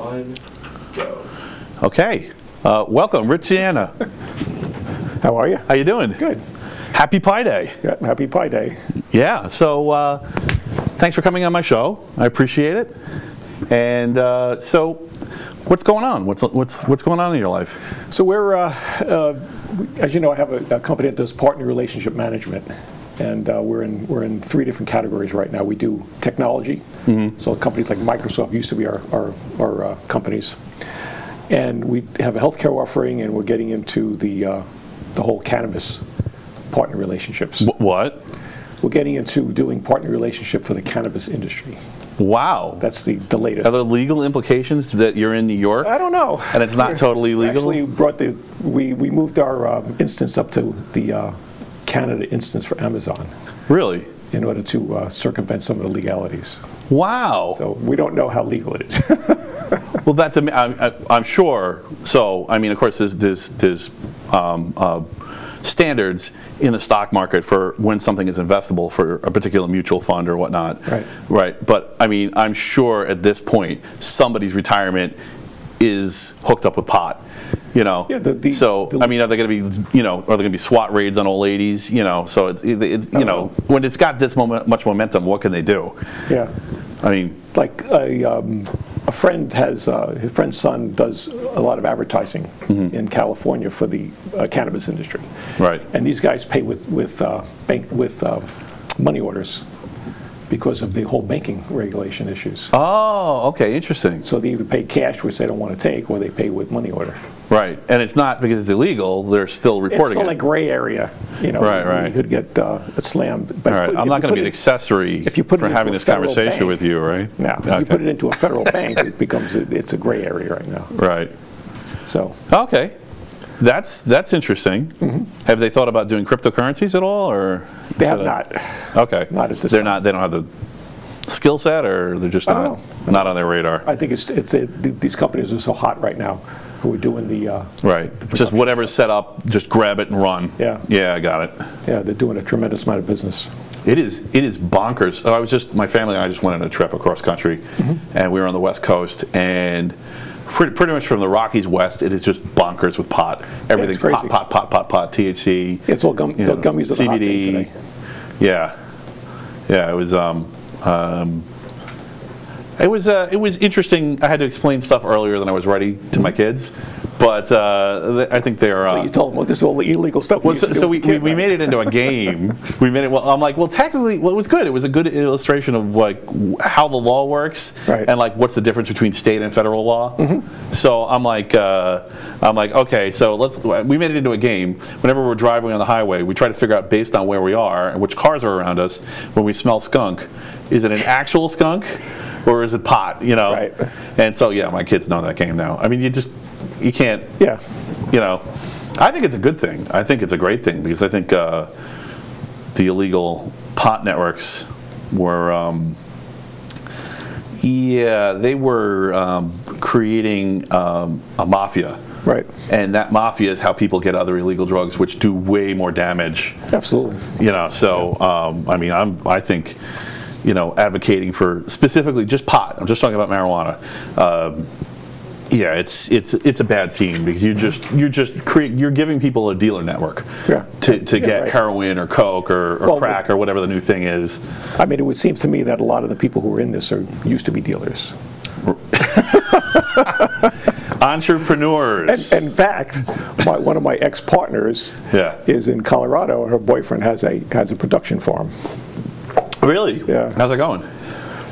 One, go. Okay. Welcome, Rich Siena. How are you? How you doing? Good. Happy Pi Day. Yeah, happy Pi Day. Yeah. So thanks for coming on my show. I appreciate it. And so, what's going on? What's going on in your life? So we're, as you know, I have a company that does partner relationship management, and we're in 3 different categories right now. We do technology, so companies like Microsoft used to be our companies, and we have a healthcare offering, and we're getting into the whole cannabis partner relationships. What? We're getting into doing partner relationship for the cannabis industry. Wow. That's the latest. Are there legal implications that you're in New York? I don't know. And it's not totally legal? Actually, we moved our instance up to the Canada instance for Amazon. Really? In order to circumvent some of the legalities. Wow. So we don't know how legal it is. Well, that's I'm sure. So I mean, of course, there's standards in the stock market for when something is investable for a particular mutual fund or whatnot. Right. Right. But I mean, I'm sure at this point somebody's retirement is hooked up with pot. You know. Yeah, I mean, are there going to be, are there going to be SWAT raids on old ladies? You know. So it's when it's got this much momentum, what can they do? Yeah. I mean, like a friend has his friend's son does a lot of advertising in California for the cannabis industry. Right. And these guys pay with money orders because of the whole banking regulation issues. Oh, okay, interesting. So they either pay cash, which they don't want to take, or they pay with money order. Right, and it's not because it's illegal. They're still reporting it. It's still a gray area, Right. You could get slammed. But all right, I'm not going to be an accessory for having this conversation with you, right? No, if you put it into a federal bank, it's a gray area right now. Right. So. Okay, that's interesting. Have they thought about doing cryptocurrencies at all, or they have not? Okay, not at this time. They don't have the skill set, or they're just not on their radar. I think these companies are so hot right now, who are doing the right. Just whatever's set up, just grab it and run. Yeah. Yeah, I got it. Yeah, they're doing a tremendous amount of business. It is bonkers. My family and I just went on a trip across country, and we were on the West Coast, and pretty much from the Rockies west, it is just bonkers with pot. Everything's pot, THC. It's all the gummies of the hot thing today. Yeah, yeah. It was interesting. I had to explain stuff earlier than I was ready to my kids, but I think they're. So you told them, well, this is all illegal stuff. So we made it into a game. We made it. Well, I'm like, well, technically, it was good. It was a good illustration of like how the law works, right. And like what's the difference between state and federal law. So I'm like, okay, so we made it into a game. Whenever we're driving on the highway, we try to figure out based on where we are and which cars are around us. When we smell skunk, is it an actual skunk? Or is it pot, Right. And so, yeah, my kids know that game now. I mean, you can't, yeah. I think it's a good thing. I think it's a great thing because I think the illegal pot networks were, they were creating a mafia. Right. And that mafia is how people get other illegal drugs, which do way more damage. Absolutely. I mean, I think, advocating for specifically just pot. I'm just talking about marijuana. Yeah, it's a bad scene because you're giving people a dealer network to get heroin or coke or crack or whatever the new thing is. I mean, it would seem to me that a lot of the people who are in this used to be dealers. Entrepreneurs. In fact, one of my ex-partners is in Colorado, and her boyfriend has a production farm. Really? Yeah. How's it going?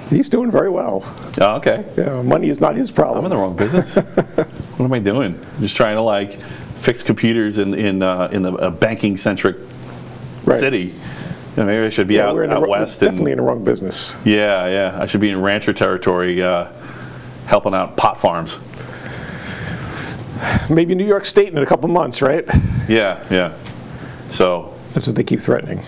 He's doing very well. Oh, okay. Yeah, money is not his problem. I'm in the wrong business. What am I doing? Just trying to like fix computers in the banking-centric city. Maybe I should be out west. Definitely in the wrong business. Yeah. I should be in rancher territory, helping out pot farms. Maybe New York State in a couple months, right? Yeah. So that's what they keep threatening.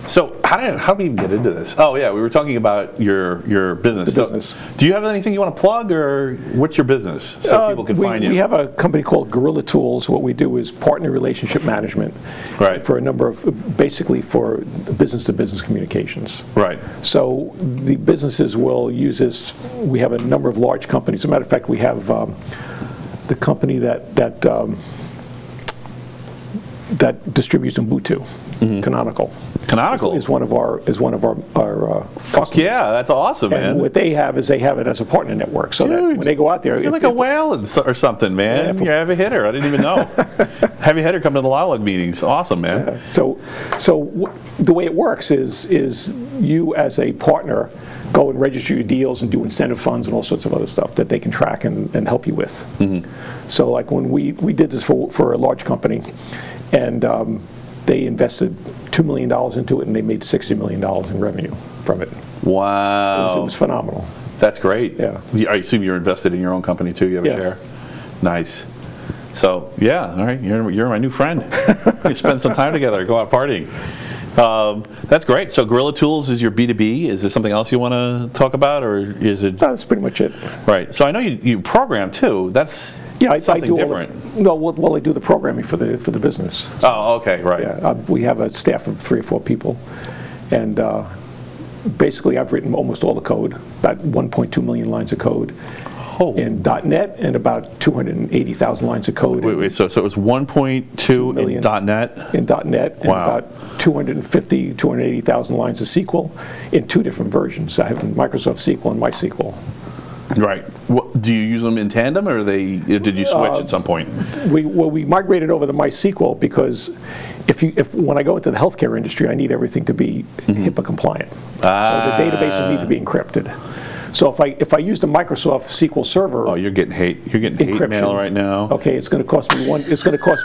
So how do we even get into this? Oh yeah, we were talking about your business. The business. Do you have anything you want to plug, or what's your business so people can find you? We have a company called Gorilla Tools. What we do is partner relationship management, right, for a number of, basically for business-to-business communications. Right. So the businesses will use this. We have a number of large companies. As a matter of fact, we have the company that distributes Ubuntu, Canonical. Canonical is one of our Fuck yeah, that's awesome, man. And what they have is they have it as a partner network, so that when they go out there, you're like a whale or something, man. You're a heavy hitter. I didn't even know. Heavy hitter coming to the Log meetings. Awesome, man. Yeah. So the way it works is you as a partner go and register your deals and do incentive funds and all sorts of other stuff that they can track and help you with. So like when we did this for a large company, and they invested $2 million into it, and they made $60 million in revenue from it. Wow. It was phenomenal. That's great. Yeah. I assume you're invested in your own company too. You have a share? Nice. So, yeah, all right, you're my new friend. We spend some time together, go out partying. That's great. So Gorilla Tools is your B2B. Is there something else you want to talk about, or is it? No, that's pretty much it. Right. So I know you program too. That's something different. Well, I do the programming for the business. So, oh, okay, right. Yeah, we have a staff of 3 or 4 people, and basically I've written almost all the code, about 1.2 million lines of code. In .NET, and about 280,000 lines of code. Wait, so it was 1.2 in .NET? In .NET, and about 280,000 lines of SQL in 2 different versions. I have Microsoft SQL and MySQL. Right. Do you use them in tandem, or did you switch at some point? We migrated over to MySQL because when I go into the healthcare industry, I need everything to be HIPAA compliant. So the databases need to be encrypted. So if I use the Microsoft SQL Server, you're getting hate mail right now. Okay, it's going to cost me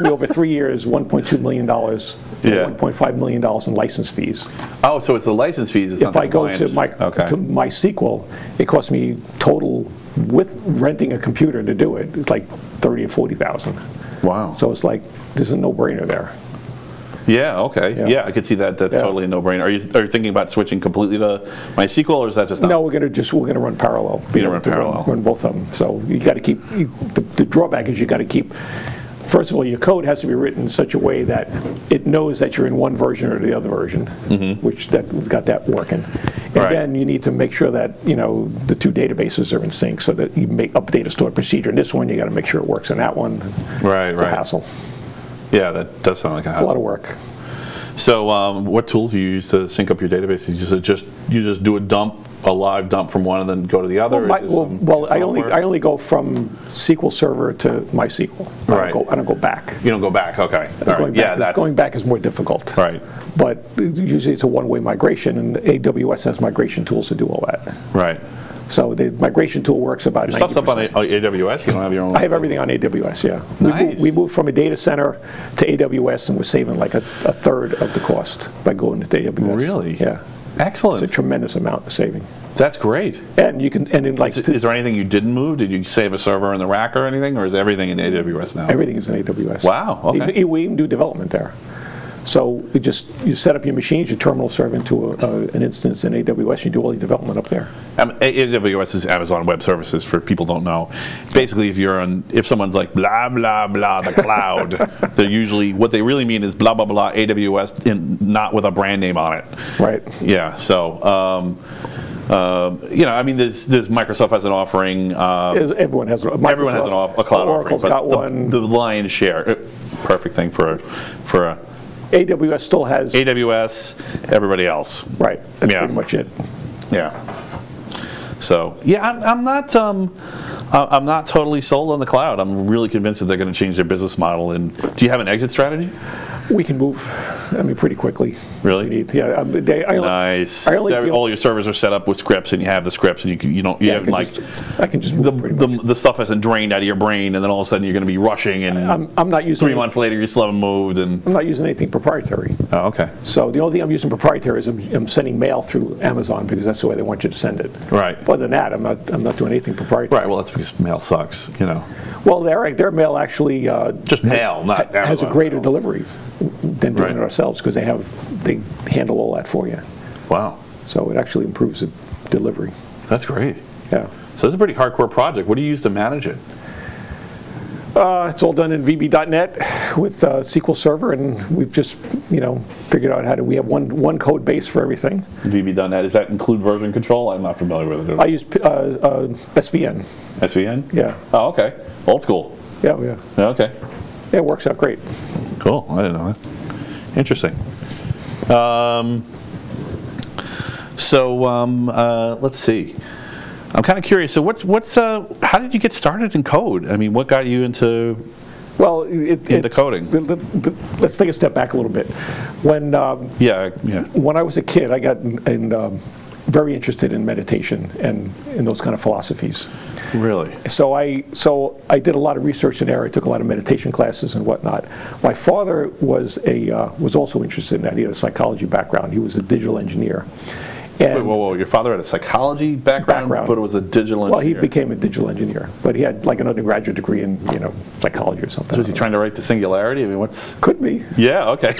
over 3 years $1.2 million, $1.5 million in license fees. Oh, so it's the license fees. If I go to MySQL, it costs me total with renting a computer to do it. It's like 30 or 40,000. Wow. So it's like there's a no-brainer there. Yeah, okay. Yeah, I could see that. That's totally a no-brainer. Are you thinking about switching completely to MySQL, or is that just not? No, we're going to run parallel. Run both of them. So you got to keep the drawback is you got to keep. First of all, your code has to be written in such a way that it knows that you're in one version or the other version, which we've got that working. And then you need to make sure that the 2 databases are in sync, so that you update a stored procedure in this one, you got to make sure it works in that one. It's a hassle. Yeah, that does sound like a hassle. It's a lot of work. So, what tools do you use to sync up your database? You just do a live dump from one and then go to the other? I only go from SQL Server to MySQL. I don't go back. You don't go back. Okay. Going back is more difficult. Right. But usually it's a one-way migration, and AWS has migration tools to do all that. Right. So the migration tool works about 90%. Your stuff's up on AWS? You don't have your own? I have everything on AWS, yeah. Nice. We moved from a data center to AWS, and we're saving like a third of the cost by going to AWS. Really? Yeah. Excellent. It's a tremendous amount of saving. That's great. And you can, and in like, is there anything you didn't move? Did you save a server in the rack or anything, or is everything in AWS now? Everything is in AWS. Wow. Okay. We even do development there. So you set up your machines, your terminal serve into an instance in AWS, you do all your development up there. AWS is Amazon Web Services, for people don't know. Basically, if someone's like blah blah blah the cloud, they're usually, what they really mean is blah blah blah AWS, not with a brand name on it. Right. Yeah. So. I mean, there's Microsoft has an offering. Everyone has a cloud Oracle's offering. Got one. The lion's share. Perfect thing for a AWS still has AWS. Everybody else. Right. That's pretty much it. Yeah. So I'm not totally sold on the cloud. I'm really convinced that they're going to change their business model. And do you have an exit strategy? We can move, pretty quickly. Really? Yeah. Nice. All your servers are set up with scripts, and you have the scripts, and I can just move the stuff hasn't drained out of your brain, and then all of a sudden you're going to be rushing, and I'm not using 3 months later you still haven't moved, and I'm not using anything proprietary. Oh, okay. So the only thing I'm using proprietary is I'm sending mail through Amazon, because that's the way they want you to send it. Right. Other than that, I'm not doing anything proprietary. Right. Well, that's because mail sucks, Well, their mail actually just mail, not Amazon. has a greater delivery. than doing it ourselves, because they handle all that for you. Wow. So it actually improves the delivery. That's great. Yeah. So it's a pretty hardcore project. What do you use to manage it? It's all done in VB.NET with SQL Server, and we've just, figured out how to. We have one code base for everything. VB.NET. Does that include version control? I'm not familiar with it. I use SVN. SVN? Yeah. Oh, okay. Old school. Yeah. Okay. Yeah, it works out great. Cool. I didn't know that. Interesting. Let's see. I'm kind of curious. So how did you get started in code? I mean, what got you into coding? Let's take a step back a little bit. When I was a kid, I got very interested in meditation and in those kind of philosophies. Really? So I did a lot of research in there. I took a lot of meditation classes and whatnot. My father was also interested in that. He had a psychology background. He was a digital engineer. And whoa. Your father had a psychology background, but it was a digital engineer. Well, he became a digital engineer, but he had like an undergraduate degree in psychology or something. So was he trying to write the singularity? I mean, Could be. Yeah, okay.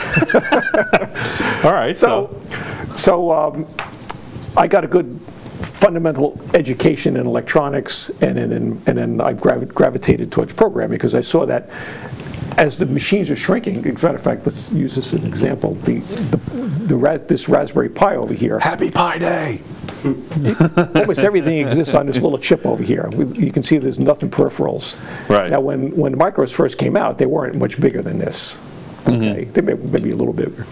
All right, so I got a good fundamental education in electronics, and then I gravitated towards programming, because I saw that as the machines are shrinking. As a matter of fact, let's use this as an example. This Raspberry Pi over here. Happy Pi Day! Almost everything exists on this little chip over here. You can see there's nothing peripherals. Right. Now, when the micros first came out, they weren't much bigger than this. Okay, they maybe a little bigger,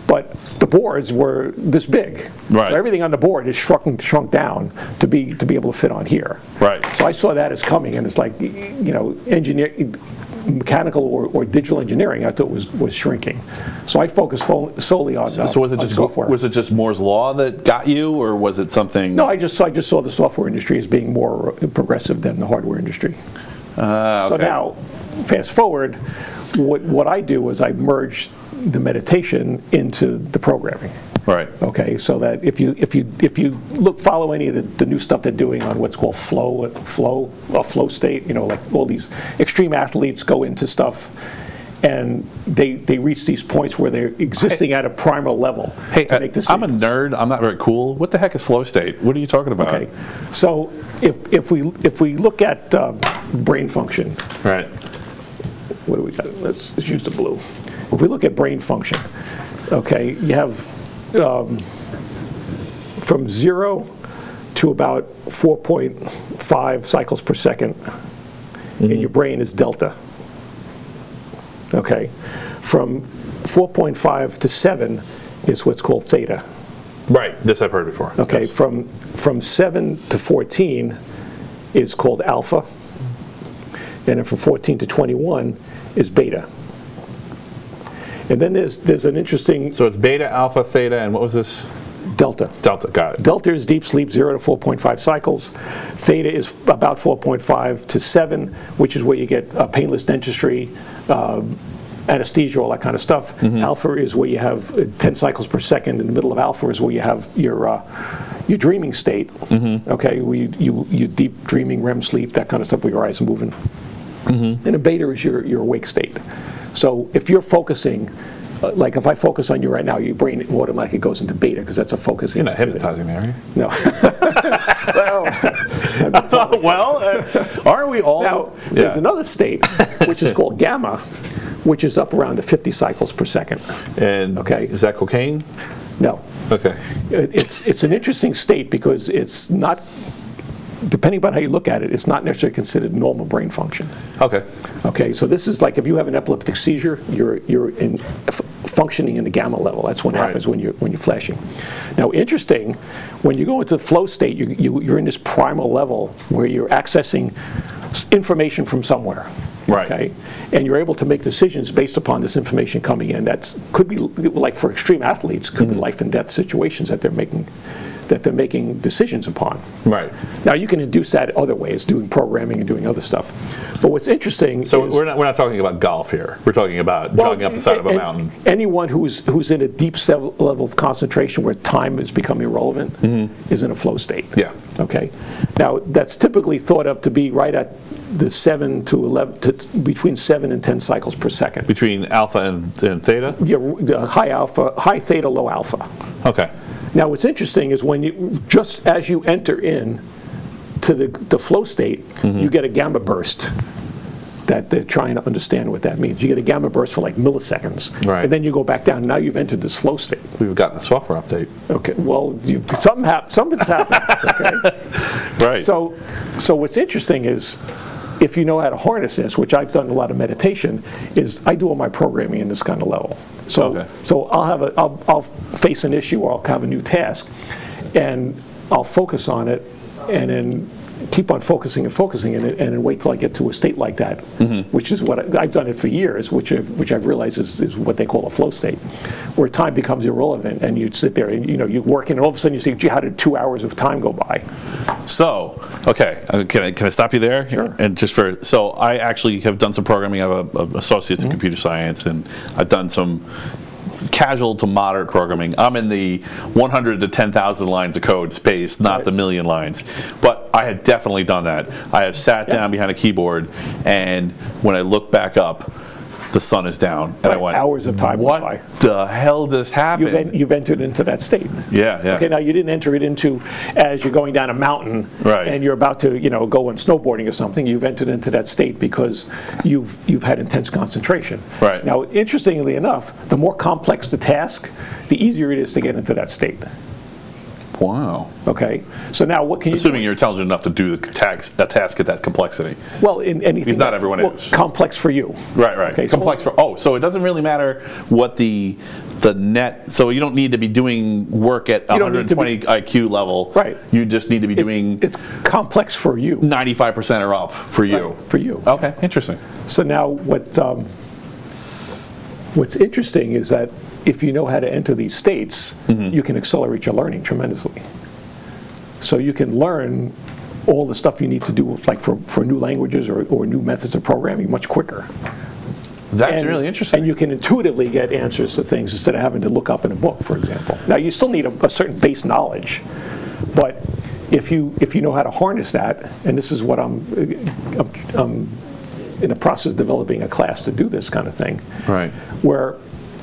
but the boards were this big. Right. So everything on the board is shrunk down to be able to fit on here. Right. So I saw that as coming, and it's like, mechanical or digital engineering, I thought was shrinking. So I focused solely on So was it just software. Was it just Moore's law that got you, or was it something? No, I just saw the software industry as being more progressive than the hardware industry. Okay. So now, fast forward, what I do is I merge the meditation into the programming. Right. Okay, so that if you follow any of the new stuff they're doing on what's called flow state, like all these extreme athletes go into stuff, and they reach these points where they're existing at a primal level to make decisions. I'm a nerd. I'm not very cool. What the heck is flow state? What are you talking about? Okay, so if we look at brain function, right? What do we got? Let's use the blue. If we look at brain function, okay, you have from 0 to about 4.5 cycles per second in your brain is delta. Okay, from 4.5 to 7 is what's called theta. Right. This I've heard before. Okay, yes. From 7 to 14 is called alpha, and then from 14 to 21 is beta. And then there's an interesting... So it's beta, alpha, theta, and what was this? Delta. Delta, got it. Delta is deep sleep, 0 to 4.5 cycles. Theta is about 4.5 to 7, which is where you get painless dentistry, anesthesia, all that kind of stuff. Alpha is where you have 10 cycles per second. In the middle of alpha is where you have your dreaming state. Okay, where you deep dreaming, REM sleep, that kind of stuff, where your eyes are moving. And a beta is your awake state. So if you're focusing, like if I focus on you right now, your brain automatically goes into beta, because that's a focusing. You're not hypnotizing me, are you? No. Aren't we all? Now, there's another state, which is called gamma, which is up around the 50 cycles per second. And is that cocaine? No. Okay. It's an interesting state, because it's not, depending on how you look at it, it's not necessarily considered normal brain function. Okay. Okay, so this is like if you have an epileptic seizure, you're functioning in the gamma level. That's what happens when you're flashing. Now, interesting, when you go into flow state, you're in this primal level where you're accessing information from somewhere. Right. Okay, and you're able to make decisions based upon this information coming in. That could be, like for extreme athletes, could be life and death situations that they're making that they're making decisions upon. Right. Now you can induce that other ways, doing programming and doing other stuff. But what's interesting So is, we're not talking about golf here. We're talking about jogging up the side of a mountain. Anyone who's in a deep level of concentration where time has become irrelevant is in a flow state. Yeah. Okay. Now that's typically thought of to be right at the 7 to 11, between 7 and 10 cycles per second. Between alpha and theta? Yeah, the high alpha, high theta, low alpha. Okay. Now what's interesting is when you, just as you enter in to the flow state, you get a gamma burst that they're trying to understand what that means. You get a gamma burst for like milliseconds. Right. And then you go back down, now you've entered this flow state. We've gotten a software update. Okay, well, something's happened, okay? Right. So what's interesting is, if you know how to harness this, which I've done a lot of meditation, is I do all my programming in this kind of level. So, okay. so I'll face an issue or I'll have a new task, and I'll focus on it, and then keep on focusing and focusing in it, and then wait till I get to a state like that, which is what I've done it for years, which I've realized is what they call a flow state, where time becomes irrelevant, and you'd sit there and you're working, and all of a sudden you see, gee, how did 2 hours of time go by? So, okay, can I stop you there? Sure. And so I actually have done some programming. I have an associates in computer science, and I've done some casual to moderate programming. I'm in the 100 to 10,000 lines of code space, not the million lines. But I had definitely done that. I have sat down behind a keyboard, and when I look back up, the sun is down, and I went, hours of time went by. What the hell just happened? You've entered into that state. Yeah. Okay, now you didn't enter it into as you're going down a mountain, right, and you're about to go on snowboarding or something. You've entered into that state because you've had intense concentration. Right. Now, interestingly enough, the more complex the task, the easier it is to get into that state. Wow. Okay. So now what can you Assuming you're intelligent enough to do the task at that complexity. Well, in anything. Because not everyone is. Complex for you. Right. Okay, complex so it doesn't really matter what the net, so you don't need to be doing work at 120 IQ level. Right. You just need to be doing. It's complex for you. 95% or up for you. Right, for you. Okay, interesting. So now what's interesting is that if you know how to enter these states, you can accelerate your learning tremendously. So you can learn all the stuff you need to do, like for new languages or new methods of programming, much quicker. That's really interesting. And you can intuitively get answers to things instead of having to look up in a book, for example. Now, you still need a certain base knowledge, but if you know how to harness that, and this is what I'm in the process of developing a class to do this kind of thing, right, where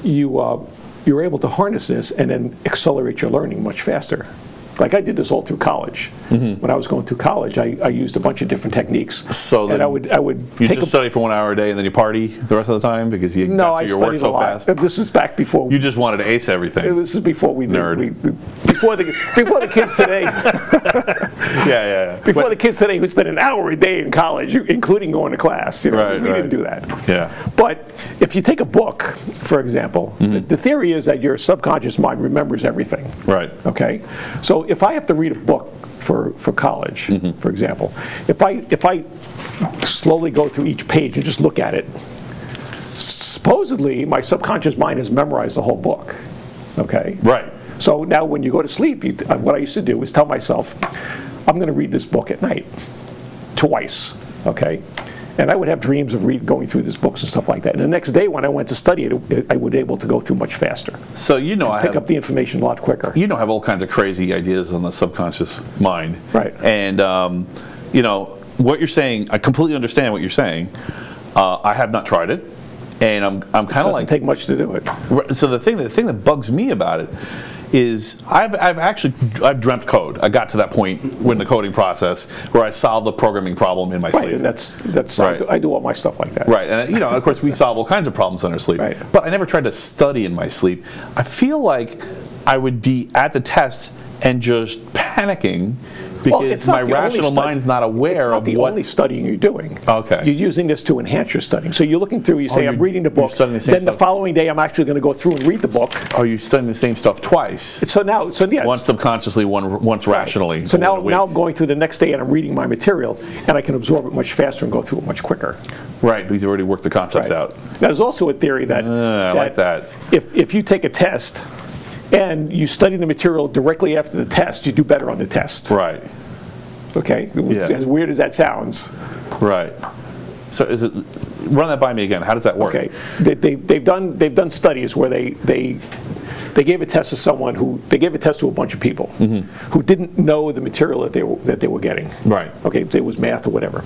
you're able to harness this and then accelerate your learning much faster. Like I did this all through college. When I was going through college, I used a bunch of different techniques. So and I would you just study for 1 hour a day and then you party the rest of the time because you got to your work so fast? This was back before. You just wanted to ace everything. This is before we Nerd. before the kids today. Yeah. Before the kids today who spend an hour a day in college, including going to class. We didn't do that. Yeah. But if you take a book, for example, the theory is that your subconscious mind remembers everything. Right. Okay. So if I have to read a book for college, for example, if I slowly go through each page and just look at it, supposedly my subconscious mind has memorized the whole book. Okay. Right. So now when you go to sleep, what I used to do is tell myself, I'm going to read this book at night, twice. Okay. And I would have dreams of going through these books and stuff like that. And the next day when I went to study it, I would able to go through much faster. So I pick up the information a lot quicker. I have all kinds of crazy ideas on the subconscious mind. Right. And what you're saying, I completely understand what you're saying. I have not tried it, and I'm kind of like. It doesn't take much to do it. So the thing that bugs me about it is I've dreamt code. I got to that point in the coding process where I solved the programming problem in my sleep. And that's right. I do all my stuff like that. Right, and of course we solve all kinds of problems in our sleep. Right. But I never tried to study in my sleep. I feel like I would be at the test and just panicking because my rational mind's not aware of the only studying you're doing. Okay. You're using this to enhance your studying. So you're looking through, you say, I'm reading the book, then the following day I'm actually going to go through and read the book. Oh, you're studying the same stuff twice. Yeah. Once subconsciously, once rationally. So now I'm going through the next day and I'm reading my material, and I can absorb it much faster and go through it much quicker. Right, because you've already worked the concepts out. Now, there's also a theory that, I like that. If you take a test and you study the material directly after the test, you do better on the test. Right. Okay? Yeah. As weird as that sounds. Right. So is it, run that by me again. How does that work? Okay. They've done studies where they gave a test to someone they gave a test to a bunch of people who didn't know the material that they were getting. Right. Okay, it was math or whatever.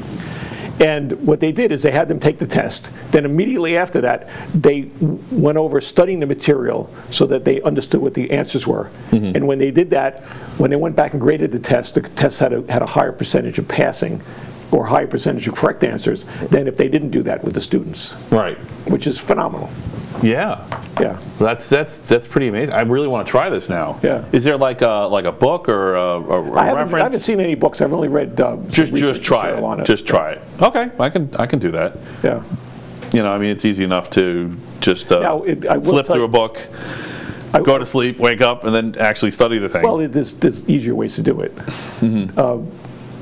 And what they did is they had them take the test. Then immediately after that, they went over studying the material so that they understood what the answers were. And when they did that, when they went back and graded the test had a higher percentage of passing or higher percentage of correct answers than if they didn't do that with the students. Right. Which is phenomenal. Yeah. Yeah. That's pretty amazing. I really want to try this now. Yeah. Is there like a book or a reference? I haven't seen any books. I've only read just try it. Just try it. Okay, I can do that. Yeah. You know, I mean, it's easy enough to just flip through a book, go to sleep, wake up, and then actually study the thing. Well, there's easier ways to do it.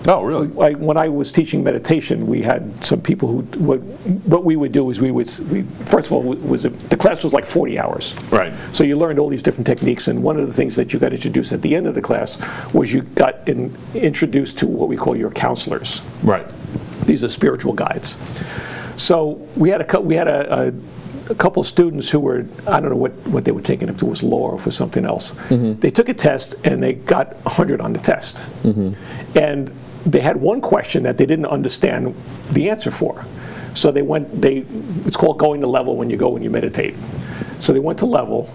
Oh, really? When I was teaching meditation, we had some people who what we would do is first of all the class was like 40 hours. Right. So you learned all these different techniques, and one of the things that you got introduced at the end of the class was you got introduced to what we call your counselors. Right. These are spiritual guides. So we had a couple of students who were, I don't know what they were taking, if it was law or for something else. They took a test and they got 100 on the test. And they had one question that they didn't understand the answer for. So it's called going to level when you meditate. So they went to level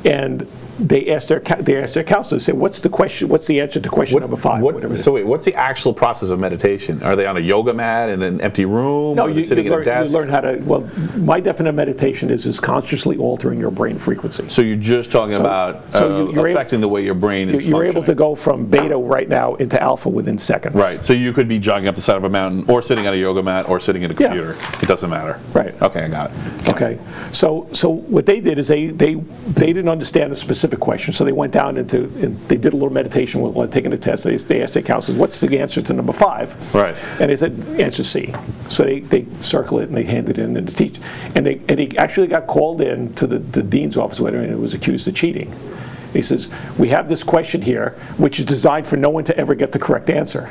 and they asked their counselor, say, what's the question? What's the answer to question number 5? So wait, what's the actual process of meditation? Are they on a yoga mat in an empty room? No, or are sitting at a desk? You learn how to. Well, my definition of meditation is consciously altering your brain frequency. So you're just talking about affecting the way your brain is You're functioning. able to go from beta right now into alpha within seconds. Right. So you could be jogging up the side of a mountain, or sitting on a yoga mat, or sitting at a computer. Yeah. It doesn't matter. Right. Okay, I got it. Okay. So what they did is they didn't understand a specific question, so they went down and they did a little meditation while taking the test. They asked their counselors, "What's the answer to number 5?" Right. And they said, "Answer C." So they circle it and they hand it in to the teacher, and he actually got called in to the dean's office, and was accused of cheating. He says, "We have this question here, which is designed for no one to ever get the correct answer."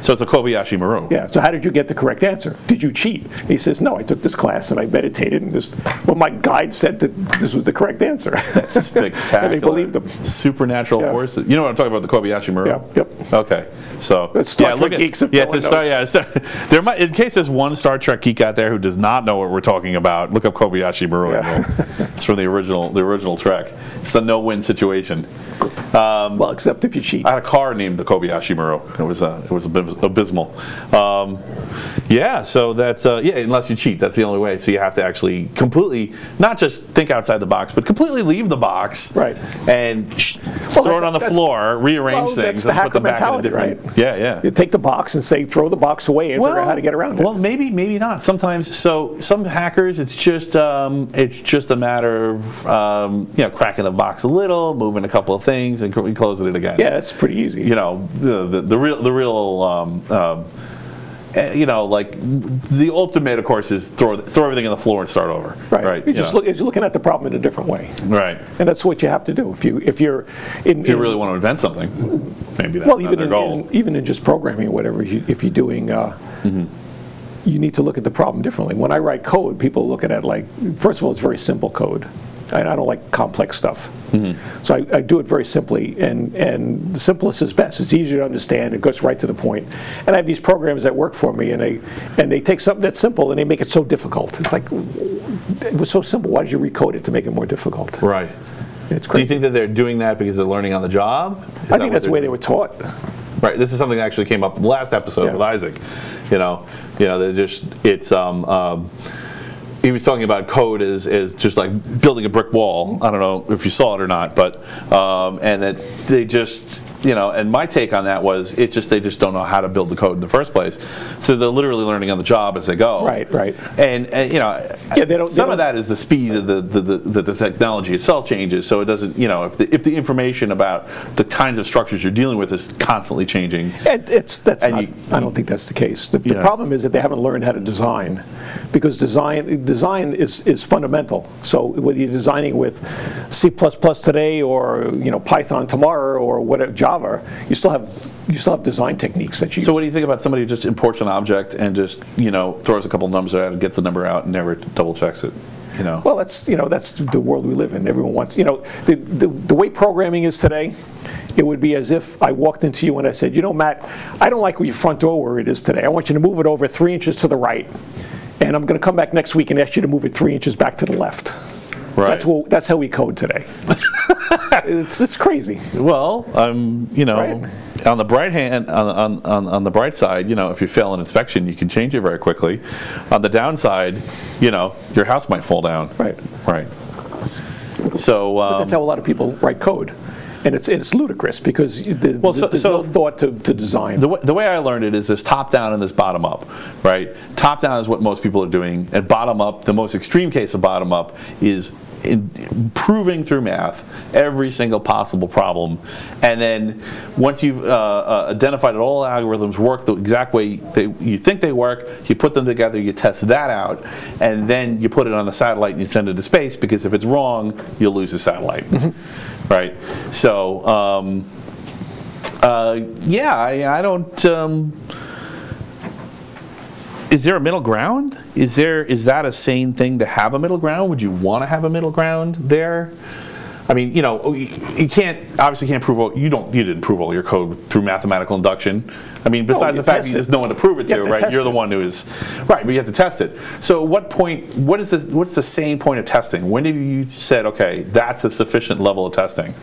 So it's a Kobayashi Maru. Yeah. So how did you get the correct answer? Did you cheat? He says, "No, I took this class and I meditated, and my guide said that this was the correct answer." That's spectacular. And they believed him. Supernatural forces. You know what I'm talking about, the Kobayashi Maru? Yeah. Yep. Okay. So Star Trek geeks. There might, in case there's one Star Trek geek out there who does not know what we're talking about, look up Kobayashi Maru. Yeah. It's from the original Trek. It's a no-win situation. Well, except if you cheat. I had a car named the Kobayashi Maru. It was a bit abysmal. Yeah, so that's unless you cheat, that's the only way. So you have to actually completely not just think outside the box, but completely leave the box, right? And throw it on the floor, rearrange things, and put them back in a different. Right? Yeah. You take the box and say, throw the box away, and figure out how to get around it. Well, maybe not. Sometimes, some hackers, it's just a matter of cracking the box a little, moving a couple of things, and closing it again. Yeah, that's pretty easy. You know, the real. Like the ultimate, of course, is throw everything on the floor and start over. Right. You're looking at the problem in a different way. Right. And that's what you have to do if you really want to invent something. Maybe that's not their goal. Even in just programming or whatever, if you're doing. You need to look at the problem differently. When I write code, people look at it like, first of all, it's very simple code. I don't like complex stuff. So I do it very simply, and the simplest is best. It's easier to understand. It goes right to the point. And I have these programs that work for me, and they take something that's simple and they make it so difficult. It's like, it was so simple. Why did you recode it to make it more difficult? Right. It's crazy. Do you think that they're doing that because they're learning on the job? I think that's the way they were taught. Right. This is something that actually came up in the last episode with Isaac. He was talking about code as just like building a brick wall. I don't know if you saw it or not, but and that they just, and my take on that was they just don't know how to build the code in the first place. So they're literally learning on the job as they go. Right. And some of that is the speed of the technology itself changes. So it doesn't, if the information about the kinds of structures you're dealing with is constantly changing. I don't think that's the case. The problem is that they haven't learned how to design. because design is fundamental. So whether you're designing with C++ today or Python tomorrow or whatever Java, you still have design techniques that you use. So what do you think about somebody who just imports an object and just throws a couple numbers out and gets the number out and never double checks it? Well, that's the world we live in. Everyone wants the way programming is today. It would be as if I walked into you and I said, Matt, I don't like your front door where it is today. I want you to move it over 3 inches to the right, and I'm going to come back next week and ask you to move it 3 inches back to the left. Right. That's how we code today. It's crazy. Well, Right. on the bright hand, on the bright side, if you fail an inspection, you can change it very quickly. On the downside, your house might fall down. Right. Right. So But that's how a lot of people write code. And it's ludicrous because there's no thought to design. The way I learned it is this top down and this bottom up, right? Top down is what most people are doing, and bottom up, the most extreme case of bottom up, is improving through math every single possible problem, and then once you've identified that all algorithms work the exact way you think they work, you put them together, you test that out, and then you put it on the satellite and you send it to space, because if it's wrong, you'll lose the satellite. Right? So, I don't. Is there a middle ground? Is that a sane thing to have a middle ground? Would you want to have a middle ground there? I mean, you obviously can't prove you didn't prove all your code through mathematical induction. I mean, besides the fact that there's no one to prove it to, right? You're the one who is right, but you have to test it. So, at what point? What's the sane point of testing? When have you said, okay, that's a sufficient level of testing?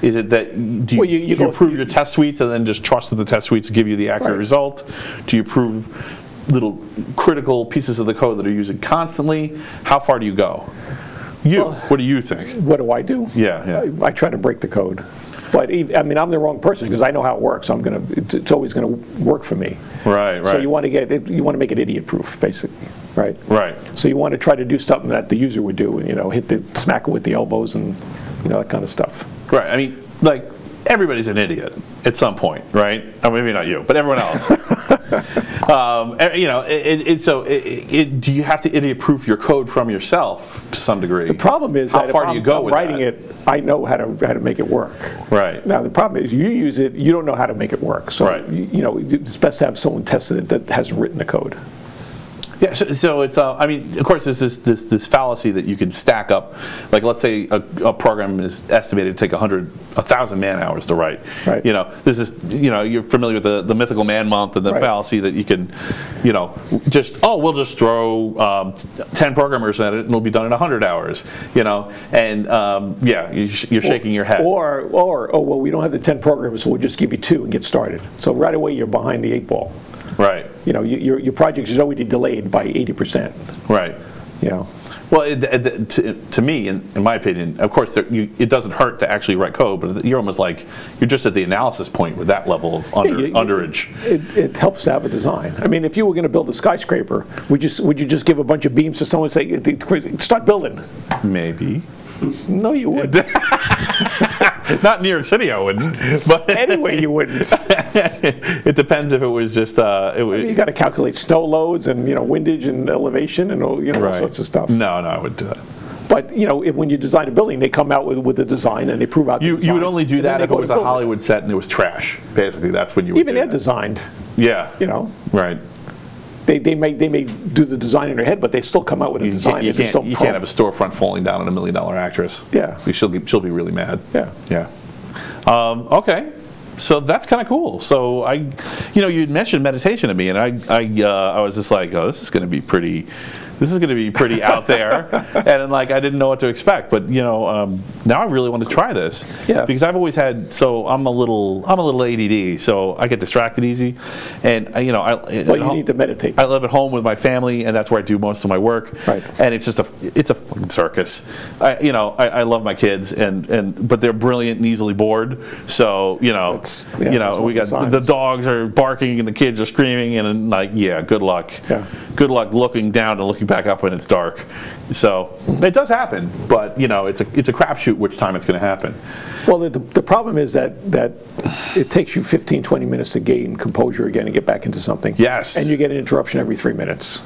Is it that do you prove your test suites and then just trust that the test suites give you the accurate result? Do you prove little critical pieces of the code that are used constantly? How far do you go? What do you think? What do I do? Yeah. I try to break the code. But I'm the wrong person because I know how it works. It's always going to work for me. Right. So you want to make it idiot-proof, basically, right? Right. So you want to try to do something that the user would do, and smack it with the elbows and that kind of stuff. Right. I mean, everybody's an idiot at some point, right? Or maybe not you, but everyone else. Do you have to idiot-proof your code from yourself to some degree? The problem is how far do you go with writing it? I know how to make it work. Right. Now the problem is you use it, you don't know how to make it work. So it's best to have someone tested it that hasn't written the code. Yeah, so it's, I mean, of course, there's this fallacy that you can stack up. Like, let's say a program is estimated to take 1,000 man hours to write. Right. This is, you're familiar with the mythical man month and the fallacy that you can, we'll just throw 10 programmers at it and it'll be done in 100 hours. And you're shaking your head. Or well, we don't have the 10 programmers, so we'll just give you 2 and get started. So right away you're behind the 8 ball. Right. Your project is already delayed by 80%. Right. Well, to me, in my opinion, of course, it doesn't hurt to actually write code, but you're almost like you're just at the analysis point with that level of underage. It helps to have a design. I mean, if you were going to build a skyscraper, would you just give a bunch of beams to someone and say, start building? Maybe. No, you wouldn't. Not in New York City, I wouldn't. But anyway, you wouldn't. It depends if it was just. You got to calculate snow loads and windage and elevation and all sorts of stuff. No, I wouldn't do that. But when you design a building, they come out with a design and they prove out the design. You would only do that if it was a Hollywood set and it was trash. Basically, that's when you would. Even they're designed. Yeah. Right. They may do the design in their head, but they still come out with a design. You can't have a storefront falling down on $1 million actress. Yeah. She'll be really mad. Yeah. Okay. So that's kind of cool. So you'd mentioned meditation to me, and I was just like, oh, this is going to be pretty out there, and I didn't know what to expect. But now I really want to try this, because I've always had. So I'm a little ADD, so I get distracted easy, and you need to meditate. I live at home with my family, and that's where I do most of my work. Right. And it's a fucking circus. I love my kids, but they're brilliant and easily bored. So we got the dogs are barking and the kids are screaming, and good luck. Yeah. Good luck looking down and looking back up when it's dark. So it does happen, but it's a crapshoot which time it's going to happen. Well, the problem is that it takes you 15, 20 minutes to gain composure again and get back into something. Yes. And you get an interruption every 3 minutes.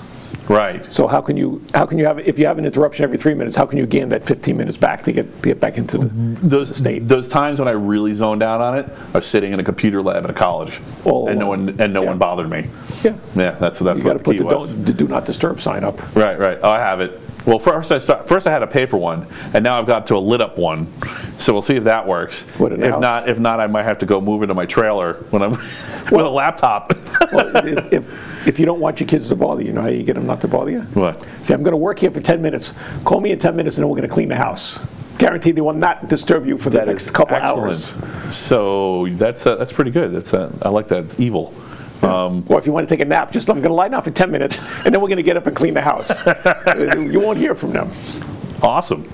Right. So how can you have, if you have an interruption every 3 minutes, how can you gain that 15 minutes back to get back into the state? Those times when I really zoned out on it, I was sitting in a computer lab at a college, and no one bothered me. Yeah. Yeah, that's what the key was. The do not disturb sign up. Right. Oh, I have it. Well, first I had a paper one, and now I've got to a lit up one. So we'll see if that works. If not, I might have to go move into my trailer when I'm with a laptop. Well, if you don't want your kids to bother you, know how you get them not to bother you? What? Say, I'm going to work here for 10 minutes. Call me in 10 minutes, and then we're going to clean the house. Guaranteed they will not disturb you for the next couple hours. So that's pretty good. I like that. It's evil. Or if you want to take a nap, just I'm going to lie down for 10 minutes, and then we're going to get up and clean the house. You won't hear from them. Awesome.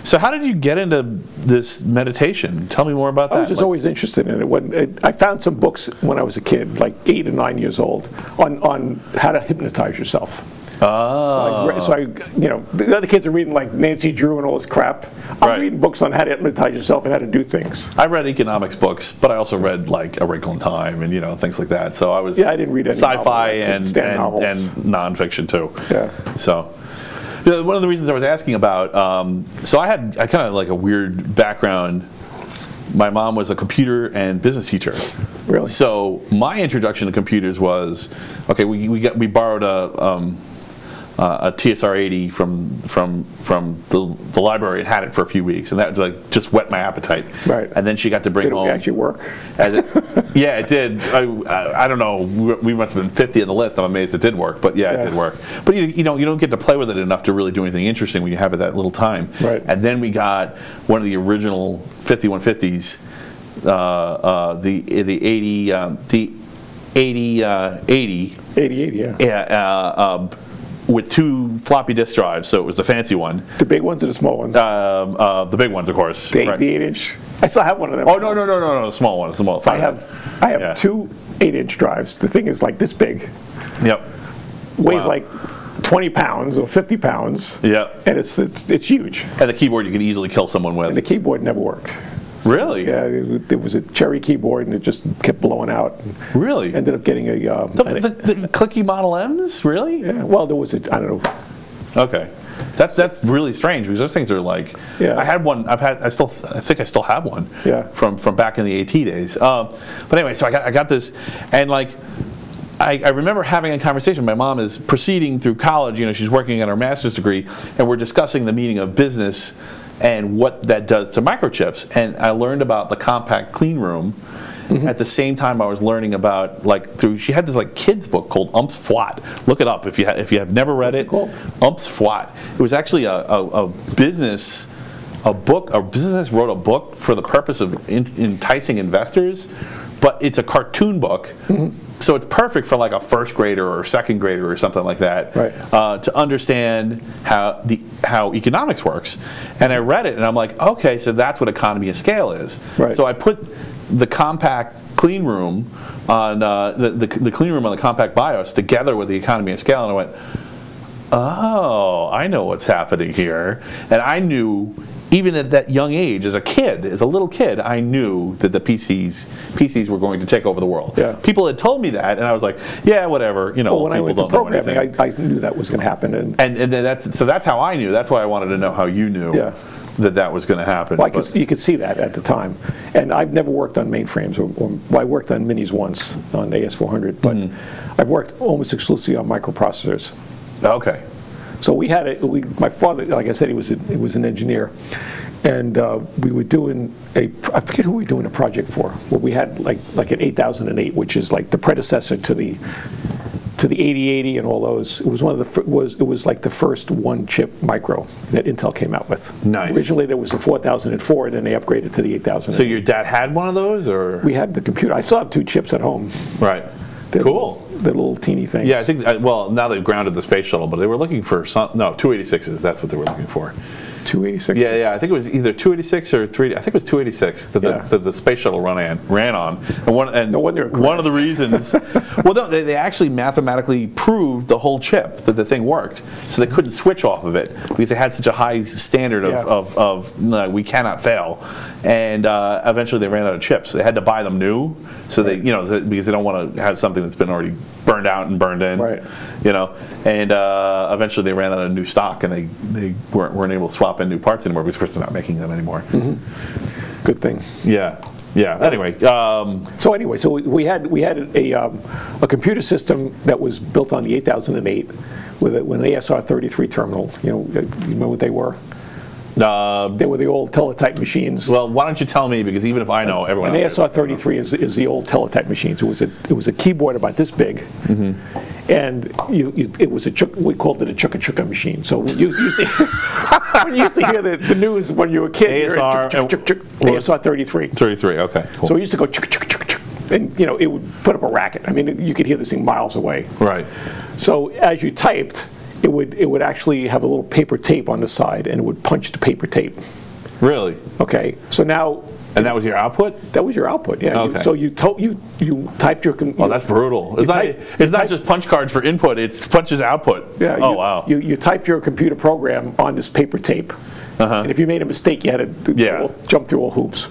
So how did you get into this meditation? Tell me more about that. I was just always interested in it. I found some books when I was a kid, like 8 or 9 years old, on how to hypnotize yourself. Oh. So I, the other kids are reading like Nancy Drew and all this crap. I'm reading books on how to hypnotize yourself and how to do things. I read economics books, but I also read like A Wrinkle in Time and things like that. So I was I didn't read any sci-fi and nonfiction too. Yeah. So one of the reasons I was asking about, so I kind of like a weird background. My mom was a computer and business teacher. Really? So my introduction to computers was, okay, we borrowed a TSR-80 from the library and had it for a few weeks, and that like just whet my appetite. Right. And then she got to bring home. Did it actually work? Yeah, it did. I don't know. We must have been 50 on the list. I'm amazed it did work, but yeah, it did work. But you don't get to play with it enough to really do anything interesting when you have it that little time. Right. And then we got one of the original 5150s, the 8080, yeah. With 2 floppy disk drives, so it was the fancy one. The big ones or the small ones? The big ones, of course. The 8-inch. I still have one of them. Oh no, the small one. I have 2 8-inch drives. The thing is like this big. Yep. Weighs like 20 pounds or 50 pounds. Yep. And it's huge. And the keyboard you could easily kill someone with. And the keyboard never worked. So, really? Yeah, it was a cherry keyboard, and it just kept blowing out. Really? Ended up getting the clicky Model M's? Really? Yeah. Well, there was I don't know. Okay, that's really strange because those things are like. Yeah. I had one. I think I still have one. Yeah. From back in the AT days. But anyway, so I got this, and like. I remember having a conversation. My mom is proceeding through college. She's working on her master's degree, and we're discussing the meaning of business and what that does to microchips. And I learned about the compact clean room. At the same time, I was learning about she had this like kids book called Umps Fwat. Look it up if you have never read it. What's it called? Umps Fwat. It was actually a business wrote a book for the purpose of enticing investors, but it's a cartoon book. So it's perfect for like a first grader or second grader or something like that, to understand how economics works. And I read it, and I'm like, okay, so that's what economy of scale is. Right. So I put the compact clean room on the clean room on the compact BIOS together with the economy of scale, and I went, oh, I know what's happening here. And I knew. Even at that young age, as a little kid, I knew that the PCs were going to take over the world. Yeah. People had told me that, and I was like, yeah, whatever. Well, when I went to programming, I knew that was going to happen. And that's how I knew. That's why I wanted to know how you knew that was going to happen. Well, you could see that at the time. And I've never worked on mainframes. I worked on minis once on AS400, but I've worked almost exclusively on microprocessors. Okay. So my father, like I said, he was an engineer, and we were doing I forget who we were doing a project for. Well, we had like an 8008, which is like the predecessor to the 8080 and all those. It was it was like the first one-chip micro that Intel came out with. Nice. Originally there was the 4004, and then they upgraded to the 8000. So your dad had one of those, or? We had the computer. I still have 2 chips at home. Right. Cool. The little teeny things. Yeah, I think. Well, now they've grounded the space shuttle, but they were looking for 286s. That's what they were looking for. 286. Yeah. I think it was either 286 or 3. I think it was 286 that the space shuttle ran on. And no wonder. One of the reasons. Well, no, they actually mathematically proved the whole chip that the thing worked, so they couldn't switch off of it because they had such a high standard of we cannot fail. And eventually they ran out of chips. They had to buy them new, so they because they don't want to have something that's been already burned out and burned in. Right. You know, and eventually they ran out of new stock, and they weren't able to swap in new parts anymore because of course they're not making them anymore. Good thing. Yeah. Yeah. Anyway. So we had a computer system that was built on the 8008 with an ASR 33 terminal. You know what they were? They were the old teletype machines. Well, why don't you tell me, because even if I know, everyone. An ASR 33 is the old teletype machines. It was a keyboard about this big, and it was we called it a chukka machine. So when you used to hear the news when you were a kid, ASR ASR 33. 33. Okay. Cool. So we used to go chuk, and it would put up a racket. I mean, you could hear this thing miles away. Right. So as you typed, it would actually have a little paper tape on the side, and it would punch the paper tape. Really? Okay. So now. And that was your output? That was your output. Yeah. Okay. So you typed your. Oh, that's brutal. It's not just punch cards for input. It's punches output. Yeah. Oh, wow. You typed your computer program on this paper tape. And if you made a mistake, you had to jump through all hoops.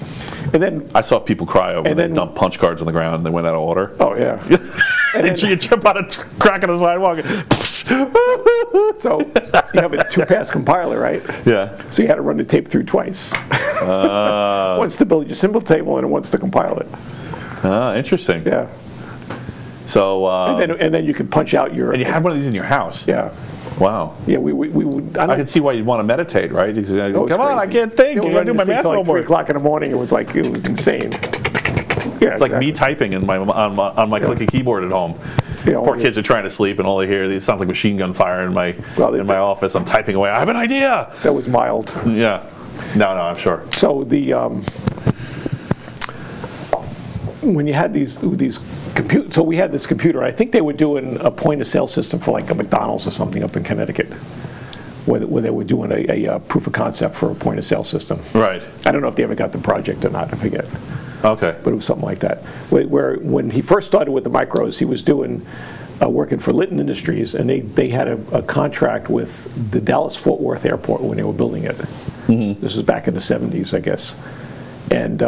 And then I saw people cry over when they dumped punch cards on the ground and they went out of order. Oh yeah. And you jump on a crack in the sidewalk. So you have a 2-pass compiler, right? Yeah. So you had to run the tape through twice. Once to build your symbol table and once to compile it. Interesting. Yeah. So and then you could punch out your. And you had one of these in your house. Yeah. Wow. Yeah, we would. I can see why you'd want to meditate, right? Come on, I can't think. I got to do my math till like homework. 3 o'clock in the morning. It was insane. Yeah, it's like me typing on my clicky keyboard at home. Poor kids are trying to sleep, and all they hear it sounds like machine gun fire in my office. I'm typing away. I have an idea. That was mild. Yeah. No, I'm sure. So when you had these compute, so we had this computer. I think they were doing a point of sale system for like a McDonald's or something up in Connecticut, where they were doing a proof of concept for a point of sale system. Right. I don't know if they ever got the project or not. I forget. Okay. But it was something like that. Where when he first started with the micros, he was doing working for Litton Industries, and they had a contract with the Dallas-Fort Worth Airport when they were building it. This was back in the 70s, I guess. And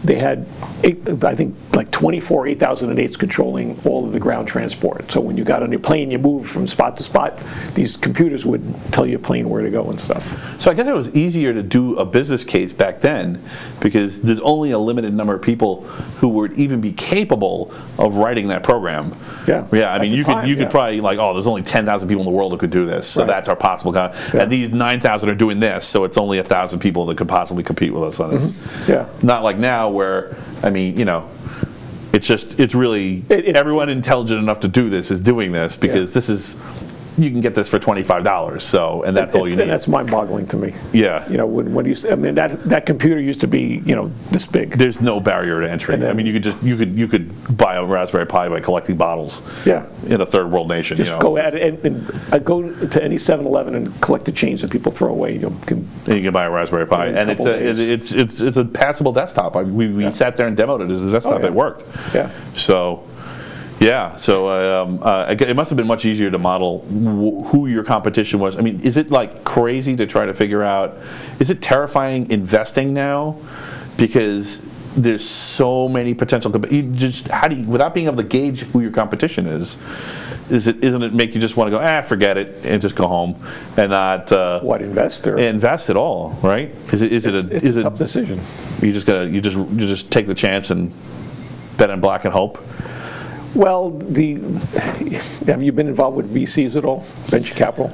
they had, I think, like 24 8008s controlling all of the ground transport. So when you got on your plane, you moved from spot to spot, these computers would tell your plane where to go and stuff. So I guess it was easier to do a business case back then because there's only a limited number of people who would even be capable of writing that program. Yeah. Yeah, I mean, you could probably like, oh, there's only 10,000 people in the world who could do this, so that's our possible and these 9,000 are doing this, so it's only 1,000 people that could possibly compete with us on this. Yeah. Not like now where, I mean, it's really everyone intelligent enough to do this is doing this because this is, you can get this for $25, so, and that's all you need. And that's mind-boggling to me. Yeah. When you, I mean, that computer used to be, this big. There's no barrier to entry. Then, I mean, you could buy a Raspberry Pi by collecting bottles. Yeah. In a third world nation. Just go at it and go to any 7-Eleven and collect the change that people throw away. And you can buy a Raspberry Pi, and it's a passable desktop. We sat there and demoed it as a desktop. It worked. Yeah. So. Yeah, so it must have been much easier to model who your competition was. I mean, is it like crazy to try to figure out, is it terrifying investing now? Because there's so many potential, without being able to gauge who your competition isn't it make you just want to go, forget it, and just go home and not invest at all, right? Is it a tough decision? You just take the chance and bet on black and hope. Well, have you been involved with VCs at all, venture capital?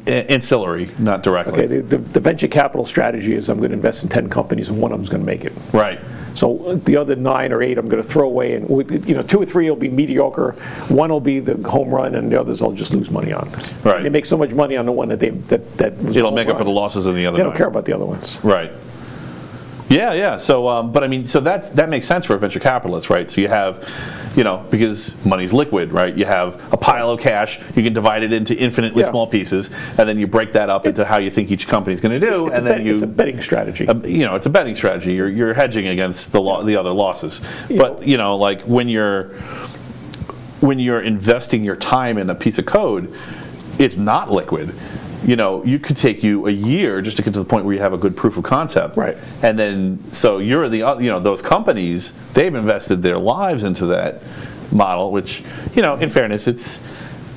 Ancillary, not directly. Okay, the venture capital strategy is I'm going to invest in 10 companies and one of them is going to make it. Right. So the other 9 or 8 I'm going to throw away, and 2 or 3 will be mediocre, one will be the home run, and the others I'll just lose money on. Right. They make so much money on the one that it'll make up for the losses in the other. They don't care about the other ones. Right. Yeah. So, but I mean, so that makes sense for a venture capitalist, right? So you have, because money's liquid, right? You have a pile of cash, you can divide it into infinitely small pieces, and then you break that up into how you think each company's going to do, and then it's a betting strategy. It's a betting strategy. You're hedging against the other losses. But like when you're investing your time in a piece of code, it's not liquid. You could take you a year just to get to the point where you have a good proof of concept. Right. And then, so you're those companies, they've invested their lives into that. model, which, you know, in fairness,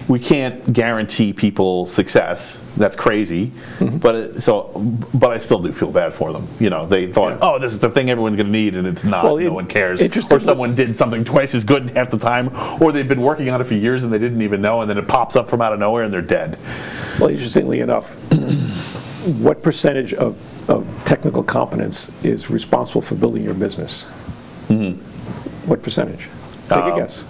we can't guarantee people success. That's crazy. But I still do feel bad for them. You know, they thought, oh, this is the thing everyone's going to need, and it's not. No one cares. Or someone did something twice as good half the time, or they've been working on it for years and they didn't even know, and then it pops up from out of nowhere and they're dead. Well, interestingly enough, what percentage of technical competence is responsible for building your business? What percentage? Take a guess.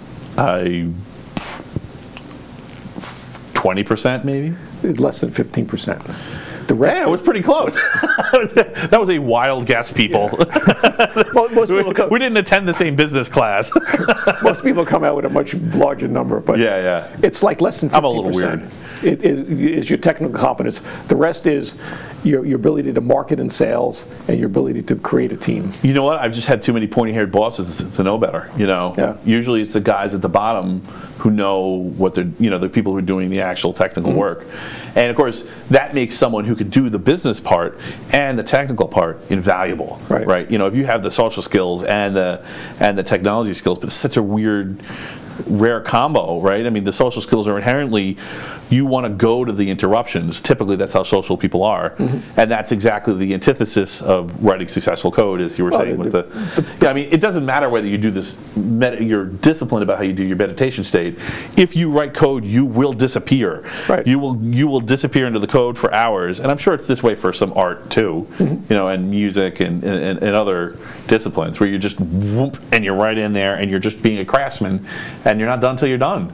20% maybe? Less than 15%. The rest it was pretty close. That was a wild guess, people. Well, most people we didn't attend the same business class. Most people come out with a much larger number, but it's like less than 50%. I'm a little weird. It is your technical competence. The rest is your ability to market and sales and your ability to create a team. You know what? I've just had too many pointy-haired bosses to know better. You know, usually it's the guys at the bottom who know what they're, you know, the people who are doing the actual technical work. And of course, that makes someone who can do the business part and the technical part invaluable, right? You know, if you have the social skills and the technology skills, but it's such a weird, rare combo, right? I mean, the social skills are inherently, you want to go to the interruptions. Typically, that's how social people are, and that's exactly the antithesis of writing successful code, as you were saying. I mean, it doesn't matter whether you do this, you're disciplined about how you do your meditation state. If you write code, you will disappear. You will disappear into the code for hours, and I'm sure it's this way for some art too, you know, and music and other disciplines where you're just whoop, and you're right in there, and you're just being a craftsman, and you're not done till you're done.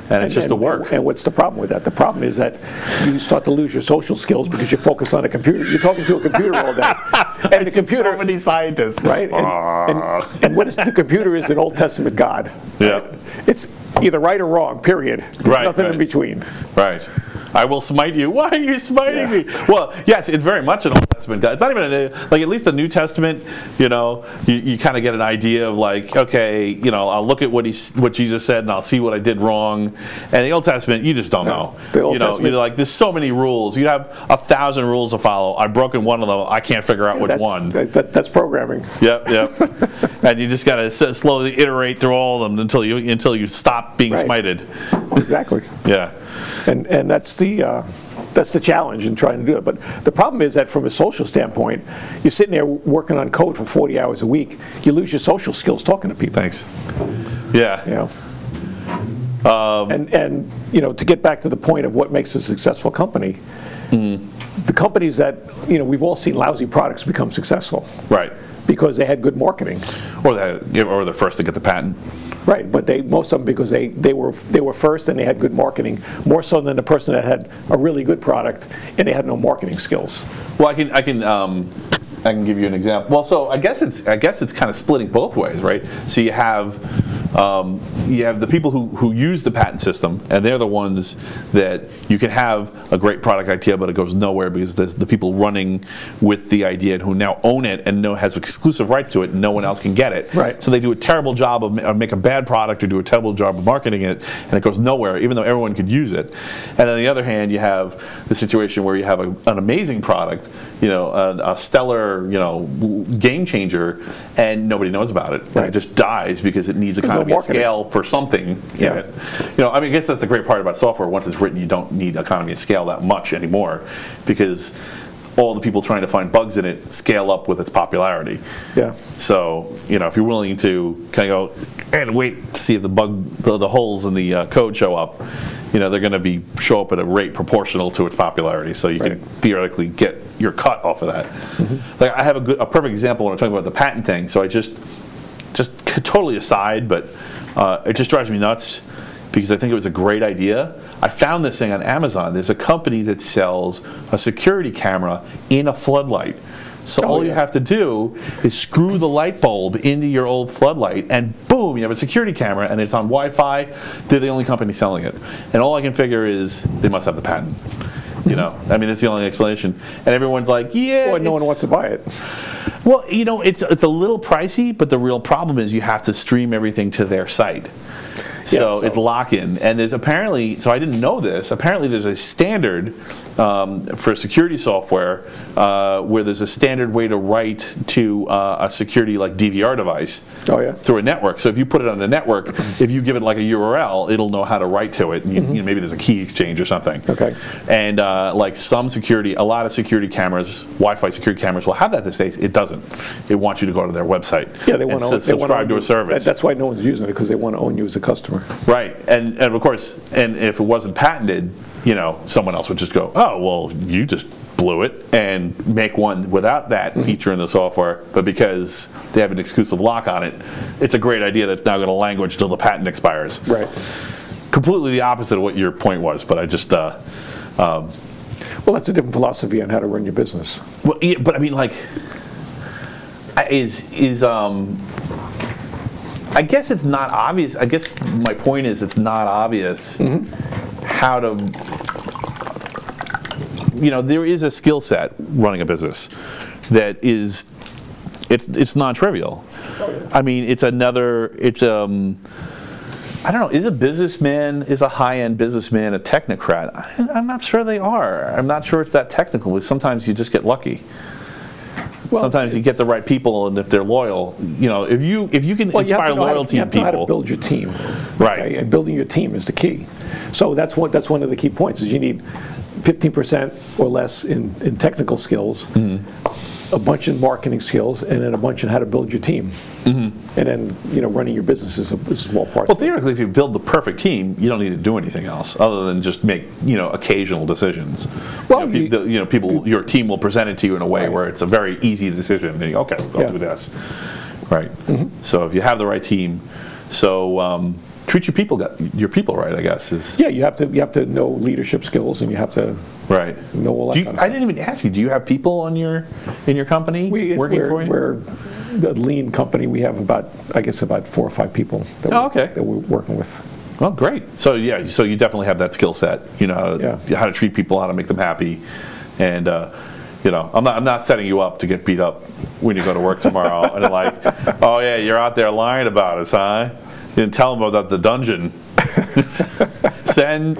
And it's just the work. And what's the problem with that? The problem is that you start to lose your social skills because you're focused on a computer. You're talking to a computer all day. And the computer, so many scientists. Right? And what is the computer is an Old Testament God. Yeah. It's either right or wrong, period. There's nothing in between. Right. I will smite you. Why are you smiting me? Well, yes, it's very much an Old Testament God. It's not even like at least the New Testament. You know, you kind of get an idea of like, okay, you know, I'll look at what Jesus said and I'll see what I did wrong. And the Old Testament, you just don't know. The Old Testament, you're like, there's so many rules. You have 1,000 rules to follow. I've broken one of them. I can't figure out which one. That's programming. Yep. And you just got to slowly iterate through all of them until you stop being smited. Exactly. Yeah. And that's the challenge in trying to do it. But the problem is that from a social standpoint, you're sitting there working on code for 40 hours a week. You lose your social skills talking to people. Thanks. Yeah. You know. And you know, to get back to the point of what makes a successful company, the companies that, you know, we've all seen lousy products become successful. Right. Because they had good marketing. Or they're first to get the patent. Right, but most of them because they were first and they had good marketing, more so than the person that had a really good product and they had no marketing skills. Well, I can give you an example. Well, so I guess it's kind of splitting both ways, right? So you have the people who use the patent system, and they're the ones that you can have a great product idea, but it goes nowhere because there's the people running with the idea and who now own it and has exclusive rights to it, and no one else can get it. Right. So they do a terrible job of make a bad product or do a terrible job of marketing it, and it goes nowhere, even though everyone could use it. And on the other hand, you have the situation where you have an amazing product, you know, a stellar, you know, game changer, and nobody knows about it. And it just dies because it needs economy of scale for something. You know, I mean, I guess that's the great part about software. Once it's written, you don't need economy of scale that much anymore because all the people trying to find bugs in it scale up with its popularity. Yeah. So, you know, if you're willing to kind of go and wait to see if the holes in the code show up, you know, they're going to show up at a rate proportional to its popularity. So you can theoretically get your cut off of that. Like I have a perfect example when I'm talking about the patent thing. So I just totally aside, but it just drives me nuts because I think it was a great idea. I found this thing on Amazon. There's a company that sells a security camera in a floodlight. So all you have to do is screw the light bulb into your old floodlight, and boom, you have a security camera, and it's on Wi-Fi. They're the only company selling it. And all I can figure is they must have the patent. You know, I mean, that's the only explanation. And everyone's like, yeah. Well, no one wants to buy it. Well, you know, it's a little pricey, but the real problem is you have to stream everything to their site. So it's lock-in, and there's apparently, so I didn't know this, apparently there's a standard for security software where there's a standard way to write to a security like DVR device through a network. So if you put it on the network, if you give it like a URL, it'll know how to write to it. And you know, maybe there's a key exchange or something. Okay. And like a lot of security cameras, Wi-Fi security cameras will have that these days. It doesn't. It wants you to go to their website. Yeah, they want to subscribe to a service. That's why no one's using it, because they want to own you as a customer. Right, and of course, and if it wasn't patented, you know, someone else would just go, oh, well, you just blew it, and make one without that feature in the software. But because they have an exclusive lock on it, it's a great idea that's now going to language till the patent expires. Right. Completely the opposite of what your point was, but I just. Well, that's a different philosophy on how to run your business. Well, yeah, but I mean, like, I guess it's not obvious. I guess my point is it's not obvious how to, you know, there is a skill set running a business that is, it's non-trivial. Oh, yeah. I mean, it's I don't know, is a high-end businessman a technocrat? I'm not sure they are. I'm not sure it's that technical, but sometimes you just get lucky. Well, sometimes you get the right people, and if they're loyal, you know, if you can inspire loyalty in people. You have to know how to build your team, right? Okay? And building your team is the key. So that's one of the key points. Is you need 15% or less in technical skills, a bunch in marketing skills, and then a bunch in how to build your team. And then, you know, running your business is a small part. Well, theoretically, if you build the perfect team, you don't need to do anything else other than just make, you know, occasional decisions. Well, your team will present it to you in a way where it's a very easy decision. And you go, okay, I'll do this. Right. So if you have the right team, treat your people right, I guess. Yeah, you have to know leadership skills, and you have to know all that kind of stuff. I didn't even ask you. Do you have people in your company working for you? We're a lean company. We have about 4 or 5 people that we're working with. Well, great. So yeah, so you definitely have that skill set. You know how to treat people, how to make them happy, and. You know, I'm not setting you up to get beat up when you go to work tomorrow. And they're like, oh yeah, you're out there lying about us, huh? You didn't tell them about the dungeon. Send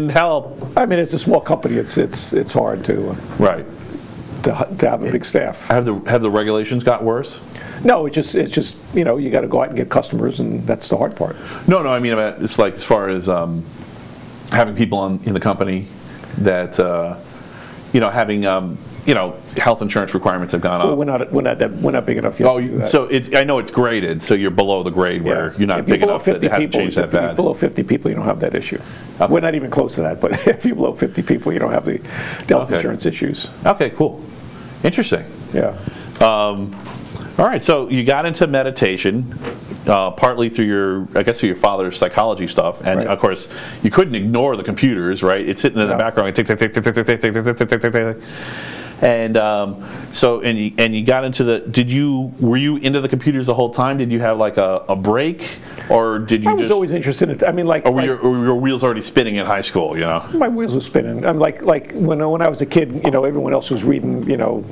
help. I mean, it's a small company. It's hard to have a big staff. Have the regulations got worse? No, it's just you know, you got to go out and get customers, and that's the hard part. No, I mean, it's like as far as having people in the company that. You know, having you know, health insurance requirements have gone up. Well, we're not big enough yet. Oh, so I know it's graded, so you're below the grade where you're not big enough that it hasn't changed that bad. If you're below 50 people, you don't have that issue. Okay. We're not even close to that, but if you're below 50 people, you don't have the health insurance issues. Okay, cool, interesting. Yeah. All right, so you got into meditation. Partly through your father's psychology stuff, and of course you couldn't ignore the computers, right? It's sitting in the background, tick tick tick tick tick tick tick tick tick tick tick tick. And and you got into were you into the computers the whole time? Did you have like a break, or did you? I was always interested in it. I mean, like, or were your wheels already spinning in high school? You know, my wheels were spinning. I'm like when I was a kid, you know, everyone else was reading, you know,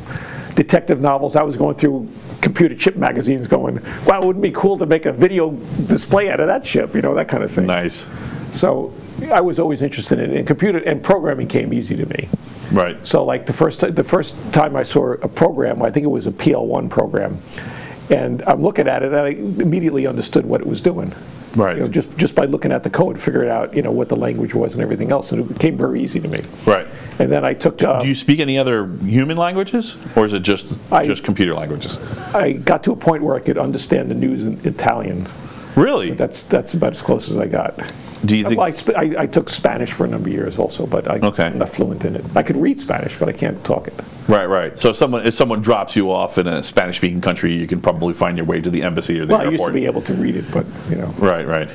detective novels. I was going through computer chip magazines going, wow, it would be cool to make a video display out of that chip, you know, that kind of thing. Nice. So I was always interested in computer, and programming came easy to me. Right. So like the first time I saw a program, I think it was a PL1 program, and I'm looking at it, and I immediately understood what it was doing. Right. You know, just by looking at the code, figuring out, you know, what the language was and everything else, and it became very easy to me. Right. And then I took. Do you speak any other human languages, or is it just computer languages? I got to a point where I could understand the news in Italian. Really? That's about as close as I got. Do you think? I took Spanish for a number of years also, but I'm not fluent in it. I could read Spanish, but I can't talk it. Right. So if someone drops you off in a Spanish-speaking country, you can probably find your way to the embassy or the airport. I used to be able to read it, but you know. Right.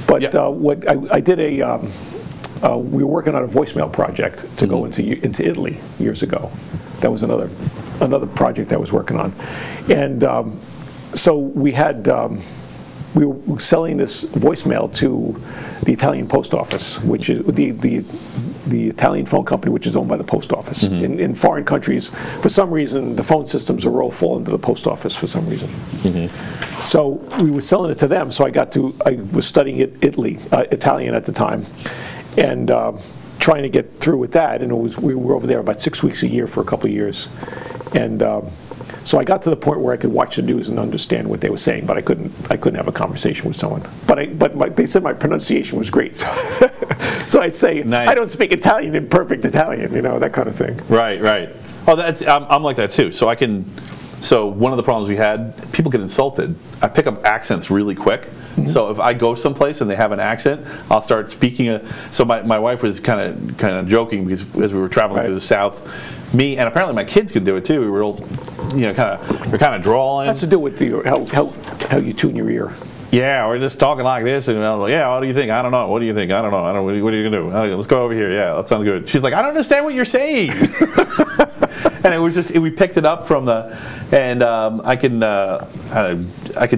But what I did we were working on a voicemail project to go into Italy years ago. That was another project I was working on, and so we had. We were selling this voicemail to the Italian post office, which is the Italian phone company, which is owned by the post office. In foreign countries, for some reason, the phone systems are all fall into the post office for some reason. So we were selling it to them. So I was studying Italian at the time, and trying to get through with that, and we were over there about 6 weeks a year for a couple of years, and so I got to the point where I could watch the news and understand what they were saying, but I couldn't have a conversation with someone. But they said my pronunciation was great, so, so I'd say, nice. I don't speak Italian in perfect Italian, that kind of thing. Right. Oh, I'm like that too. So one of the problems we had, people get insulted. I pick up accents really quick. So if I go someplace and they have an accent, I'll start speaking. So my wife was kind of joking because as we were traveling through the South, me and apparently my kids could do it too. We were all, we're kind of drawling. That's to do with how you tune your ear. Yeah, we're just talking like this, and I was like, yeah, what do you think? I don't know. What do you think? I don't know. What are you gonna do? Let's go over here. Yeah, that sounds good. She's like, I don't understand what you're saying. And it was just we picked it up from and I could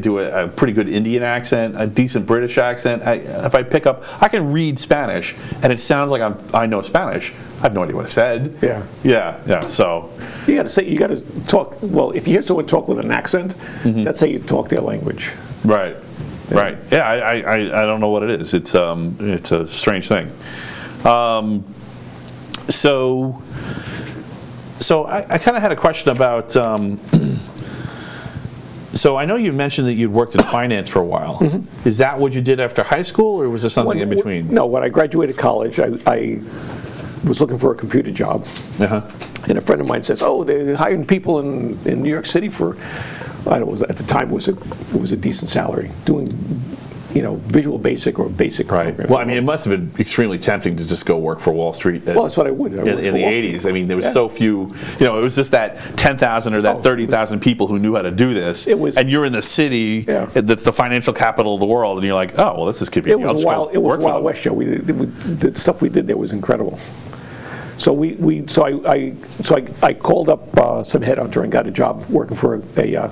do a pretty good Indian accent, a decent British accent. If I pick up, I can read Spanish, and it sounds like I know Spanish. I have no idea what it said. Yeah. So you got to talk. Well, if you hear someone talk with an accent, that's how you talk their language. Right. Yeah, I don't know what it is. It's a strange thing. So I kind of had a question about. So I know you mentioned that you'd worked in finance for a while. Is that what you did after high school, or was there something in between? No, when I graduated college, I was looking for a computer job, and a friend of mine says, "Oh, they're hiring people in New York City for." I don't know, at the time it was a decent salary doing Visual Basic or basic programs. Well, I mean, it must have been extremely tempting to just go work for Wall Street. Well, that's what I would. In the 80s, I mean, there was so few. It was just that 10,000 or that 30,000 people who knew how to do this. And you're in the city that's the financial capital of the world, and you're like, oh, well, this is convenient. It was a Wild West show. The stuff we did there was incredible. So I called up some headhunter and got a job working for a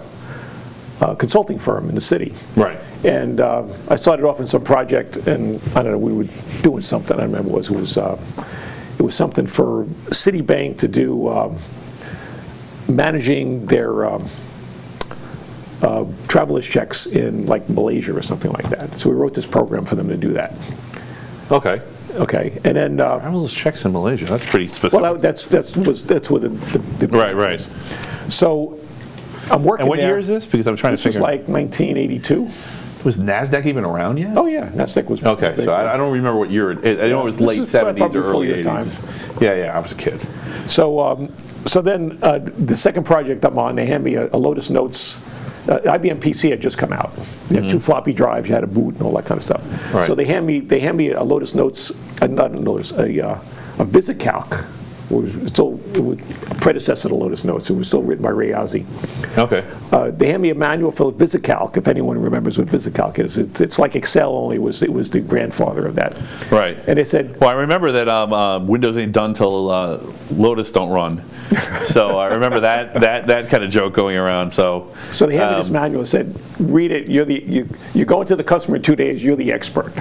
consulting firm in the city. Right. And I started off in some project, and I don't know, we were doing something. I remember it was something for Citibank to do managing their traveler's checks in like Malaysia or something like that. So we wrote this program for them to do that. Okay, and then traveler's checks in Malaysia. That's pretty specific. Well, that's what the right. So I'm working. And what there. year is this? Because I'm trying to figure. This was like 1982. Was NASDAQ even around yet? Oh yeah, NASDAQ was. Okay, so I don't remember what year. I know it was late 70s or early 80s. Yeah, I was a kid. So then the second project I'm on, they hand me a Lotus Notes. IBM PC had just come out. You had 2 floppy drives, you had a boot and all that kind of stuff. Right. So they hand me a Lotus Notes, not a Lotus, a VisiCalc. It was a predecessor to Lotus Notes. It was still written by Ray Ozzie. Okay. They hand me a manual for VisiCalc, if anyone remembers what VisiCalc is. It's like Excel, only it was the grandfather of that. Right. And they said... Well, I remember that Windows ain't done till Lotus don't run. So I remember that kind of joke going around. So they handed me this manual and said, read it. You go into the customer in 2 days, you're the expert.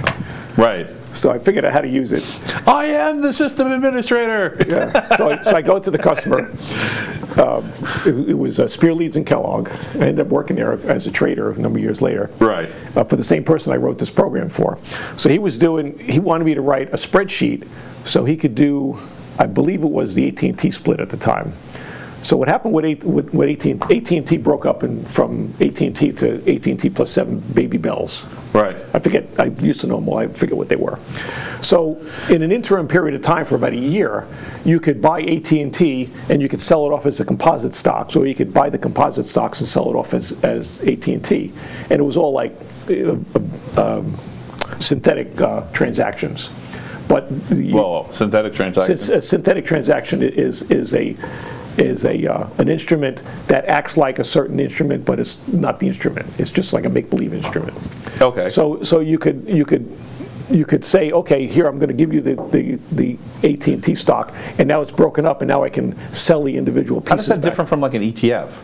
Right. So I figured out how to use it. I am the system administrator. Yeah. So I go to the customer. It was Spear Leeds and Kellogg. I ended up working there as a trader a number of years later. Right. For the same person I wrote this program for. So he wanted me to write a spreadsheet so he could do, I believe it was the AT&T split at the time. So what happened with AT&T broke up from AT&T to AT&T plus 7 Baby Bells. Right. I forget, I used to know them all, I forget what they were. So in an interim period of time for about a year, you could buy AT&T and you could sell it off as a composite stocks, or you could buy the composite stocks and sell it off as AT&T. And it was all like synthetic transactions. But synthetic transactions? A synthetic transaction is an instrument that acts like a certain instrument, but it's not the instrument. It's just like a make-believe instrument. Okay. So you could say, okay, here I'm going to give you the AT&T stock, and now it's broken up, and now I can sell the individual pieces. How is that different from like an ETF?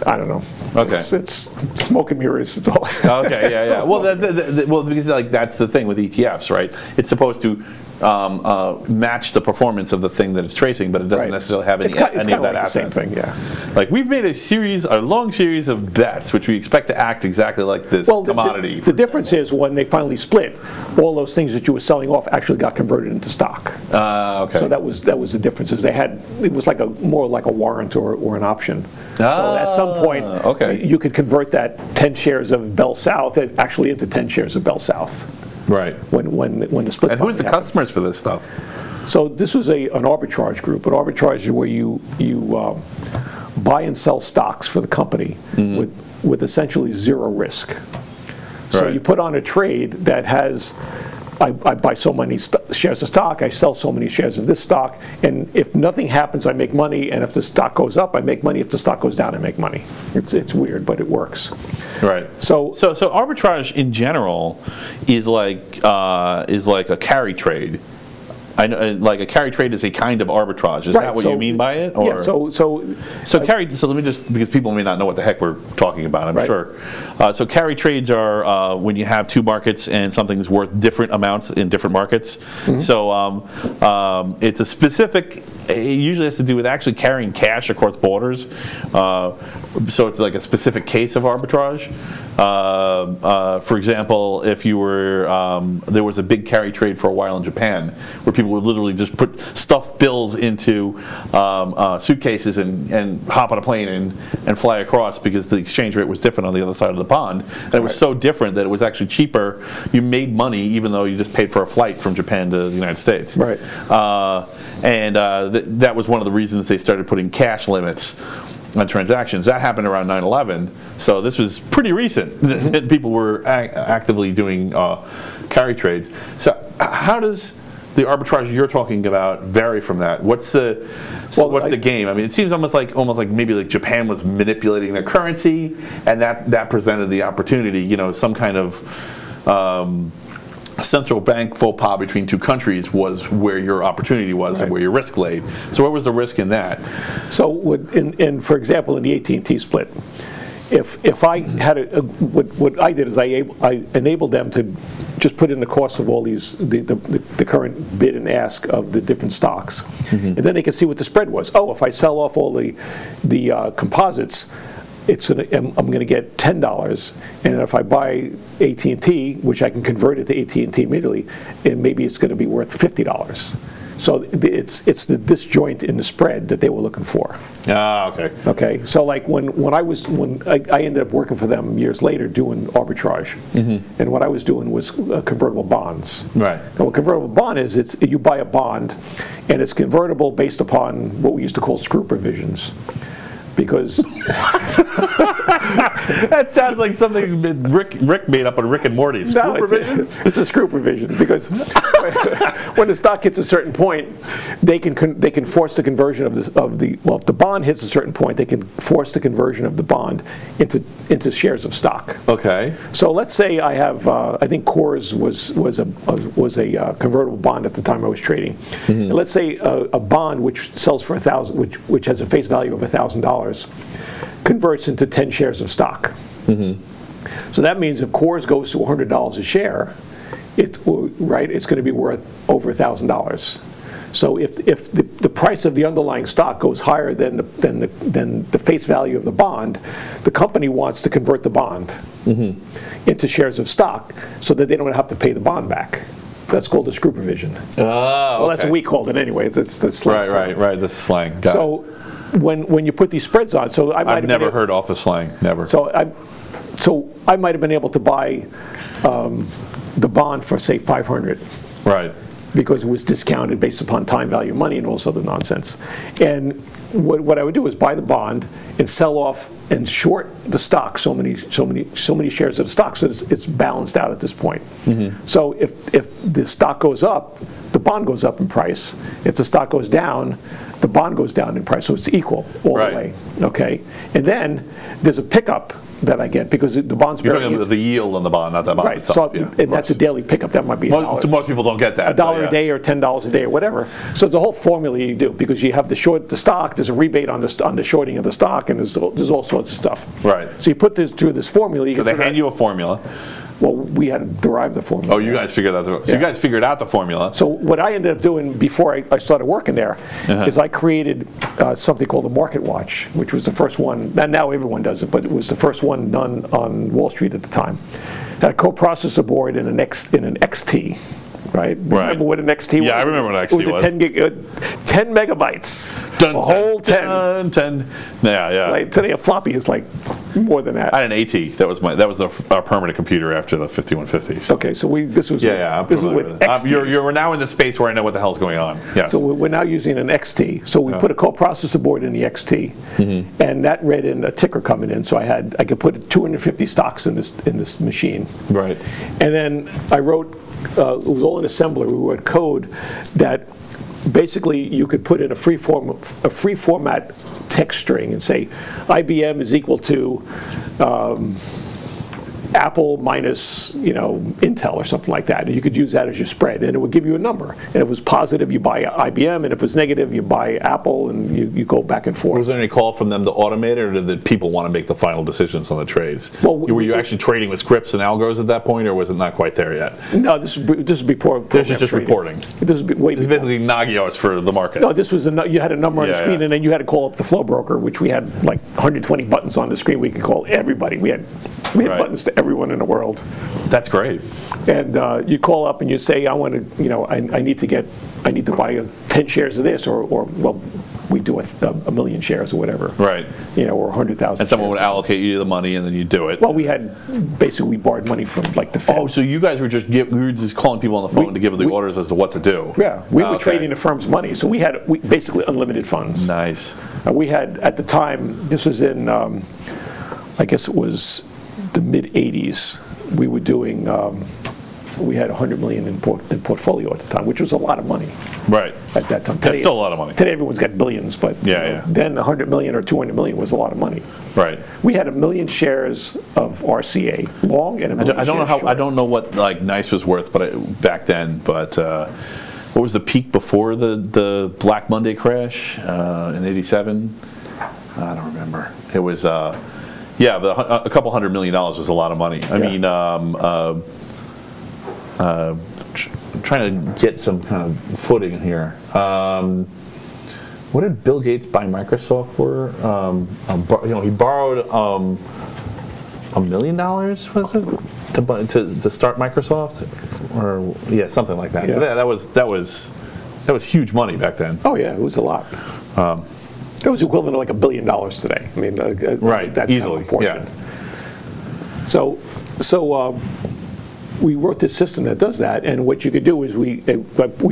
I don't know. Okay. It's smoke and mirrors. It's all. Okay. Yeah. Well, because like that's the thing with ETFs, right? It's supposed to match the performance of the thing that it's tracing, but it doesn't necessarily have any of that asset. Same thing, yeah. Like we've made a long series of bets which we expect to act exactly like this commodity. The difference is when they finally split, all those things that you were selling off actually got converted into stock. Okay. So that was the difference. Is it was like more like a warrant or an option. So at some point, you could convert that 10 shares of Bell South actually into 10 shares of Bell South. Right. When the split. And who's the customers for this stuff? So this was an arbitrage group. An arbitrage is where you buy and sell stocks for the company with essentially zero risk. So you put on a trade that has, I buy so many shares of stock, I sell so many shares of this stock, and if nothing happens, I make money, and if the stock goes up, I make money. If the stock goes down, I make money. It's weird, but it works. Right. So arbitrage in general is like a carry trade. I know, like a carry trade is a kind of arbitrage. Is that what you mean by it? Or? Yeah. So carry. So let me just, because people may not know what the heck we're talking about. I'm sure. So carry trades are when you have two markets and something's worth different amounts in different markets. So it's a specific. It usually has to do with actually carrying cash across borders. So it's like a specific case of arbitrage. For example, if you were there was a big carry trade for a while in Japan where people would literally just put stuff bills into suitcases and hop on a plane and fly across because the exchange rate was different on the other side of the pond, and it was so different that it was actually cheaper. You made money even though you just paid for a flight from Japan to the United States. Right. That was one of the reasons they started putting cash limits on transactions. That happened around 9/11, so this was pretty recent that people were actively doing carry trades. So how does the arbitrage you're talking about vary from that? What's the game? I mean, it seems almost like maybe like Japan was manipulating their currency, and that presented the opportunity. You know, some kind of central bank faux pas between two countries was where your opportunity was and where your risk laid. So what was the risk in that? So for example, in the AT&T split, if I had what I did is I enabled them to just put in the cost of all these the current bid and ask of the different stocks, and then they could see what the spread was. Oh, if I sell off all the composites, I'm going to get $10, and if I buy AT&T, which I can convert it to AT&T immediately, and maybe it's going to be worth $50. So it's the disjoint in the spread that they were looking for. Ah, okay. Okay. So like when I ended up working for them years later doing arbitrage, and what I was doing was convertible bonds. Right. And what convertible bond is, you buy a bond, and it's convertible based upon what we used to call screw provisions. Because that sounds like something Rick made up on Rick and Morty. Screw provisions? It's a screw provision because when the stock hits a certain point, they can force the conversion of if the bond hits a certain point, they can force the conversion of the bond into shares of stock. Okay. So let's say I have I think Coors was a convertible bond at the time I was trading. And let's say a bond which sells for $1,000, which has a face value of $1,000. Converts into 10 shares of stock. So that means if Coors goes to $100 a share, it's going to be worth over $1,000. So if the price of the underlying stock goes higher than the face value of the bond, the company wants to convert the bond into shares of stock so that they don't have to pay the bond back. That's called a screw provision. Oh, well, that's what we called it anyway. It's the slang. Right. That's slang. Got it. When you put these spreads on, so I've never heard office slang, never. So I might have been able to buy the bond for say 500, right? Because it was discounted based upon time value of money and all this other nonsense. And what I would do is buy the bond and sell off and short the stock so many shares of the stock, so it's balanced out at this point. So if the stock goes up, the bond goes up in price. If the stock goes down, the bond goes down in price, so it's equal all the way. Okay, and then there's a pickup that I get because the bond's. You're talking about the yield on the bond, not the bond itself. So and that's a daily pickup. That might be most people don't get that. $1 a day or $10 a day or whatever. So it's a whole formula you do because you have to short the stock. There's a rebate on the shorting of the stock, and there's all sorts of stuff. Right. So you put this through this formula. So they hand you a formula. Well, we had to derive the formula. Oh, you guys figured out so you guys figured out the formula. So what I ended up doing before I started working there is I created something called the Market Watch, which was the first one, and now everyone does it, but it was the first one done on Wall Street at the time. Had a coprocessor board in an XT. Right? Remember what an XT was? Yeah, I remember what an XT was. It was a 10 megabytes. Dun, a whole 10. Dun, 10. Yeah. Like today, a floppy is like more than that. I had an AT. That was our permanent computer after the 5150s. Okay, so this was I'm this was familiar with with it. XTs. We're now in the space where I know what the hell's going on. Yes. So we're now using an XT. So we put a coprocessor board in the XT, and that read in a ticker coming in. So I could put 250 stocks in this machine. Right. And then I wrote. It was all in assembler. We wrote code that basically you could put in a free format text string and say IBM is equal to Apple minus Intel or something like that, and you could use that as your spread, and it would give you a number. And if it was positive, you buy IBM, and if it was negative, you buy Apple, and you go back and forth. Was there any call from them to automate it, or did the people want to make the final decisions on the trades? Well, were you actually trading with scripts and algos at that point, or was it not quite there yet? No, this is before. This is just reporting. This is way before. Basically Nagios for the market. No, this was you had a number on the screen, and then you had to call up the flow broker, which we had like 120 buttons on the screen. We could call everybody. We had buttons to everyone in the world. That's great. And you call up and you say, I want to, I need to buy 10 shares of this, or well, we do a million shares or whatever. Right. Or 100,000. And someone would allocate you the money, and then you do it. Well, we borrowed money from like the Fed. Oh, so you guys were just calling people on the phone to give the orders as to what to do. Yeah, we were trading the firm's money, so we had basically unlimited funds. Nice. We had at the time. This was in, I guess it was the mid '80s. We were doing. We had $100 million in portfolio at the time, which was a lot of money. Right. At that time. That's still a lot of money. Today everyone's got billions, but then $100 million or $200 million was a lot of money. Right. We had 1 million shares of RCA long and 1 million I don't know shares short. I don't know what like NICE was worth, back then, but what was the peak before the Black Monday crash in '87? I don't remember. It was a couple $100 million was a lot of money. I mean. Trying to get some kind of footing here. What did Bill Gates buy Microsoft for? He borrowed $1 million, was it, to start Microsoft, or something like that. Yeah. So that was huge money back then. Oh yeah, it was a lot. That was equivalent to like $1 billion today. I mean, right, that easily. Kind of portion. So we wrote this system that does that, and what you could do is we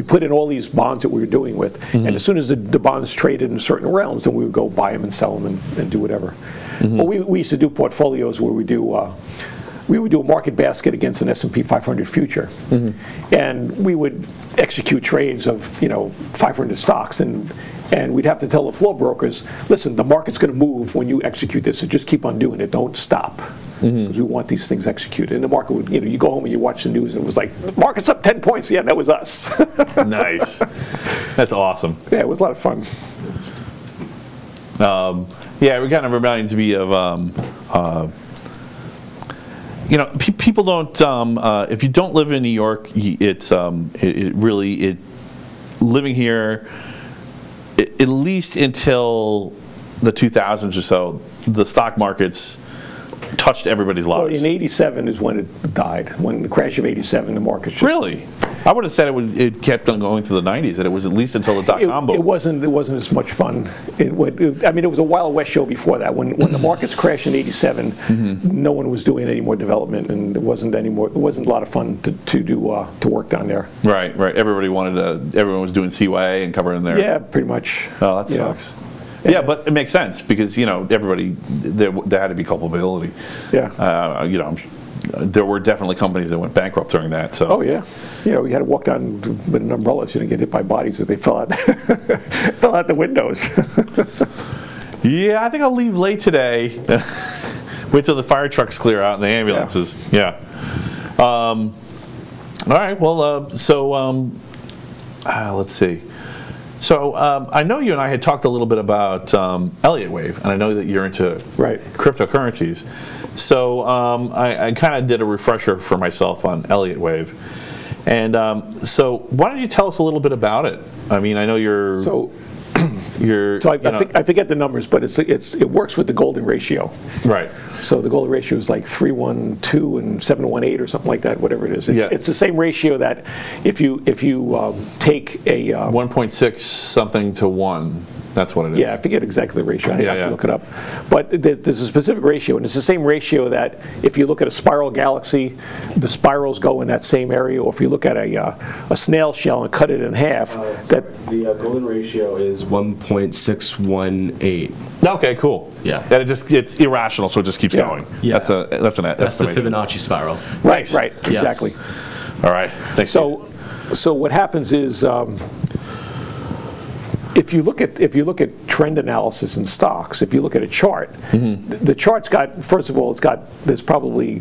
put in all these bonds that we were doing with, and as soon as the bonds traded in certain realms, then we would go buy them and sell them and do whatever. Well, we used to do portfolios where we would do a market basket against an S&P 500 future, and we would execute trades of 500 stocks, and we'd have to tell the floor brokers, listen, the market's going to move when you execute this, so just keep on doing it, don't stop, because we want these things executed. And the market would, you go home and you watch the news, and it was like, the market's up 10 points. Yeah, that was us. Nice. That's awesome. Yeah, it was a lot of fun. It kind of reminds me of people don't. If you don't live in New York, it's living here. At least until the 2000s or so, the stock markets touched everybody's lives. Well, in '87 is when it died. When the crash of '87, the market just really. I would have said it kept on going to the '90s, and it was at least until the dot-com boom. It wasn't as much fun. It was a Wild West show before that. When the markets crashed in '87, no one was doing any more development, and it wasn't a lot of fun to work down there. Right. Everyone was doing CYA and covering there. Yeah, pretty much. Oh, that sucks. Yeah, but it makes sense because everybody there had to be culpability. Yeah. There were definitely companies that went bankrupt during that. So. Oh yeah, we had to walk down with an umbrella so you didn't get hit by bodies as they fell out the windows. Yeah, I think I'll leave late today. Wait till the fire trucks clear out and the ambulances. Yeah. All right. Well, let's see. So I know you and I had talked a little bit about Elliott Wave, and I know that you're into cryptocurrencies. So I kind of did a refresher for myself on Elliott Wave. And so why don't you tell us a little bit about it? I mean, I know you're... So I forget the numbers, but it works with the golden ratio. Right. So the golden ratio is like 3:1:2 and 7:1:8 or something like that, whatever it is. It's the same ratio that if you take a 1.6 something to 1. That's what it is. Yeah, I forget exactly the ratio. I have to look it up. But there's a specific ratio, and it's the same ratio that if you look at a spiral galaxy, the spirals go in that same area. Or if you look at a snail shell and cut it in half, the golden ratio is 1.618. Okay, cool. Yeah. And it's irrational, so it just keeps going. Yeah. That's the Fibonacci spiral. Right. Exactly. Yes. All right. Thanks. So what happens is. If you look at trend analysis in stocks, if you look at a chart, the chart's got, first of all, there's probably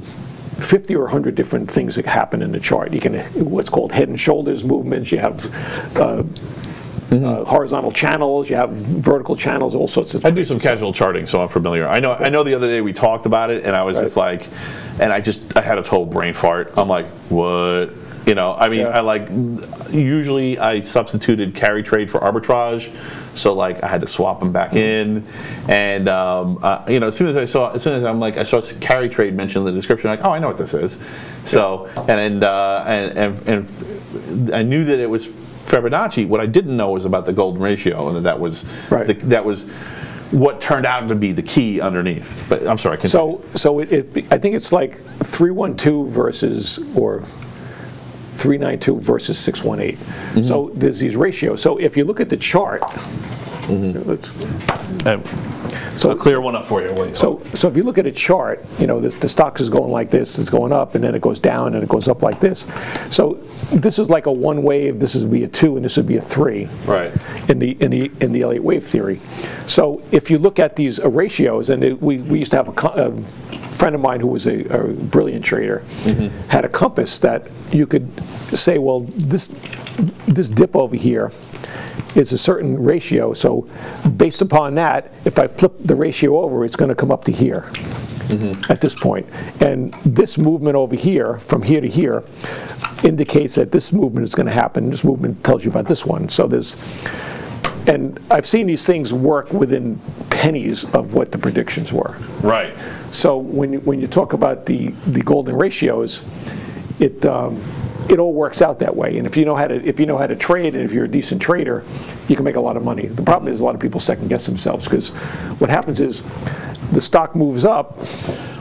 50 or 100 different things that happen in the chart. You can what's called head and shoulders movements. You have horizontal channels. You have vertical channels. All sorts of. I do some casual charting, so I'm familiar. I know. The other day we talked about it, and I was just like, and I had a total brain fart. I'm like, what? You know, I mean, usually I substituted carry trade for arbitrage, so like I had to swap them back in, and you know, as soon as I saw carry trade mentioned in the description, like, oh, I know what this is. So and I knew that it was Fibonacci. What I didn't know was about the golden ratio, and that was what turned out to be the key underneath. But I'm sorry. Continue. So I think it's like 3:1:2 versus 392 versus 618. So there's these ratios. So if you look at the chart, I'll clear one up for you. So if you look at a chart, you know, the stock is going like this, it's going up, and then it goes down, and it goes up like this. So this is like a one wave. This would be a 2, and this would be a 3. Right. In the Elliott wave theory. So if you look at these ratios, and we used to have a friend of mine who was a brilliant trader had a compass that you could say, well, this dip over here is a certain ratio, so based upon that, if I flip the ratio over, it's going to come up to here at this point. And this movement over here, from here to here, indicates that this movement is going to happen. This movement tells you about this one. So and I've seen these things work within pennies of what the predictions were. Right. So when you talk about the golden ratios, it all works out that way. And if you know how to trade, and if you're a decent trader, you can make a lot of money. The problem is a lot of people second guess themselves, because what happens is the stock moves up.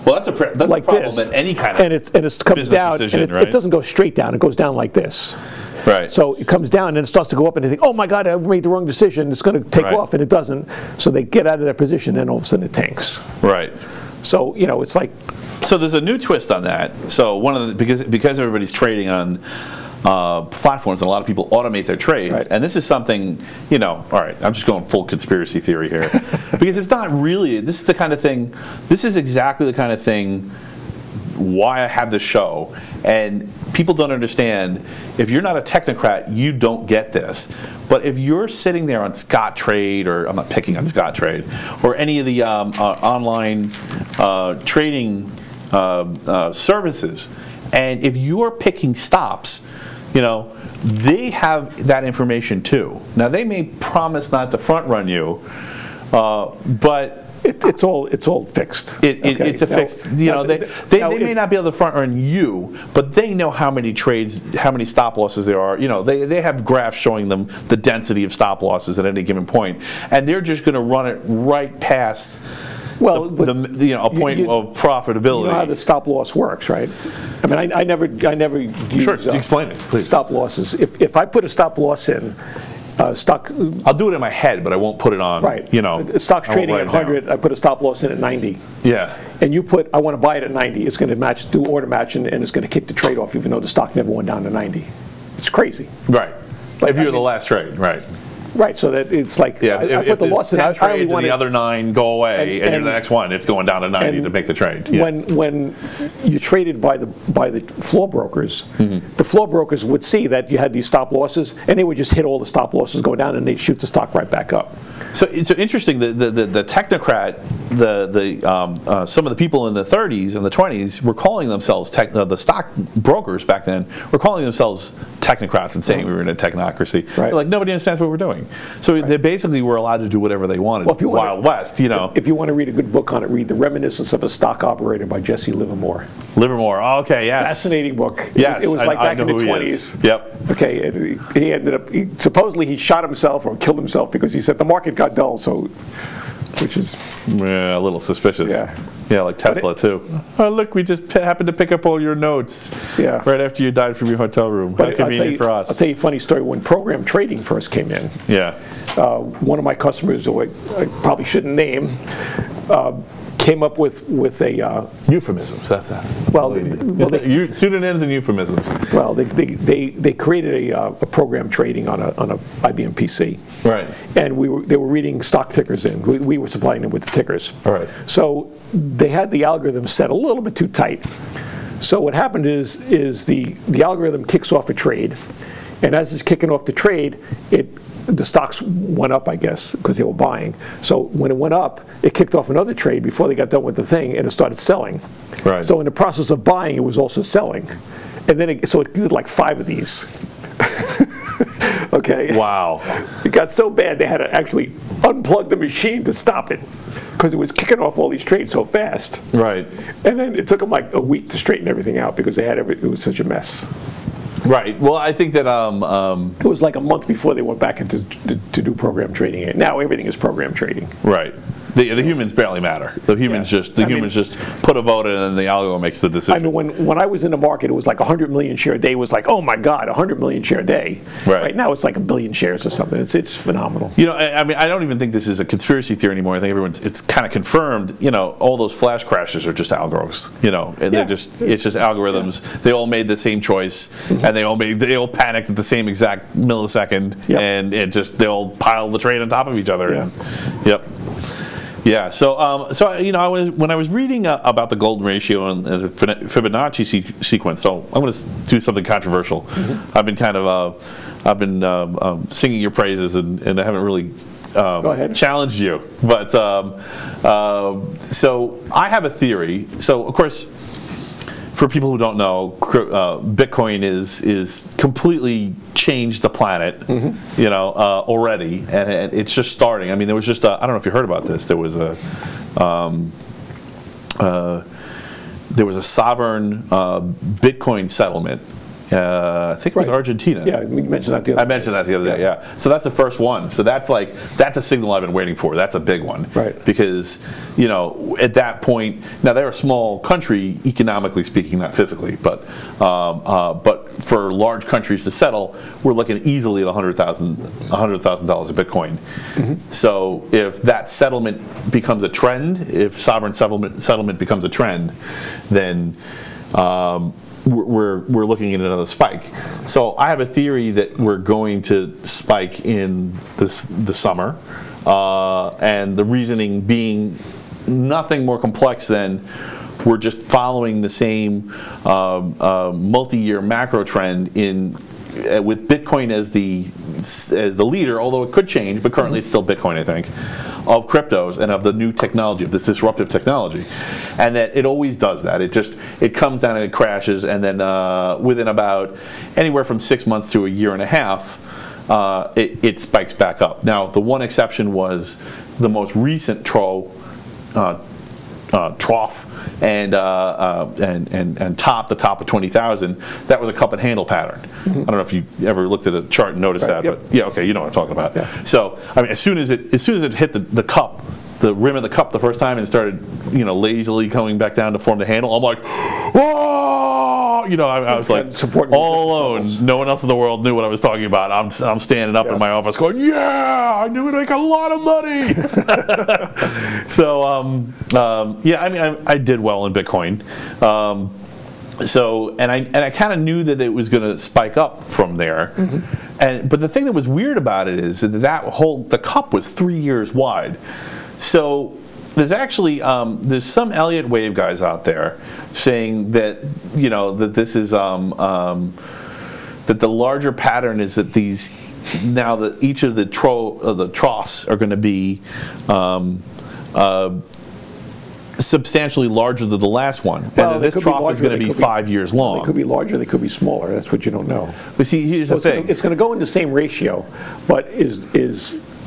Well, that's a problem in any kind of and it comes down, decision, and it doesn't go straight down. It goes down like this. Right. So it comes down and it starts to go up, and they think, oh my God, I've made the wrong decision. It's going to take off, and it doesn't. So they get out of that position, and all of a sudden it tanks. Right. So you know, it's like. So there's a new twist on that. So one of the because everybody's trading on platforms, and a lot of people automate their trades, and this is something, you know. All right, I'm just going full conspiracy theory here, because it's not really. This is the kind of thing. This is exactly the kind of thing. Why I have this show, and people don't understand. If you're not a technocrat, you don't get this. But if you're sitting there on Scottrade, or I'm not picking on Scottrade, or any of the online trading services, and if you're picking stops, you know, they have that information too. Now they may promise not to front run you, but it's all fixed. It's a fixed. You know, they may not be able to front run you, but they know how many trades, how many stop losses there are. You know, they have graphs showing them the density of stop losses at any given point, and they're just going to run it right past. Well, a point of profitability. You know how the stop loss works, right? I mean, I never use. Sure, explain it, please. Stop losses. If I put a stop loss in. Stock. I'll do it in my head, but I won't put it on. Right. You know, stock's trading at 100. I put a stop loss in at 90. Yeah. And you put, I want to buy it at 90. It's going to do order match, and it's going to kick the trade off, even though the stock never went down to 90. It's crazy. Right. But if you're the last trade, right. Right, so that it's like, Yeah, I put the loss in. 10 trades and the other 9 go away, and you're the next one, it's going down to 90 to make the trade. Yeah. When you traded by the floor brokers, Mm-hmm. the floor brokers would see that you had these stop losses, and they would just hit all the stop losses go down, and they'd shoot the stock right back up. So it's so interesting. The Technocrat, some of the people in the 30s and the 20s were calling themselves the stock brokers back then were calling themselves technocrats and saying we were in a technocracy. Right. They're like, nobody understands what we're doing. So they basically were allowed to do whatever they wanted. Well, if you want Wild West, you know. If you want to read a good book on it, read The Reminiscence of a Stock Operator by Jesse Livermore. Livermore. Oh, okay. Yes. Fascinating book. Yes. It was like back in the 20s. Yep. Okay, and he ended up, supposedly he shot himself or killed himself because he said the market got dull, so, which is... Yeah, a little suspicious. Yeah. Yeah, like Tesla too. Oh, look, we just happened to pick up all your notes right after you died from your hotel room. How convenient for us. I'll tell you a funny story. When program trading first came in, one of my customers, who I probably shouldn't name, came up with a euphemisms. That's pseudonyms and euphemisms. Well, they created a program trading on a IBM PC. Right. And they were reading stock tickers in. We were supplying them with the tickers. All right. So they had the algorithm set a little bit too tight. So what happened is the algorithm kicks off a trade, and as it's kicking off the trade, the stocks went up, I guess, because they were buying. So when it went up, it kicked off another trade before they got done with the thing, and it started selling. Right. So in the process of buying, it was also selling. And then so it did like 5 of these. Okay. Wow. It got so bad they had to actually unplug the machine to stop it because it was kicking off all these trades so fast. Right. And then it took them like a week to straighten everything out because it was such a mess. Right. Well, I think that it was like a month before they went back into to do program trading. Now everything is program trading. Right. The humans barely matter. The humans just put a vote in and the algo makes the decision. I mean, when I was in the market, it was like 100 million share a day was like, oh my God, 100 million share a day. Right now it's like 1 billion shares or something. It's phenomenal. You know, I mean, I don't even think this is a conspiracy theory anymore. I think it's kind of confirmed. You know, all those flash crashes are just algos. You know, it's just algorithms. Yeah. They all made the same choice, and they all panicked at the same exact millisecond, and they all piled the trade on top of each other. Yeah. Yep. Yeah, so you know, when I was reading about the golden ratio and the Fibonacci sequence, so I'm going to do something controversial. I've been kind of singing your praises, and I haven't really challenged you. But so I have a theory. So of course, for people who don't know, Bitcoin is completely changed the planet, you know, already, and it's just starting. I mean, there was just I don't know if you heard about this. There was a sovereign Bitcoin settlement. I think it was Argentina. Yeah, we mentioned that the other day. I mentioned that the other day, yeah. So that's the first one. So that's a signal I've been waiting for. That's a big one. Right. Because, you know, at that point, now they're a small country, economically speaking, not physically, but for large countries to settle, we're looking easily at $100,000 of Bitcoin. So if that settlement becomes a trend, if sovereign settlement becomes a trend, then we're looking at another spike. So I have a theory that we're going to spike in the summer, and the reasoning being nothing more complex than we're just following the same multi-year macro trend with Bitcoin as the leader, although it could change, but currently it's still Bitcoin, I think, of cryptos and of the new technology, of this disruptive technology, and that it always does that. It comes down and it crashes, and then within about anywhere from 6 months to a year and a half, it spikes back up. Now, the one exception was the most recent trough and top of 20,000. That was a cup and handle pattern. I don't know if you ever looked at a chart and noticed that, but yeah, okay, you know what I'm talking about. Yeah. So I mean, as soon as it hit the cup, the rim of the cup the first time, and started, you know, lazily coming back down to form the handle, I'm like, oh, you know, I was like all alone. No one else in the world knew what I was talking about. I'm standing up in my office going, yeah, I knew it make a lot of money. So yeah, I mean, I did well in Bitcoin. So and I kind of knew that it was going to spike up from there. But the thing that was weird about it is that the cup was 3 years wide. So there's actually there's some Elliott wave guys out there saying that that this is that the larger pattern is that each of the troughs are going to be substantially larger than the last one, and this trough is going to be 5 years long. They could be larger, they could be smaller. That's what you don't know. But see, here's the thing: it's going to go in the same ratio, but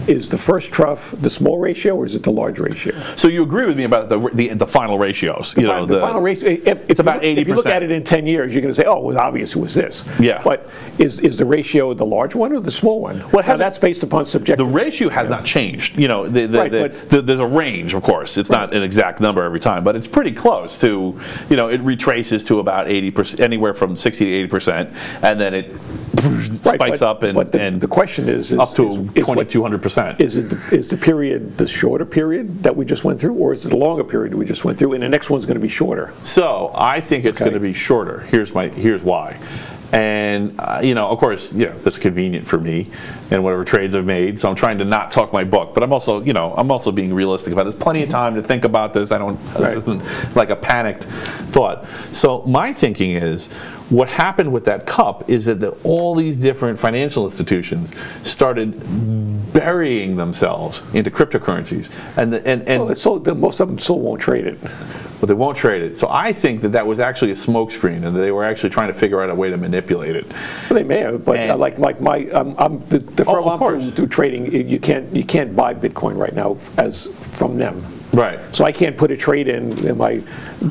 is the first trough the small ratio, or is it the large ratio? So you agree with me about the final ratios? The final ratio. It's about 80%. If you look at it in 10 years, you're going to say, "Oh, it was obvious it was this." Yeah. But is the ratio the large one or the small one? Well, that's based upon subjective. The ratio has not changed. There's a range, of course. It's not an exact number every time, but it's pretty close to. It retraces to about 80%, anywhere from 60 to 80%, and then it spikes up and the question is up to 2,200%. Is the period the shorter period that we just went through, or is it the longer period we just went through, and the next one's going to be shorter? So I think it's going to be shorter. Here's why. And of course, that's convenient for me and whatever trades I've made. So I'm trying to not talk my book, but I'm also, I'm also being realistic about it. There's plenty of time to think about this. This isn't like a panicked thought. So my thinking is, what happened with that cup is that all these different financial institutions started burying themselves into cryptocurrencies, and most of them still won't trade it. But they won't trade it. So I think that was actually a smokescreen, and they were actually trying to figure out a way to manipulate it. Well, they may have, but I'm the firm I'm through trading. You can't buy Bitcoin right now from them. Right. So I can't put a trade in. Am I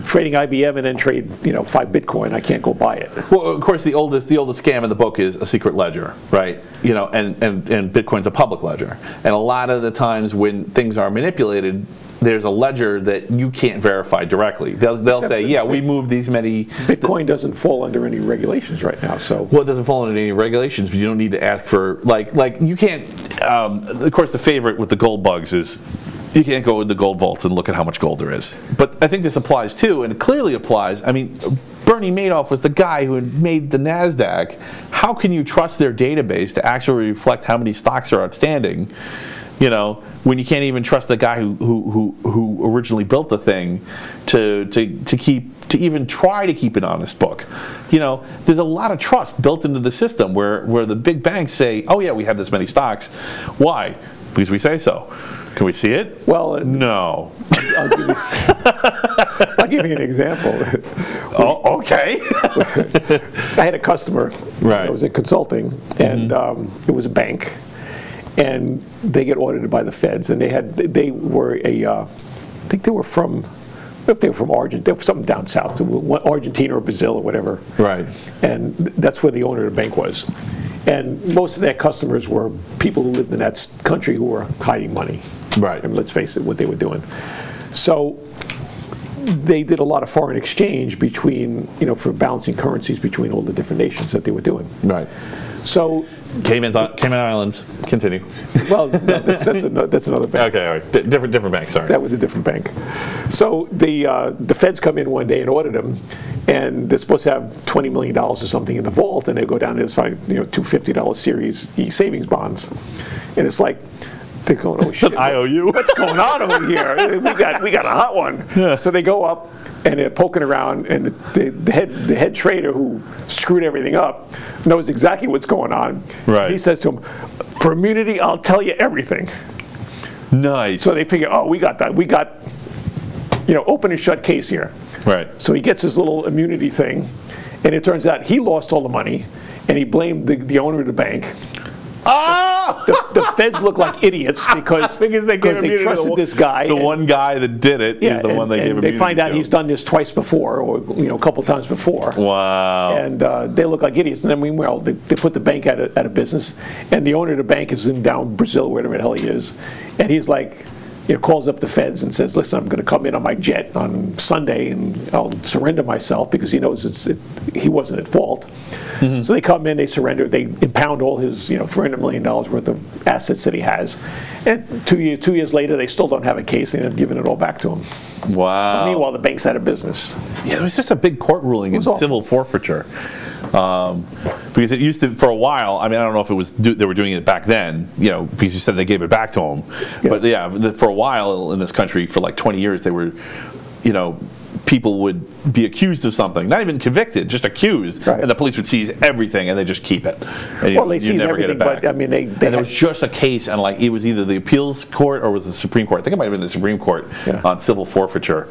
trading IBM and then trade 5 Bitcoin? I can't go buy it. Well, of course, the oldest scam in the book is a secret ledger, right? And Bitcoin's a public ledger. And a lot of the times when things are manipulated, there's a ledger that you can't verify directly. They'll say, yeah, we moved these many. Bitcoin doesn't fall under any regulations right now, so. Well, it doesn't fall under any regulations, but you don't need to ask for like you can't. Of course, the favorite with the gold bugs is, you can't go in the gold vaults and look at how much gold there is. But I think this applies too, and it clearly applies. I mean, Bernie Madoff was the guy who made the NASDAQ. How can you trust their database to actually reflect how many stocks are outstanding, when you can't even trust the guy who originally built the thing to even try to keep an honest book? There's a lot of trust built into the system where the big banks say, oh yeah, we have this many stocks. Why? Because we say so. Can we see it? Well, no. I'll give you an example. Oh, okay. I had a customer. Right. I was in consulting, and it was a bank, and they get audited by the feds, and they were I think they were from. If they were from Argentina, they were something down south, Argentina or Brazil or whatever. Right. And that's where the owner of the bank was. And most of their customers were people who lived in that country who were hiding money. Right. I mean, let's face it, what they were doing. So they did a lot of foreign exchange between, for balancing currencies between all the different nations that they were doing. Right. So Cayman Islands. Continue. Well, no, that's another bank. Okay, all right. Different bank. Sorry. That was a different bank. So the feds come in one day and audit them, and they're supposed to have $20 million or something in the vault, and they go down and find two $50 Series E savings bonds, and it's like. They're going, oh shit! It's an IOU. What's going on over here? We got a hot one. Yeah. So they go up and they're poking around, and the head trader who screwed everything up knows exactly what's going on. Right. He says to him, "For immunity, I'll tell you everything." Nice. So they figure, oh, we got that. We got open and shut case here. Right. So he gets his little immunity thing, and it turns out he lost all the money, and he blamed the owner of the bank. Ah! The feds look like idiots because they trusted this guy. The one guy that did it is the one they gave immunity to. They find out he's done this twice before, or a couple times before. Wow. And they look like idiots. And then meanwhile, they put the bank out of business, and the owner of the bank is in down Brazil, wherever the hell he is, and he's like. Calls up the feds and says, listen, I'm going to come in on my jet on Sunday and I'll surrender myself because he knows he wasn't at fault. Mm-hmm. So they come in, they surrender, they impound all his $300 million worth of assets that he has. And 2 years later, they still don't have a case. They end up giving it all back to him. Wow. But meanwhile, the bank's out of business. Yeah, it was just a big court ruling in civil forfeiture. Because it used to, for a while, I mean, I don't know if it was they were doing it back then, you know, because you said they gave it back to them. Yeah. But yeah, for a while in this country, for like 20 years, they were, you know, people would be accused of something, not even convicted, just accused, right. And the police would seize everything and they just keep it. And well, they seize everything, but I mean, and there was just a case, and like it was either the appeals court or was the Supreme Court. I think it might have been the Supreme Court on civil forfaiture,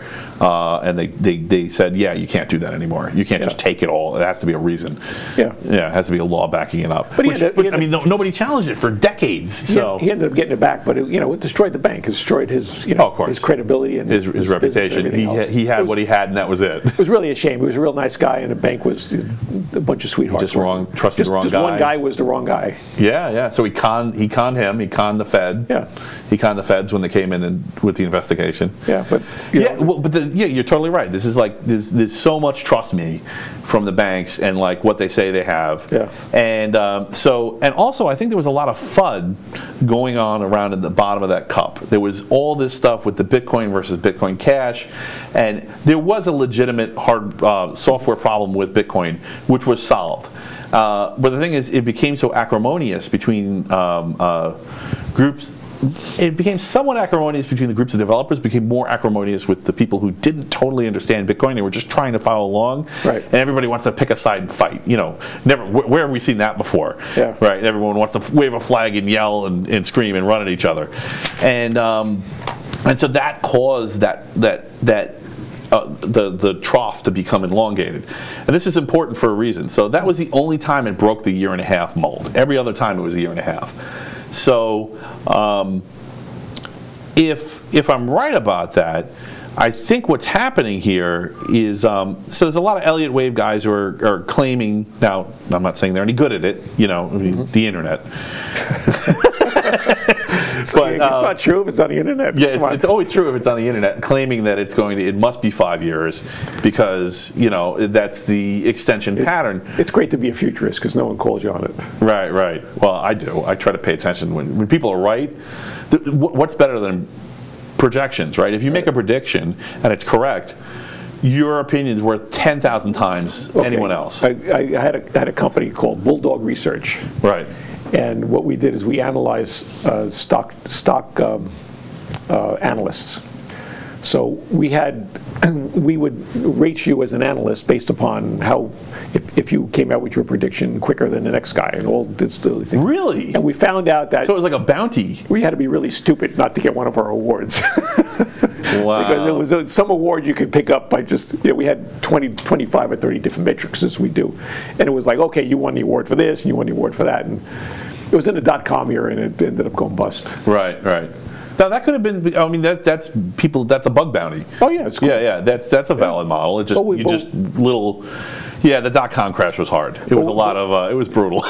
and they said, yeah, you can't do that anymore. You can't just take it all. It has to be a reason. Yeah, it has to be a law backing it up. But, I mean, nobody challenged it for decades. So he ended up getting it back, but it destroyed the bank. It destroyed his, his credibility and his reputation. He had what he had, and that was it. It was really a shame. He was a real nice guy, and the bank was a bunch of sweethearts. Just trusted the wrong guy. Just one guy was the wrong guy. Yeah. So he conned him. He conned the Fed. Yeah. He conned the Feds when they came in with the investigation. Yeah, but you're totally right. This is like there's so much trust me from the banks and like what they say they have. Yeah. And also I think there was a lot of FUD going on around at the bottom of that cup. There was all this stuff with the Bitcoin versus Bitcoin Cash, and there was a legitimate hard software problem with Bitcoin, which was solved. But the thing is, it became so acrimonious between groups. It became somewhat acrimonious between the groups of developers, became more acrimonious with the people who didn't totally understand Bitcoin. They were just trying to follow along. Right. And everybody wants to pick a side and fight. You know, where have we seen that before? Yeah. Right. Everyone wants to wave a flag and yell and scream and run at each other. And so that caused the trough to become elongated. And this is important for a reason. So that was the only time it broke the year-and-a-half mold. Every other time it was a year and a half. So if I'm right about that, I think what's happening here is, so there's a lot of Elliott Wave guys who are claiming, now I'm not saying they're any good at it, the internet. But, it's not true if it's on the internet. Yeah, it's always true if it's on the internet, claiming that it must be 5 years because, that's the extension pattern. It's great to be a futurist because no one calls you on it. Right. Well, I do. I try to pay attention. When people are right, what's better than projections, right? If you make a prediction and it's correct, your opinion is worth 10,000 times anyone else. I had a company called Bulldog Research. Right. And what we did is we analyzed stock analysts. So we would rate you as an analyst based upon how if you came out with your prediction quicker than the next guy and all these things. Really? And we found out that so it was like a bounty. We had to be really stupid not to get one of our awards. Wow. Because it was some award you could pick up by just, we had 25 or 30 different metrics as we do. And it was like, okay, you won the award for this and you won the award for that. And it was in the .com era and it ended up going bust. Right. Now that could have been. I mean, that's a bug bounty. Oh yeah, it's cool. Yeah. That's a valid model. It just the .com crash was hard. It was a lot of. It was brutal.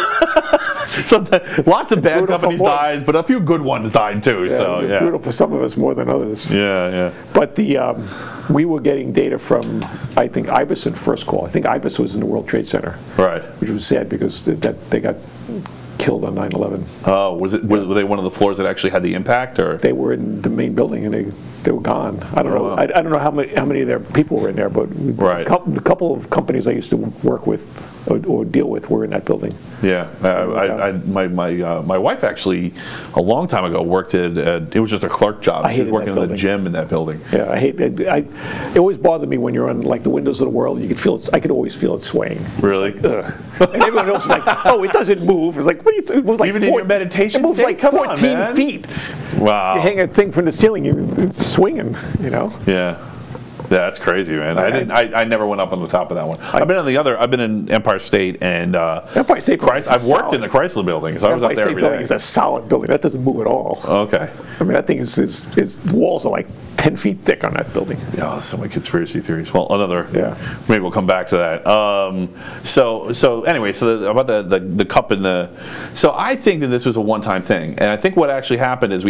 Sometimes lots of bad companies died, but a few good ones died too. Yeah, so it was brutal for some of us more than others. Yeah. But we were getting data from I think IBIS in first call. I think IBIS was in the World Trade Center. Right. Which was sad because they got killed on 9/11. Oh, were they one of the floors that actually had the impact, or they were in the main building and they were gone? I don't know. Wow. I don't know how many of their people were in there, but a couple of companies I used to work with or deal with were in that building. Yeah, my wife actually a long time ago worked at it was just a clerk job. She was working in the gym in that building. Yeah, it always bothered me when you're on like the windows of the world. You could feel it. I could always feel it swaying. Really? And everyone else is like, oh, it doesn't move. It's like, what do you? It was like even in your meditation. It moves like 14 feet. Wow. You hang a thing from the ceiling, it's swinging. Yeah. That's crazy, man. I never went up on the top of that one. I've been on the other. I've been in Empire State and Empire State. I've worked in the Chrysler Building, so I was up there every day. Empire State Building is a solid building. That doesn't move at all. Okay. I mean, that thing is the walls are like 10 feet thick on that building. Yeah, so many conspiracy theories. Well, another. Yeah. Maybe we'll come back to that. So anyway, about the cup and the. So I think that this was a one-time thing, and I think what actually happened is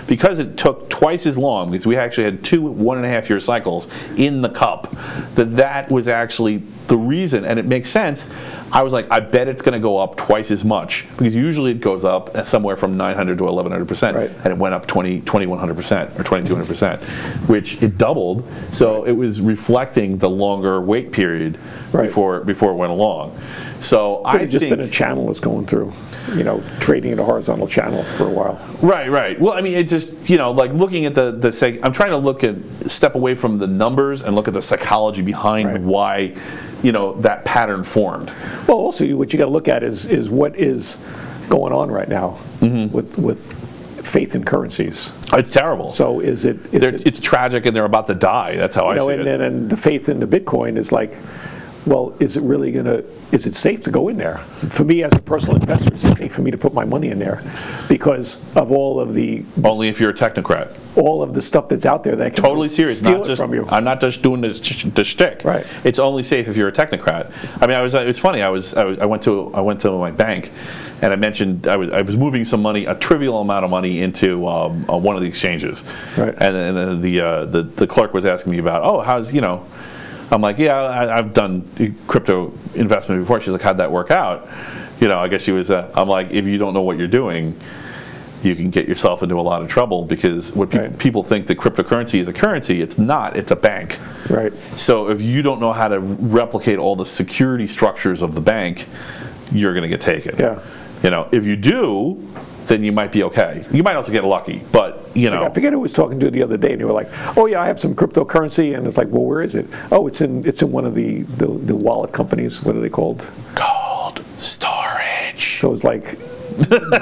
because it took twice as long because we actually had 2 1.5-year cycles in the cup, that was actually the reason, and it makes sense. I was like, I bet it's going to go up twice as much, because usually it goes up somewhere from 900 to 1100%, Right. and it went up 2100% or 2200%, which it doubled. So it was reflecting the longer wait period Right. before it went along. So Could I have just think, been a channel that's going through, trading in a horizontal channel for a while. Right. Well, I mean, it just, like looking at I'm trying to step away from the numbers and look at the psychology behind Right. why, that pattern formed. Well, also what you got to look at is what is going on right now with faith in currencies. It's terrible. So It's tragic, and they're about to die. That's how I see it. And the faith in the Bitcoin is like, well, is it safe to go in there? For me as a personal investor, is it safe for me to put my money in there because of all of the Only if you're a technocrat. all of the stuff that's out there that can Totally serious. steal it from you. I'm not just doing the shtick. Right. It's only safe if you're a technocrat. I mean, it was funny. I went to my bank, and I mentioned I was moving some money, a trivial amount of money, into one of the exchanges. Right. And then the clerk was asking me about, how's I'm like, yeah, I've done crypto investment before. She's like, how'd that work out? I guess she was. I'm like, if you don't know what you're doing, you can get yourself into a lot of trouble, because what Right. people think that cryptocurrency is a currency. It's not. It's a bank. Right. So if you don't know how to replicate all the security structures of the bank, you're going to get taken. Yeah. If you do, then you might be okay. You might also get lucky, but I forget who was talking to the other day, and they were like, "Oh yeah, I have some cryptocurrency," and it's like, "Well, where is it?" "Oh, it's in one of the wallet companies. What are they called?" Cold storage. So it's like,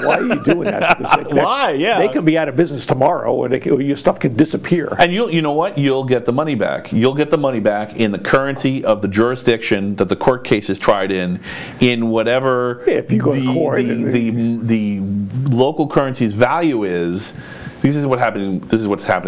why are you doing that? Because Why? Yeah. they can be out of business tomorrow, or your stuff can disappear. And you know what? You'll get the money back. You'll get the money back in the currency of the jurisdiction that the court case is tried in whatever If you go to court, the local currency's value is. This is what's happening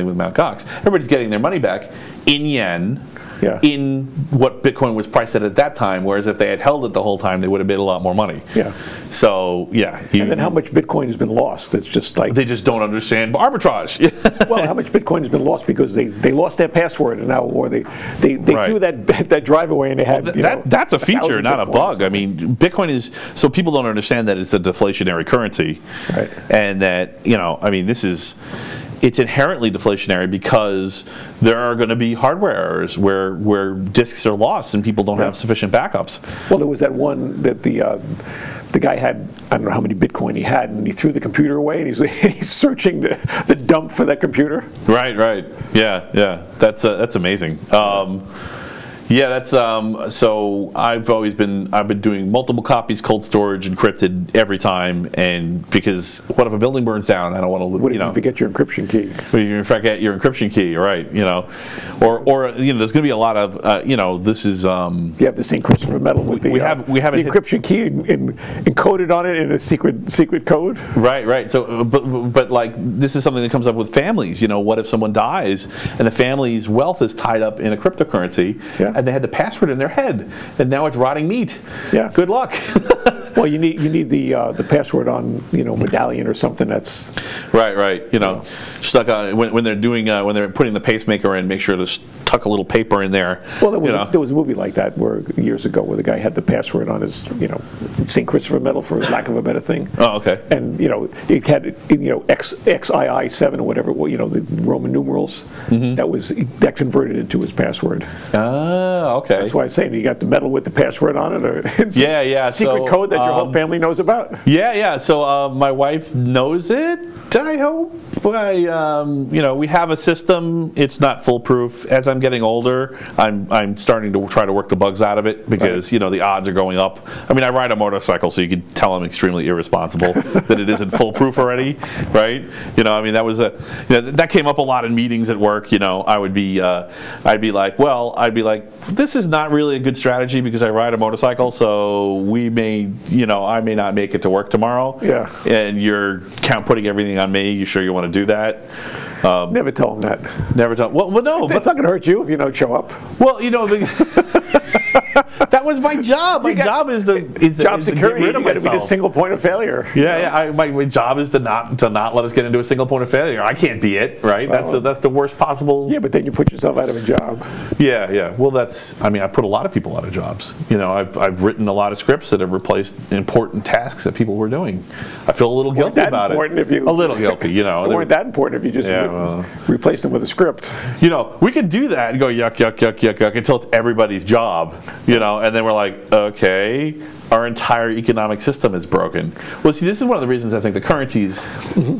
with Mt. Gox. Everybody's getting their money back in yen. Yeah. In what Bitcoin was priced at that time, whereas if they had held it the whole time, they would have made a lot more money. Yeah. So yeah. And then how much Bitcoin has been lost? It's just like they just don't understand arbitrage. well, how much Bitcoin has been lost because they lost their password, and now, or they Right. threw that drive away, and they had that's a feature, 1,000 not a Bitcoins. bug. I mean, Bitcoin is, so people don't understand that it's a deflationary currency, Right. and that it's inherently deflationary because there are going to be hardware errors where disks are lost and people don't have sufficient backups. Well, there was that one that the guy had, I don't know how many Bitcoin he had, and he threw the computer away, and he's searching the dump for that computer. Right. Yeah. That's amazing. Yeah, that's so I've been doing multiple copies, cold storage, encrypted every time, and because what if a building burns down? I don't want to. What if you forget your encryption key? You forget your encryption key, right? Or there's going to be a lot of this is. You have the St. Christopher medal with the encryption key encoded on it in a secret code. Right. So, but like this is something that comes up with families. What if someone dies and the family's wealth is tied up in a cryptocurrency? Yeah. And they had the password in their head, and now it's rotting meat. Yeah. Good luck. Well, you need the password on medallion or something that's right. Stuck when they're doing when they're putting the pacemaker in, make sure to tuck a little paper in there. Well, there was a movie like that years ago where the guy had the password on his St. Christopher medal, for lack of a better thing. Oh, okay. And it had XII or whatever, the Roman numerals. Mm-hmm. That converted into his password. Ah, okay. That's why I'm saying you got the medal with the password on it, or yeah. secret code that your whole family knows about. Yeah. So my wife knows it. I hope. We have a system. It's not foolproof. As I'm getting older, I'm starting to try to work the bugs out of it because the odds are going up. I mean, I ride a motorcycle, so you can tell I'm extremely irresponsible that it isn't foolproof already, right? That was that came up a lot in meetings at work. I'd be like, this is not really a good strategy because I ride a motorcycle, so I may not make it to work tomorrow. Yeah. And you're putting everything on me. You sure you want to do that? Never tell them that. Never tell. Well, no. It's not going to hurt you if you don't show up. Well, That was my job. My job is to job is security. To get rid of You got to be the myself. single point of failure. Yeah. My job is to not let us get into a single point of failure. I can't be it, right? Well, That's the worst possible. Yeah, but then you put yourself out of a job. Yeah. Well, I put a lot of people out of jobs. I've written a lot of scripts that have replaced important tasks that people were doing. I feel a little guilty about it. A little guilty, It weren't that important if you just replaced them with a script. We could do that and go yuck, yuck, yuck, yuck, yuck until it's everybody's job, and then we're like, okay, our entire economic system is broken. Well, see, this is one of the reasons I think the currencies,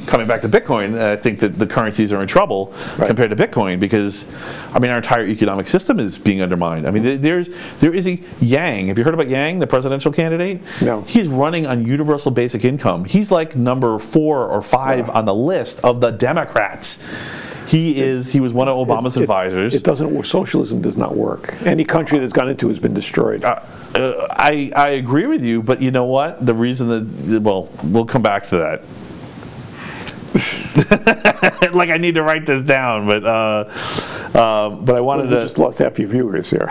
coming back to Bitcoin, I think that the currencies are in trouble compared to Bitcoin because, our entire economic system is being undermined. There is a Yang. Have you heard about Yang, the presidential candidate? No. He's running on universal basic income. He's like number 4 or 5 on the list of the Democrats. He was one of Obama's advisors. It doesn't work. Socialism does not work. Any country that's gone into has been destroyed. I agree with you, but you know what? The reason that, we'll come back to that. Like I need to write this down, but I wanted to. Just lost half your viewers here.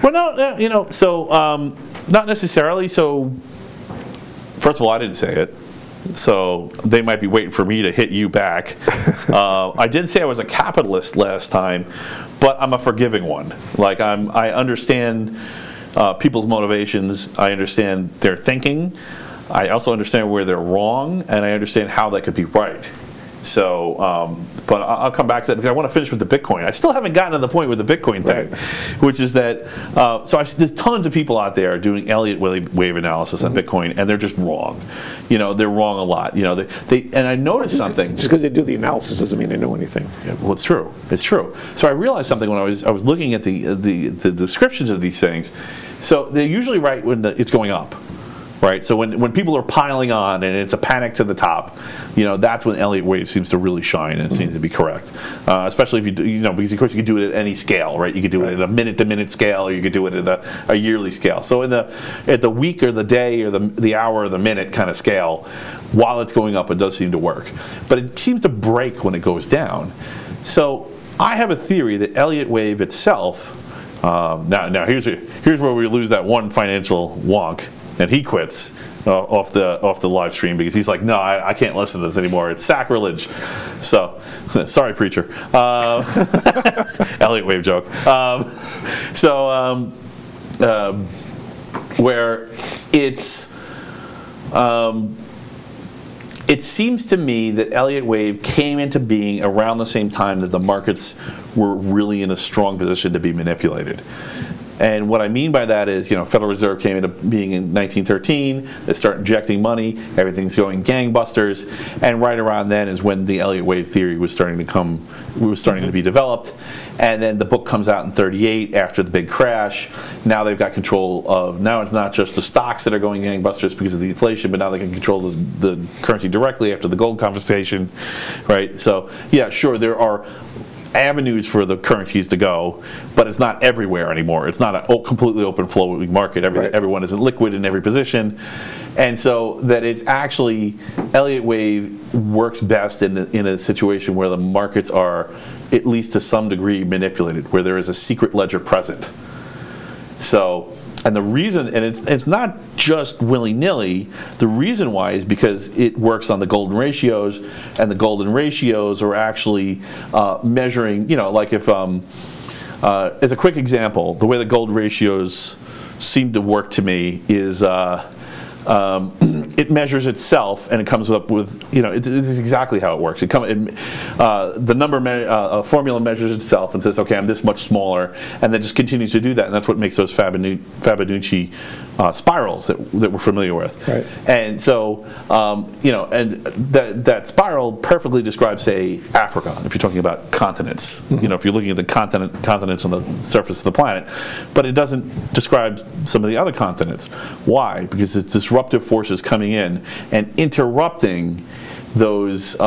Well, no, so not necessarily. So, first of all, I didn't say it. So they might be waiting for me to hit you back. I did say I was a capitalist last time, but I'm a forgiving one. Like I understand people's motivations. I understand their thinking. I also understand where they're wrong, and I understand how that could be right. So, but I'll come back to that because I want to finish with the Bitcoin. I still haven't gotten to the point with the Bitcoin thing, which is that, there's tons of people out there doing Elliott wave analysis on Bitcoin, and they're just wrong. They're wrong a lot. And I noticed something. Just because they do the analysis doesn't mean they know anything. Yeah, well, it's true. It's true. So I realized something when I was looking at the descriptions of these things. So they usually write when it's going up. Right, so when people are piling on and it's a panic to the top, that's when Elliott wave seems to really shine and it seems to be correct. Especially if you do, because of course you could do it at any scale, right? You could do it at a minute-to-minute scale, or you could do it at a yearly scale. So at the week or the day or the hour or the minute kind of scale, while it's going up, it does seem to work. But it seems to break when it goes down. So I have a theory that Elliott wave itself. Now here's where we lose that one financial wonk. And he quits off the live stream because he's like, no, I can't listen to this anymore. It's sacrilege. So, sorry, preacher. Elliott wave joke. Where it's, it seems to me that Elliott wave came into being around the same time that the markets were really in a strong position to be manipulated. And what I mean by that is, Federal Reserve came into being in 1913. They start injecting money. Everything's going gangbusters. And right around then is when the Elliott wave theory was starting to be developed. And then the book comes out in '38 after the big crash. Now they've got control of. Now it's not just the stocks that are going gangbusters because of the inflation, but now they can control the currency directly after the gold confiscation, right? So yeah, sure, there are avenues for the currencies to go, but it's not everywhere anymore. It's not a completely open flowing market. Everyone isn't liquid in every position. And so that it's actually, Elliott wave works best in a situation where the markets are, at least to some degree, manipulated, where there is a secret ledger present. So, and the reason, and it's not just willy-nilly, the reason why is because it works on the golden ratios, and the golden ratios are actually measuring, like if, as a quick example, the way the gold ratios seem to work to me is it measures itself and it comes up with, this is exactly how it works. The number formula measures itself and says, okay, I'm this much smaller, and then just continues to do that, and that's what makes those Fibonacci spirals that we're familiar with. Right. And so, and that spiral perfectly describes, say, Africa, if you're talking about continents. Mm-hmm. If you're looking at the continents on the surface of the planet, but it doesn't describe some of the other continents. Why? Because it's disruptive forces coming in and interrupting those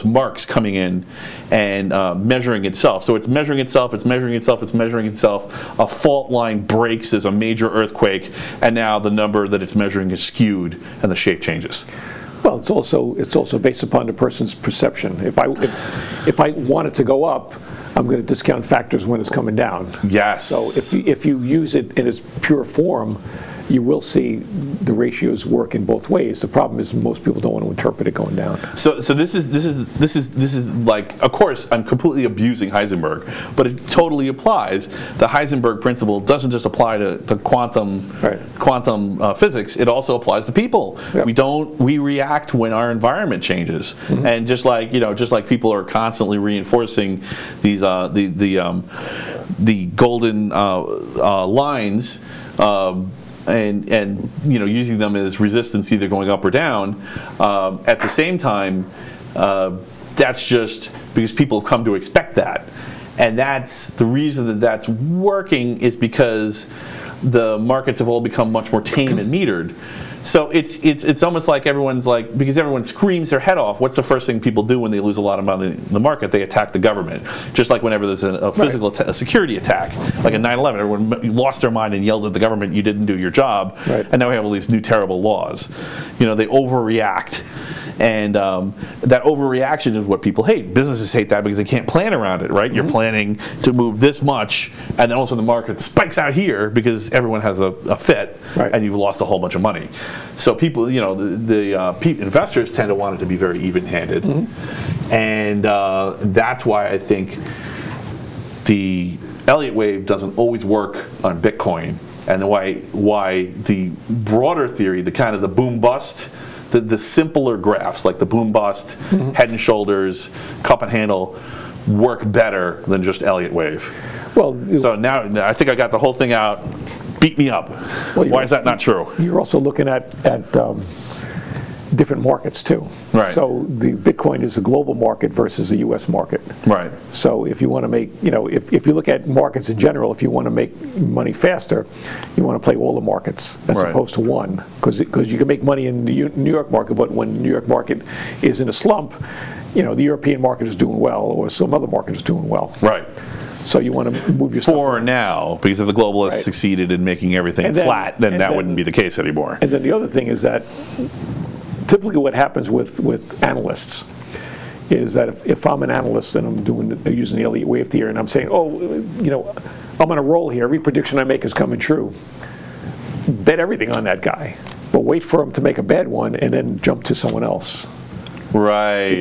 marks coming in and measuring itself. So it's measuring itself, it's measuring itself, it's measuring itself. A fault line breaks, there's a major earthquake, and now the number that it's measuring is skewed and the shape changes. Well, it's also based upon the person's perception. If I want it to go up, I'm going to discount factors when it's coming down. Yes. So if you use it in its pure form, you will see the ratios work in both ways. The problem is most people don't want to interpret it going down. So this is like, of course, I'm completely abusing Heisenberg, but it totally applies. The Heisenberg principle doesn't just apply to quantum physics. It also applies to people. Yep. We react when our environment changes, and just like people are constantly reinforcing these the golden lines. And using them as resistance either going up or down. At the same time, that's just because people have come to expect that. And that's the reason that's working, is because the markets have all become much more tame and metered. So it's almost like because everyone screams their head off, what's the first thing people do when they lose a lot of money in the market? They attack the government. Just like whenever there's a physical a security attack, like in 9/11, everyone lost their mind and yelled at the government, you didn't do your job. Right. And now we have all these new terrible laws. They overreact. And that overreaction is what people hate. Businesses hate that because they can't plan around it, right? You're planning to move this much, and then also the market spikes out here because everyone has a fit, and you've lost a whole bunch of money. So people, the investors tend to want it to be very even-handed, and that's why I think the Elliott wave doesn't always work on Bitcoin, and why the broader theory, the kind of the boom-bust, the simpler graphs like the boom bust, head and shoulders, cup and handle work better than just Elliott wave. Well, so now I think I got the whole thing out. Beat me up. Well, why is that not true? You're also looking at different markets too. Right. So the Bitcoin is a global market versus a U.S. market. Right. So if you want to make, if you look at markets in general, if you want to make money faster, you want to play all the markets as opposed to one, because you can make money in the New York market, but when the New York market is in a slump, the European market is doing well, or some other market is doing well. Right. So you want to move your stuff for now, because if the globalists succeeded in making everything flat, then that wouldn't be the case anymore. And then the other thing is that typically what happens with analysts is that if I'm an analyst and I'm using the Elliott wave theory and I'm saying, I'm on a roll here, every prediction I make is coming true, bet everything on that guy, but wait for him to make a bad one and then jump to someone else. Right,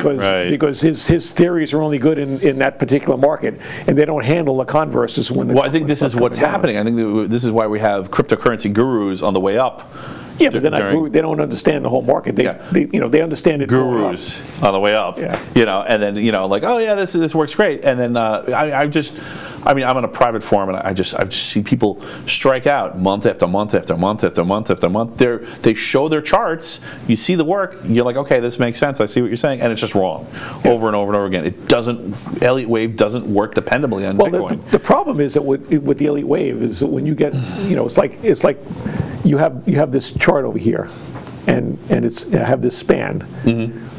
because his theories are only good in that particular market, and they don't handle the converses when. Well, I think this is what's happening. I think this is why we have cryptocurrency gurus on the way up. Yeah, but they're not they don't understand the whole market. They understand it. Gurus on the way up. Yeah. And then like, oh yeah, this works great, and then I'm on a private forum, and I just see people strike out month after month after month after month after month. They show their charts. You see the work. You're like, okay, this makes sense. I see what you're saying, and it's just wrong over and over and over again. It doesn't. Elliott wave doesn't work dependably on Bitcoin. The problem is that with the Elliott wave is that when you get, it's like you have this chart over here, and I have this span.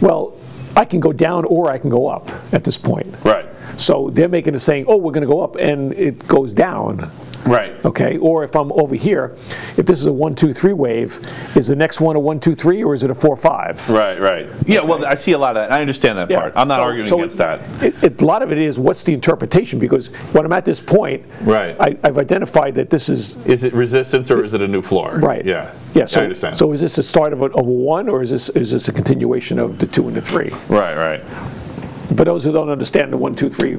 Well, I can go down or I can go up at this point. Right. So they're making it saying, oh, we're going to go up, and it goes down. Right. Okay. Or if I'm over here, if this is a 1, 2, 3 wave, is the next one a 1, 2, 3, or is it a 4, 5? Right. Right. Yeah. Okay. Well, I see a lot of that. I understand that part. I'm not arguing against that. A lot of it is what's the interpretation, because when I'm at this point, I've identified that this is. Is it resistance or is it a new floor? Right. Yeah. Yeah. So I understand. So is this the start of a 1, or is this a continuation of the 2 and the 3? Right. Right. For those who don't understand the 1, 2, 3.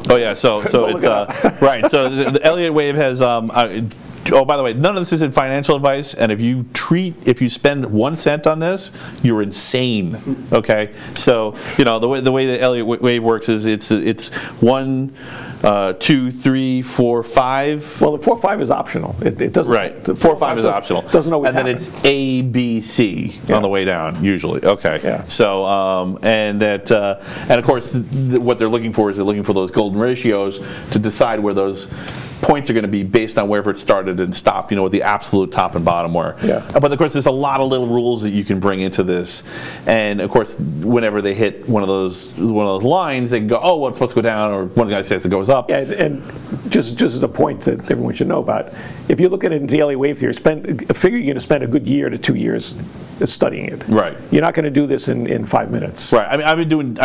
Oh yeah, so it's right. So the Elliott wave has. Oh, by the way, none of this is in financial advice, and if you spend 1 cent on this, you're insane. Okay, so the way the Elliott wave works is it's 1, 2, 3, 4, 5. Well, the 4, 5 is optional. It doesn't. Right. The 4, 5 is optional. Doesn't always happen. And then it's A, B, C on the way down usually. Okay. Yeah. So and of course what they're looking for is those golden ratios to decide where those points are going to be based on wherever it started and stopped, what the absolute top and bottom were. Yeah. But of course there's a lot of little rules that you can bring into this, and of course whenever they hit one of those lines, they can go, oh, well, it's supposed to go down, or one guy says it goes up. Yeah, and just as a point that everyone should know about, if you look at it in daily wave theory, figure you're going to spend a good year to 2 years studying it. Right. You're not going to do this in 5 minutes. Right. I mean,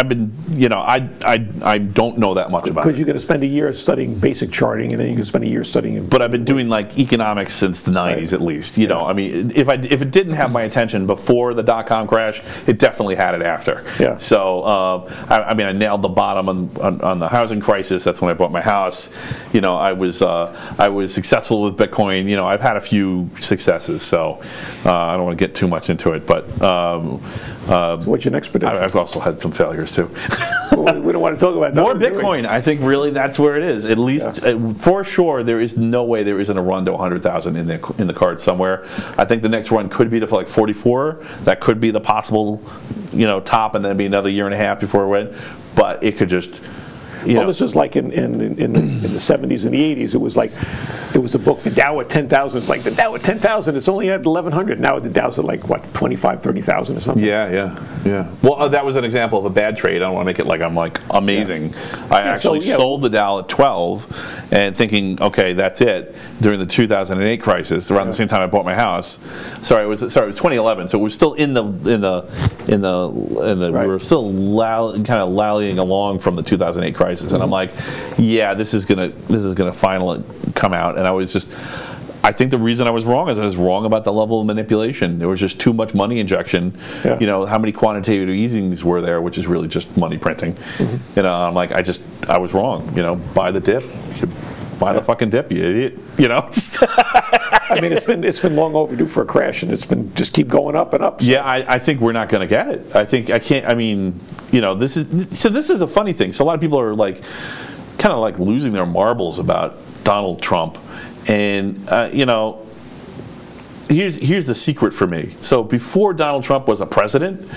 I don't know that much about it. Because you're going to spend a year studying basic charting, and then you can spend a year studying. But I've been doing like economics since the 90s at least. You know, I mean, if it didn't have my attention before the dot-com crash, it definitely had it after. Yeah. So I mean, I nailed the bottom on the housing crisis. That's when I bought my house. You know, I was successful with Bitcoin. You know, I've had a few successes, so I don't want to get too much into it. But so what's your next prediction? I've also had some failures too. Well, we don't want to talk about that. More Bitcoin. I think really that's where it is. At least for sure, there is no way there isn't a run to 100,000 in the cards somewhere. I think the next run could be to like 44. That could be the possible, you know, top, and then be another year and a half before it went. But it could just. Well, this was like in the 70s and the 80s. It was like there was a book, The Dow at 10,000. It's like the Dow at 10,000. It's only at 1,100. Now the Dow's at like what, 25, 30,000 or something. Yeah. Well, that was an example of a bad trade. I don't want to make it like I'm like amazing. Yeah. I actually sold the Dow at 12, and thinking, okay, that's it. During the 2008 crisis, around the same time I bought my house. Sorry, it was 2011. So it was still in the right. We were still kind of lallying along from the 2008 crisis. And I'm like, yeah, this is gonna finally come out. And I think the reason I was wrong is I was wrong about the level of manipulation. There was just too much money injection. Yeah. You know, how many quantitative easings were there, which is really just money printing. You know, I'm like, I was wrong. You know, buy the dip. Buy the fucking dip, you idiot. You know. I mean, it's been long overdue for a crash, and it's been just keep going up and up. So. Yeah, I think we're not going to get it. I mean, you know, this is a funny thing. So a lot of people are like, kind of like losing their marbles about Donald Trump, and you know, here's the secret for me. So before Donald Trump was a president,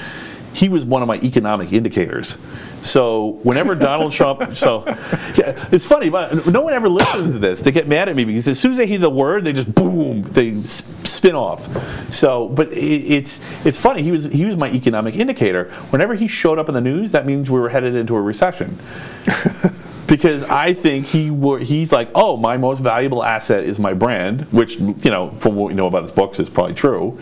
he was one of my economic indicators. So whenever Donald Trump, yeah, it's funny, but no one ever listens to this. They get mad at me because as soon as they hear the word, they just boom, they spin off. So, but it's funny. He was my economic indicator. Whenever he showed up in the news, that means we were headed into a recession. Because I think he's like, oh, my most valuable asset is my brand, which, you know, from what we know about his books is probably true.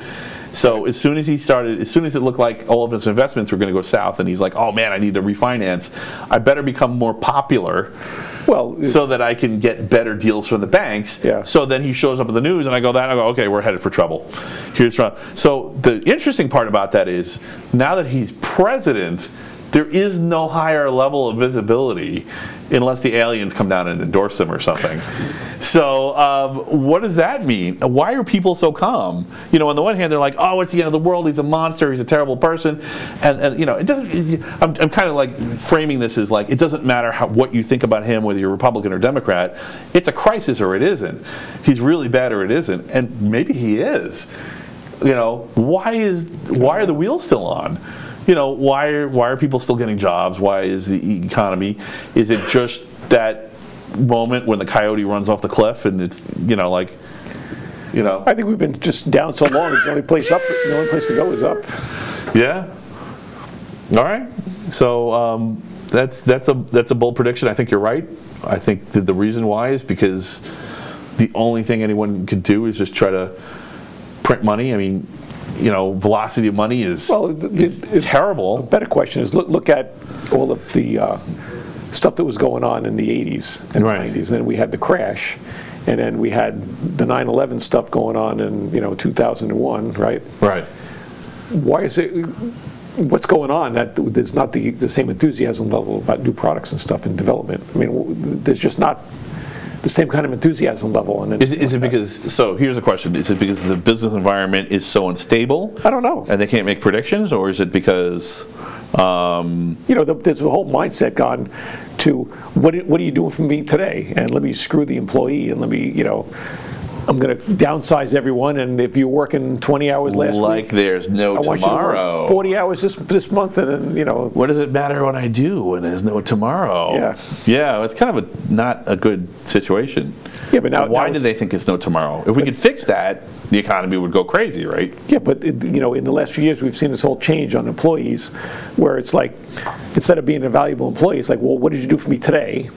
So as soon as it looked like all of his investments were going to go south, and he's like, oh man, I need to refinance, I better become more popular, so that I can get better deals from the banks. Yeah. So then he shows up in the news, and I go, okay, we're headed for trouble. Here's trouble. So the interesting part about that is, now that he's president, there is no higher level of visibility unless the aliens come down and endorse him or something. So what does that mean? Why are people so calm? You know, on the one hand, they're like, oh, it's the end of the world. He's a monster. He's a terrible person. And you know, it doesn't. I'm kind of like framing this as like, it doesn't matter what you think about him, whether you're Republican or Democrat. It's a crisis or it isn't. He's really bad or it isn't. And maybe he is. You know, why are the wheels still on? You know, why are people still getting jobs? Why is the economy? Is it just that moment when the coyote runs off the cliff and it's, you know, like, you know? I think we've been just down so long. The only place to go is up. Yeah. All right. So that's a bold prediction. I think you're right. I think that the reason why is because the only thing anyone can do is just try to print money. I mean, you know, velocity of money is terrible. A better question is look at all of the stuff that was going on in the 80s and 90s, and then we had the crash, and then we had the 9/11 stuff going on in 2001, right? Right. Why is it? What's going on that there's not the same enthusiasm level about new products and stuff in development? I mean, there's just not the same kind of enthusiasm level. And is it because, so here's a question, is it because the business environment is so unstable? I don't know. And they can't make predictions, or is it because... there's a whole mindset gone to what are you doing for me today? And let me screw the employee, and let me, I'm going to downsize everyone, and if you're working 20 hours last week, like there's no tomorrow. I want you to work 40 hours this month, and then, What does it matter what I do when there's no tomorrow? Yeah, it's kind of not a good situation. Yeah, but why do they think it's no tomorrow? If we could fix that, the economy would go crazy, right? Yeah, but in the last few years, we've seen this whole change on employees, where it's like, instead of being a valuable employee, it's like, well, what did you do for me today?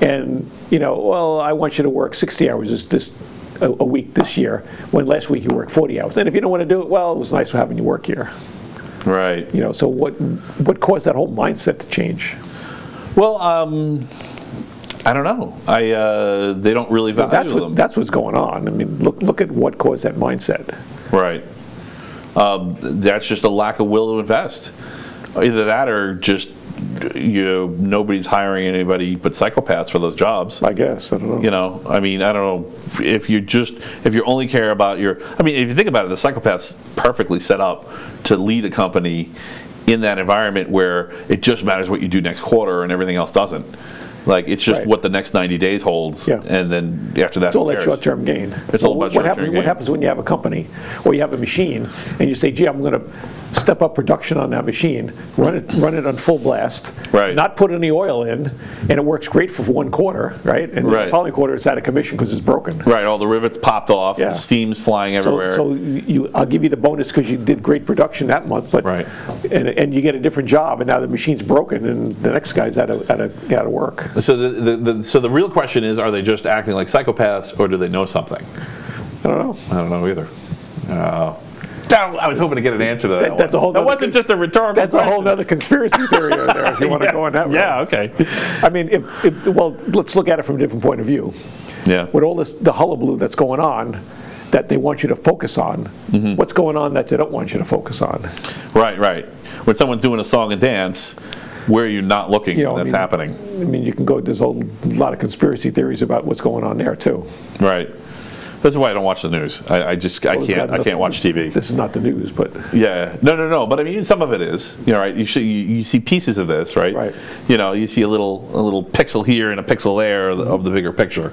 and well, I want you to work 60 hours a week this year, when last week you worked 40 hours. And if you don't want to do it, well, it was nice having you work here. Right. So what caused that whole mindset to change? Well, I don't know. They don't really value them. That's what's going on. I mean, look at what caused that mindset. Right. That's just a lack of will to invest. Either that, or just nobody's hiring anybody but psychopaths for those jobs. I guess. I don't know. I mean, I don't know if you only care about I mean, if you think about it, the psychopath's perfectly set up to lead a company in that environment where it just matters what you do next quarter and everything else doesn't. Like, it's just what the next 90 days holds, and then after that, it's all that short-term gain. It's all about short-term gain. What happens when you have a company or you have a machine and you say, gee, I'm going to step up production on that machine, run it on full blast, not put any oil in, and it works great for one quarter, right? And the following quarter it's out of commission because it's broken. Right, all the rivets popped off, the steam's flying everywhere. So I'll give you the bonus because you did great production that month, but and you get a different job, and now the machine's broken, and the next guy's out of work. So the real question is, are they just acting like psychopaths, or do they know something? I don't know. I don't know either. I was hoping to get an answer to that. That's a whole. That wasn't just a rhetorical question. That's a whole other conspiracy theory over there. If you want to go on that route. Yeah. Okay. I mean, well, let's look at it from a different point of view. Yeah. With all the hullabaloo that's going on, that they want you to focus on, what's going on that they don't want you to focus on? Right. When someone's doing a song and dance, where are you not looking when that's happening? I mean, you can go. There's a lot of conspiracy theories about what's going on there too. Right. That's why I don't watch the news. I can't watch TV. This is not the news, but yeah, no. But I mean, some of it is. Right. You see pieces of this, right? Right. You see a little pixel here and a pixel there of the bigger picture.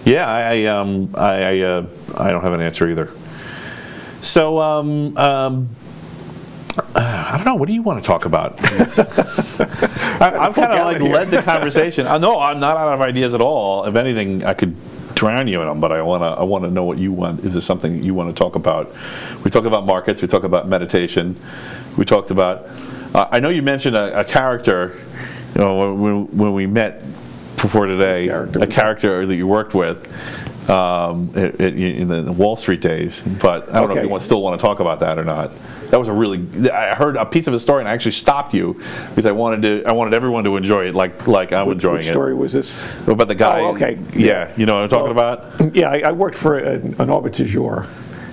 Yeah, I don't have an answer either. So I don't know. What do you want to talk about? I've kind of like led the conversation. No, I'm not out of ideas at all. If anything, I could drown you in them, but I want to know what you want. Is there something you want to talk about? We talk about markets. We talk about meditation. We talked about. I know you mentioned a character. When we met before today, a character that you worked with in the Wall Street days. But I don't know if you still want to talk about that or not. That was I heard a piece of his story and I actually stopped you because I wanted everyone to enjoy it like I'm enjoying it. What story was this? About the guy. Oh, okay. Yeah, you know what I'm talking about? Yeah, I worked for an arbitrageur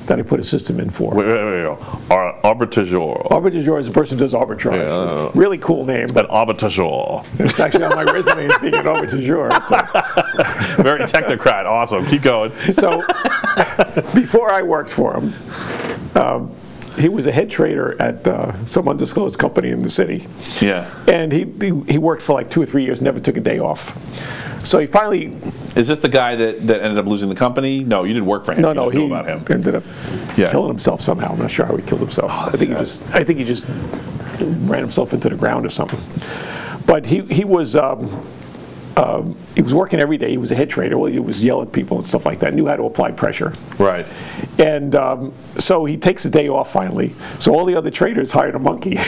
that I put a system in for. Wait. Arbitrageur. Arbitrageur is a person who does arbitrage. Yeah. Really cool name. An arbitrageur. It's actually on my resume as being an arbitrageur. So. Very technocrat. Awesome. Keep going. So before I worked for him, he was a head trader at some undisclosed company in the city. Yeah. And he worked for like 2 or 3 years, never took a day off. So he finally... Is this the guy that ended up losing the company? No, you didn't work for him. No, you just knew about him. Ended up killing himself somehow. I'm not sure how he killed himself. Oh, I think he just ran himself into the ground or something. But he was working every day. He was a head trader. Well, he was yell at people and stuff like that. Knew how to apply pressure. Right. And so he takes a day off finally. So all the other traders hired a monkey,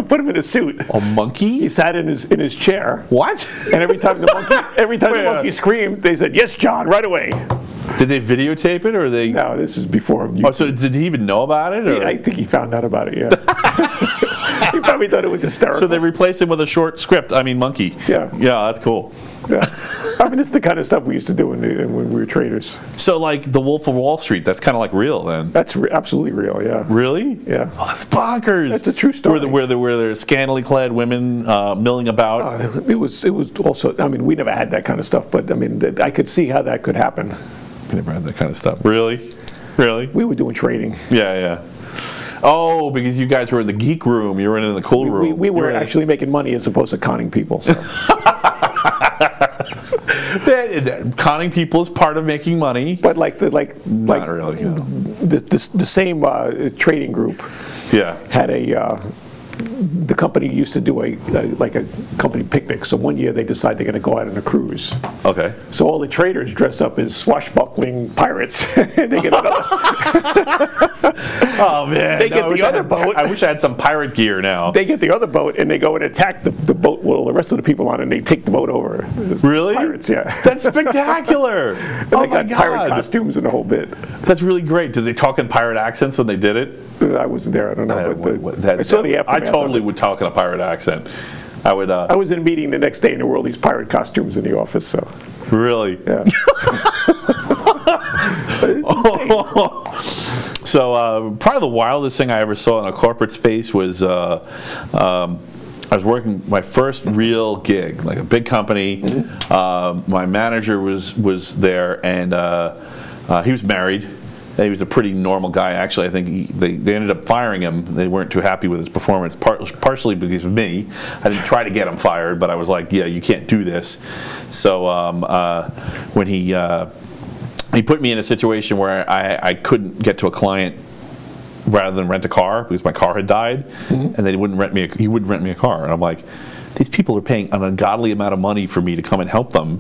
put him in a suit. A monkey? He sat in his chair. What? And every time the monkey screamed, they said, "Yes, John, right away." Did they videotape it, or they? No, this is before. Oh, so did he even know about it? Or? Yeah, I think he found out about it. Yeah. He probably thought it was hysterical. So they replaced him with a short script. I mean, monkey. Yeah. Yeah, that's cool. Yeah. I mean, it's the kind of stuff we used to do when we were traders. So, like the Wolf of Wall Street, that's kind of like real then. That's absolutely real. Yeah. Really? Yeah. Oh, that's bonkers. That's a true story. Where there scantily clad women milling about. It was also. I mean, we never had that kind of stuff, but I mean, I could see how that could happen. We never had that kind of stuff. Really? Really? We were doing trading. Yeah. Oh, because you guys were in the geek room. You were in the cool room. We were actually making money as opposed to conning people. So. Conning people is part of making money. But not really. No. The same trading group. Yeah. Had a the company used to do like a company picnic. So one year they decide they're going to go out on a cruise. Okay. So all the traders dress up as swashbuckling pirates. They get another. Oh man! They get the other boat. I wish I had some pirate gear now. They get the other boat and they go and attack the boat with all the rest of the people on it, and they take the boat over. Really? Pirates, yeah. That's spectacular. And Oh they my got God! pirate costumes and the whole bit. That's really great. Did they talk in pirate accents when they did it? I wasn't there. I don't know. I saw the I aftermath. totally would talk in a pirate accent. I would. I was in a meeting the next day, and there were all these pirate costumes in the office. So Really? yeah. So probably the wildest thing I ever saw in a corporate space was I was working my first real gig, like a big company. My manager was there, and he was married. He was a pretty normal guy, actually. I think they ended up firing him. They weren't too happy with his performance, partially because of me. I didn't try to get him fired, but I was like, yeah, you can't do this. So when he put me in a situation where I couldn't get to a client rather than rent a car because my car had died, and he wouldn't rent me a car. And I'm like, these people are paying an ungodly amount of money for me to come and help them,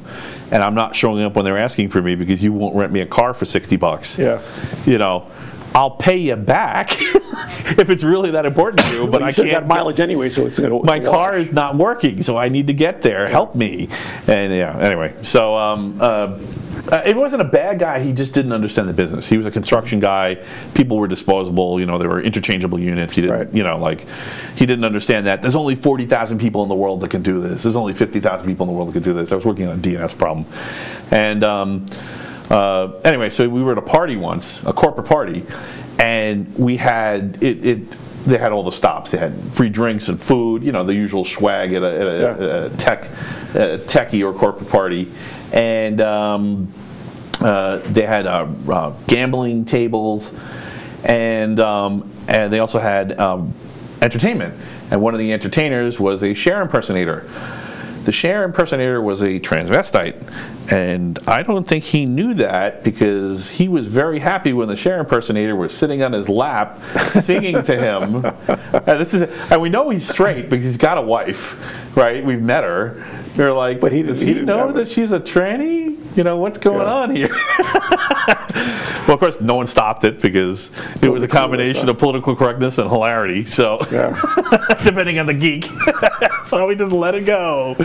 and I'm not showing up when they're asking for me because you won't rent me a car for $60. Yeah. You know, I'll pay you back if it's really that important to you, but I can't. Got mileage anyway, so it's going to. My car is not working, so I need to get there. Help me. And yeah, anyway, so it wasn't a bad guy. He just didn't understand the business. He was a construction guy. People were disposable. You know, they were interchangeable units. He didn't, Right. you know, like he didn't understand that. There's only 40,000 people in the world that can do this. There's only 50,000 people in the world that can do this. I was working on a DNS problem, and anyway, so we were at a party once, a corporate party, and we had They had all the stops. They had free drinks and food. You know, the usual swag at a techie or corporate party. And they had gambling tables, and they also had entertainment. And one of the entertainers was a Cher impersonator. The Cher impersonator was a transvestite, and I don't think he knew that because he was very happy when the Cher impersonator was sitting on his lap singing to him. And we know he's straight because he's got a wife, right? We've met her. They're like, but does he know that she's a tranny? You know, what's going on here? Well, of course, no one stopped it because it was a combination of political correctness and hilarity. So, depending on the geek, so we just let it go.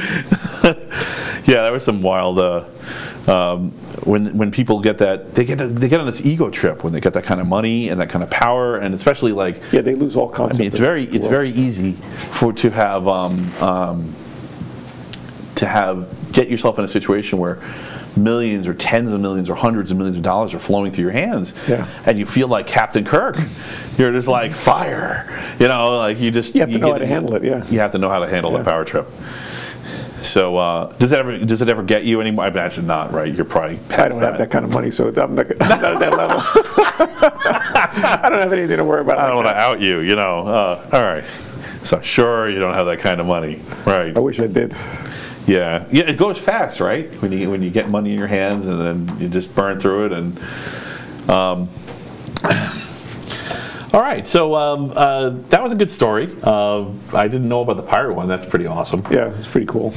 Yeah, there was some wild. When people get that, they get on this ego trip when they get that kind of money and that kind of power, and especially like they lose all concept. I mean, it's very easy to get yourself in a situation where millions or tens of millions or hundreds of millions of dollars are flowing through your hands, and you feel like Captain Kirk. You're just like fire, you know, like you have to know how to handle it. Yeah, you have to know how to handle the power trip. So does it ever get you anymore? I imagine not, right? You're probably past I don't have that kind of money, so I'm not at that level. I don't have anything to worry about. I don't want to out you, you know. All right. So sure, you don't have that kind of money, right? I wish I did. Yeah, it goes fast, right? When you get money in your hands and then you just burn through it. And all right, so that was a good story. I didn't know about the pirate one. That's pretty awesome. Yeah, it's pretty cool.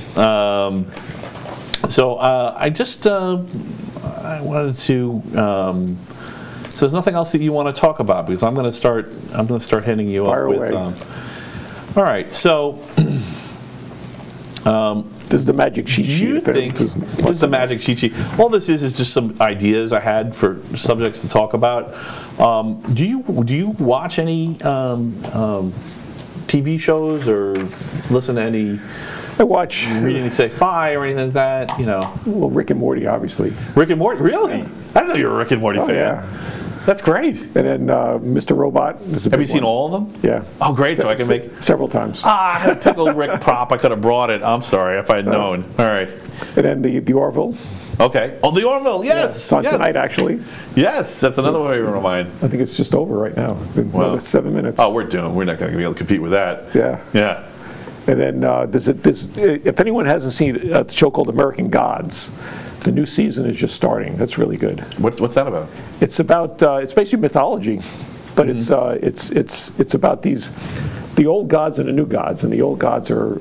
So I just I wanted to. So there's nothing else that you want to talk about because I'm going to start hitting you Fire up away. with. All right, so. This is the magic cheat sheet. Do you think this is the magic cheat sheet? All this is just some ideas I had for subjects to talk about. Do you watch any TV shows or listen to any? I watch. Read any sci-fi or anything like that? You know. Well, Rick and Morty, obviously. Rick and Morty, really? I didn't know you were a Rick and Morty fan. Yeah. That's great. And then Mr. Robot is a Have big you seen one. all of them? Yeah. Oh, great! So I can make several times. I had a pickled Rick prop. I could have brought it. I'm sorry if I had known. All right. And then the Orville. Okay. Oh, the Orville. Yes. It's on tonight, actually. Yes, that's another one of mine. I think it's just over right now. It's been another 7 minutes. Oh, we're doomed. We're not going to be able to compete with that. Yeah. Yeah. And then if anyone hasn't seen a show called American Gods, the new season is just starting. That's really good. What's that about? It's about it's basically mythology, but it's about these the old gods and the new gods, and the old gods are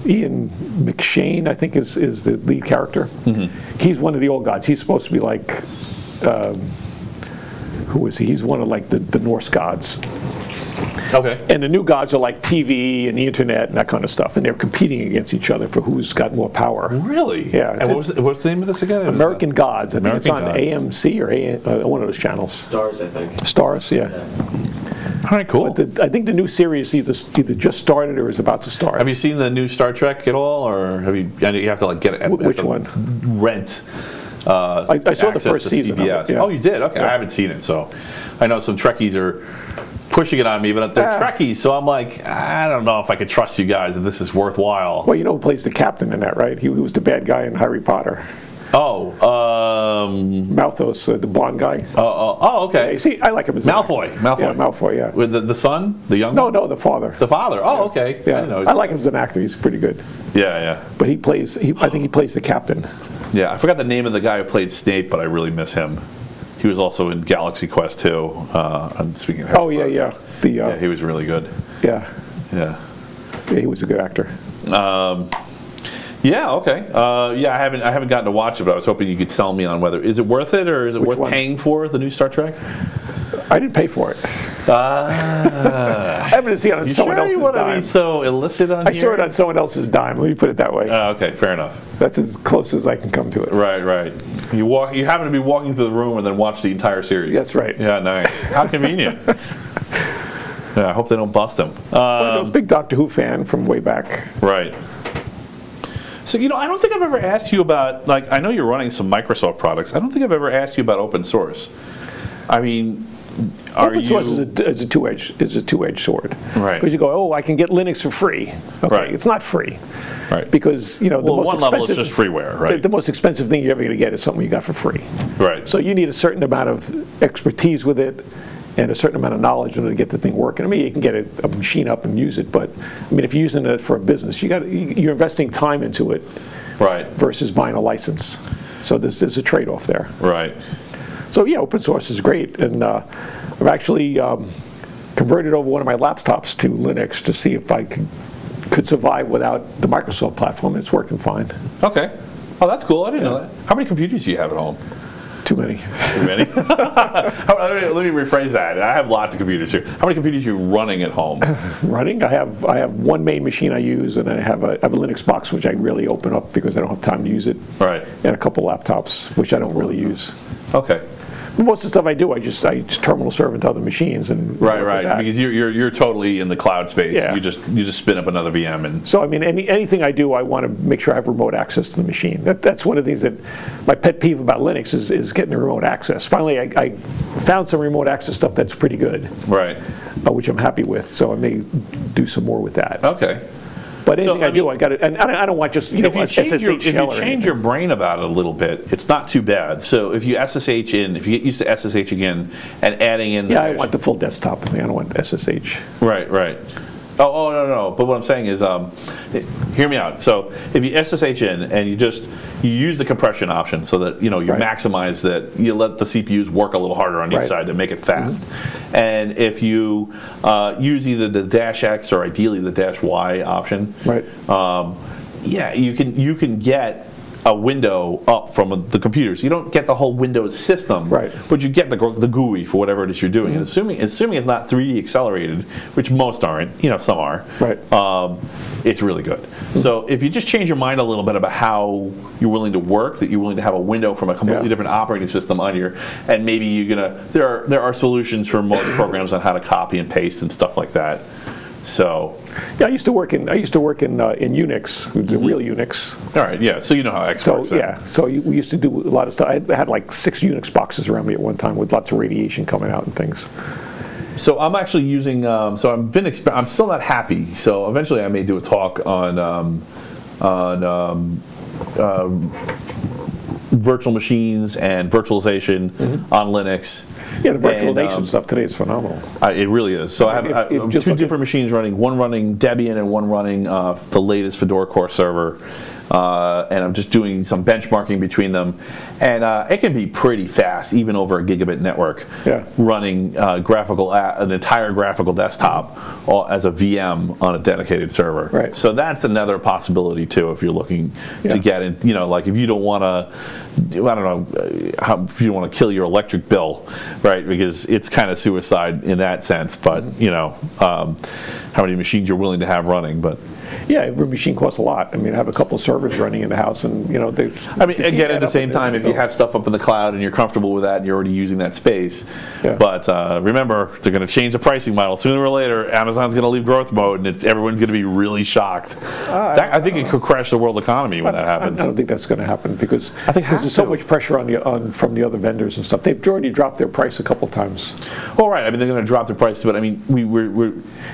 Ian McShane, I think is the lead character. He's one of the old gods. He's supposed to be like, who is he? He's one of like the Norse gods. Okay. And the new gods are like TV and the internet and that kind of stuff, and they're competing against each other for who's got more power. Really? Yeah. And what's the name of this again? American Gods. I think it's on American AMC or one of those channels. Stars, I think. Stars, yeah. All right, cool. But I think the new series either just started or is about to start. Have you seen the new Star Trek at all, or have you? I know you have to like get it. Which one? Rent. I saw the first season of it, yeah. Oh, you did? Okay, Yeah. I haven't seen it, so I know some Trekkies are pushing it on me, but they're Trekkies, so I'm like, I don't know if I could trust you guys that this is worthwhile. Well, you know who plays the captain in that, right? He was the bad guy in Harry Potter. Oh, Malthus, the blonde guy. oh, okay. Yeah, see, I like him as an Malfoy. actor. Malfoy. Yeah, Malfoy, yeah. With the son, the young No, one? no, the father. The father. Oh, okay. Yeah, I didn't know. I like him as an actor. He's pretty good. Yeah. But I think he plays the captain. Yeah, I forgot the name of the guy who played Snape, but I really miss him. He was also in Galaxy Quest 2. I'm speaking of Harry Potter. Yeah. Yeah, he was really good. Yeah, he was a good actor. Yeah, okay. Yeah, I haven't gotten to watch it, but I was hoping you could tell me on whether is it worth it or is it Which worth one? paying for the new Star Trek? I didn't pay for it. I haven't seen it on You someone sure you else's want to dime. be so illicit on I here? saw it on someone else's dime. Let me put it that way. Okay, fair enough. That's as close as I can come to it. Right. You happen to be walking through the room and then watch the entire series. That's right. Yeah, nice. How convenient. Yeah, I hope they don't bust him. I'm a big Doctor Who fan from way back. Right. So, I don't think I've ever asked you about, like, I know you're running some Microsoft products. I don't think I've ever asked you about open source. I mean, Open source is a two-edged sword. Right. Because you go, I can get Linux for free. Okay, Right. It's not free. Right. Because, the most one level expensive, it's just freeware, right? The most expensive thing you're ever going to get is something you got for free. Right. So you need a certain amount of expertise with it and a certain amount of knowledge in order to get the thing working. I mean, you can get a machine up and use it, but I mean, if you're using it for a business, you're investing time into it, right, versus buying a license. So there's a trade-off there. Right. So yeah, open source is great, and I've actually converted over one of my laptops to Linux to see if I could survive without the Microsoft platform. It's working fine. Okay. Oh, that's cool. I didn't know that. How many computers do you have at home? Too many. Too many? Let me rephrase that. I have lots of computers here. How many computers are you running at home? Running? I have one main machine I use, and I have a Linux box, which I really open up because I don't have time to use it. Right. And a couple laptops, which I don't really use. Okay. Most of the stuff I do, I just terminal serve into other machines and Right. Because you're totally in the cloud space. Yeah. You just spin up another VM and. So I mean, anything I do, I want to make sure I have remote access to the machine. That's one of the things that my pet peeve about Linux is getting the remote access. Finally, I found some remote access stuff that's pretty good. Right. Which I'm happy with. So I may do some more with that. Okay. But anything I do, I got it, and I don't want just if you SSH change your brain about it a little bit, it's not too bad. So if you SSH in, if you get used to SSH again and adding in, I want the full desktop thing. I don't want SSH. Right. Oh no. But what I'm saying is, hear me out. So if you SSH in and you use the compression option so that you maximize that, you let the CPUs work a little harder on each side to make it fast. Mm-hmm. And if you use either the -X or ideally the -Y option, right? You can get a window up from the computer. So you don't get the whole Windows system, right, but you get the GUI for whatever it is you're doing. Mm-hmm. And assuming it's not 3D accelerated, which most aren't, some are, right. It's really good. Mm-hmm. So if you just change your mind a little bit about how you're willing to work, that you're willing to have a window from a completely different operating system on and maybe there are solutions for most programs on how to copy and paste and stuff like that. So, I used to work in Unix, the real Unix. All right, yeah. So you know how X works. So we used to do a lot of stuff. I had like 6 Unix boxes around me at one time with lots of radiation coming out and things. So I'm actually using. I'm still not happy. So eventually I may do a talk on virtual machines and virtualization on Linux. Yeah, the virtualization stuff today is phenomenal. It really is. So I have two different machines running, one running Debian and one running the latest Fedora core server. and I'm just doing some benchmarking between them, and it can be pretty fast, even over a gigabit network, running an entire graphical desktop as a VM on a dedicated server. Right. So that's another possibility too, if you're looking to get in. You know, like if you don't want to, I don't know, if you don't want to kill your electric bill, right? Because it's kind of suicide in that sense. But you know, how many machines you're willing to have running, but. Yeah, every machine costs a lot. I mean, I have a couple of servers running in the house, and you know, I mean, again, at the same time, if you have stuff up in the cloud and you're comfortable with that, and you're already using that space. Yeah. But remember, they're going to change the pricing model sooner or later. Amazon's going to leave growth mode, and everyone's going to be really shocked. I think it could crash the world economy when that happens. I don't think that's going to happen because I think there's so much pressure from the other vendors and stuff. They've already dropped their price a couple times. Well, right. I mean, they're going to drop their price, but I mean,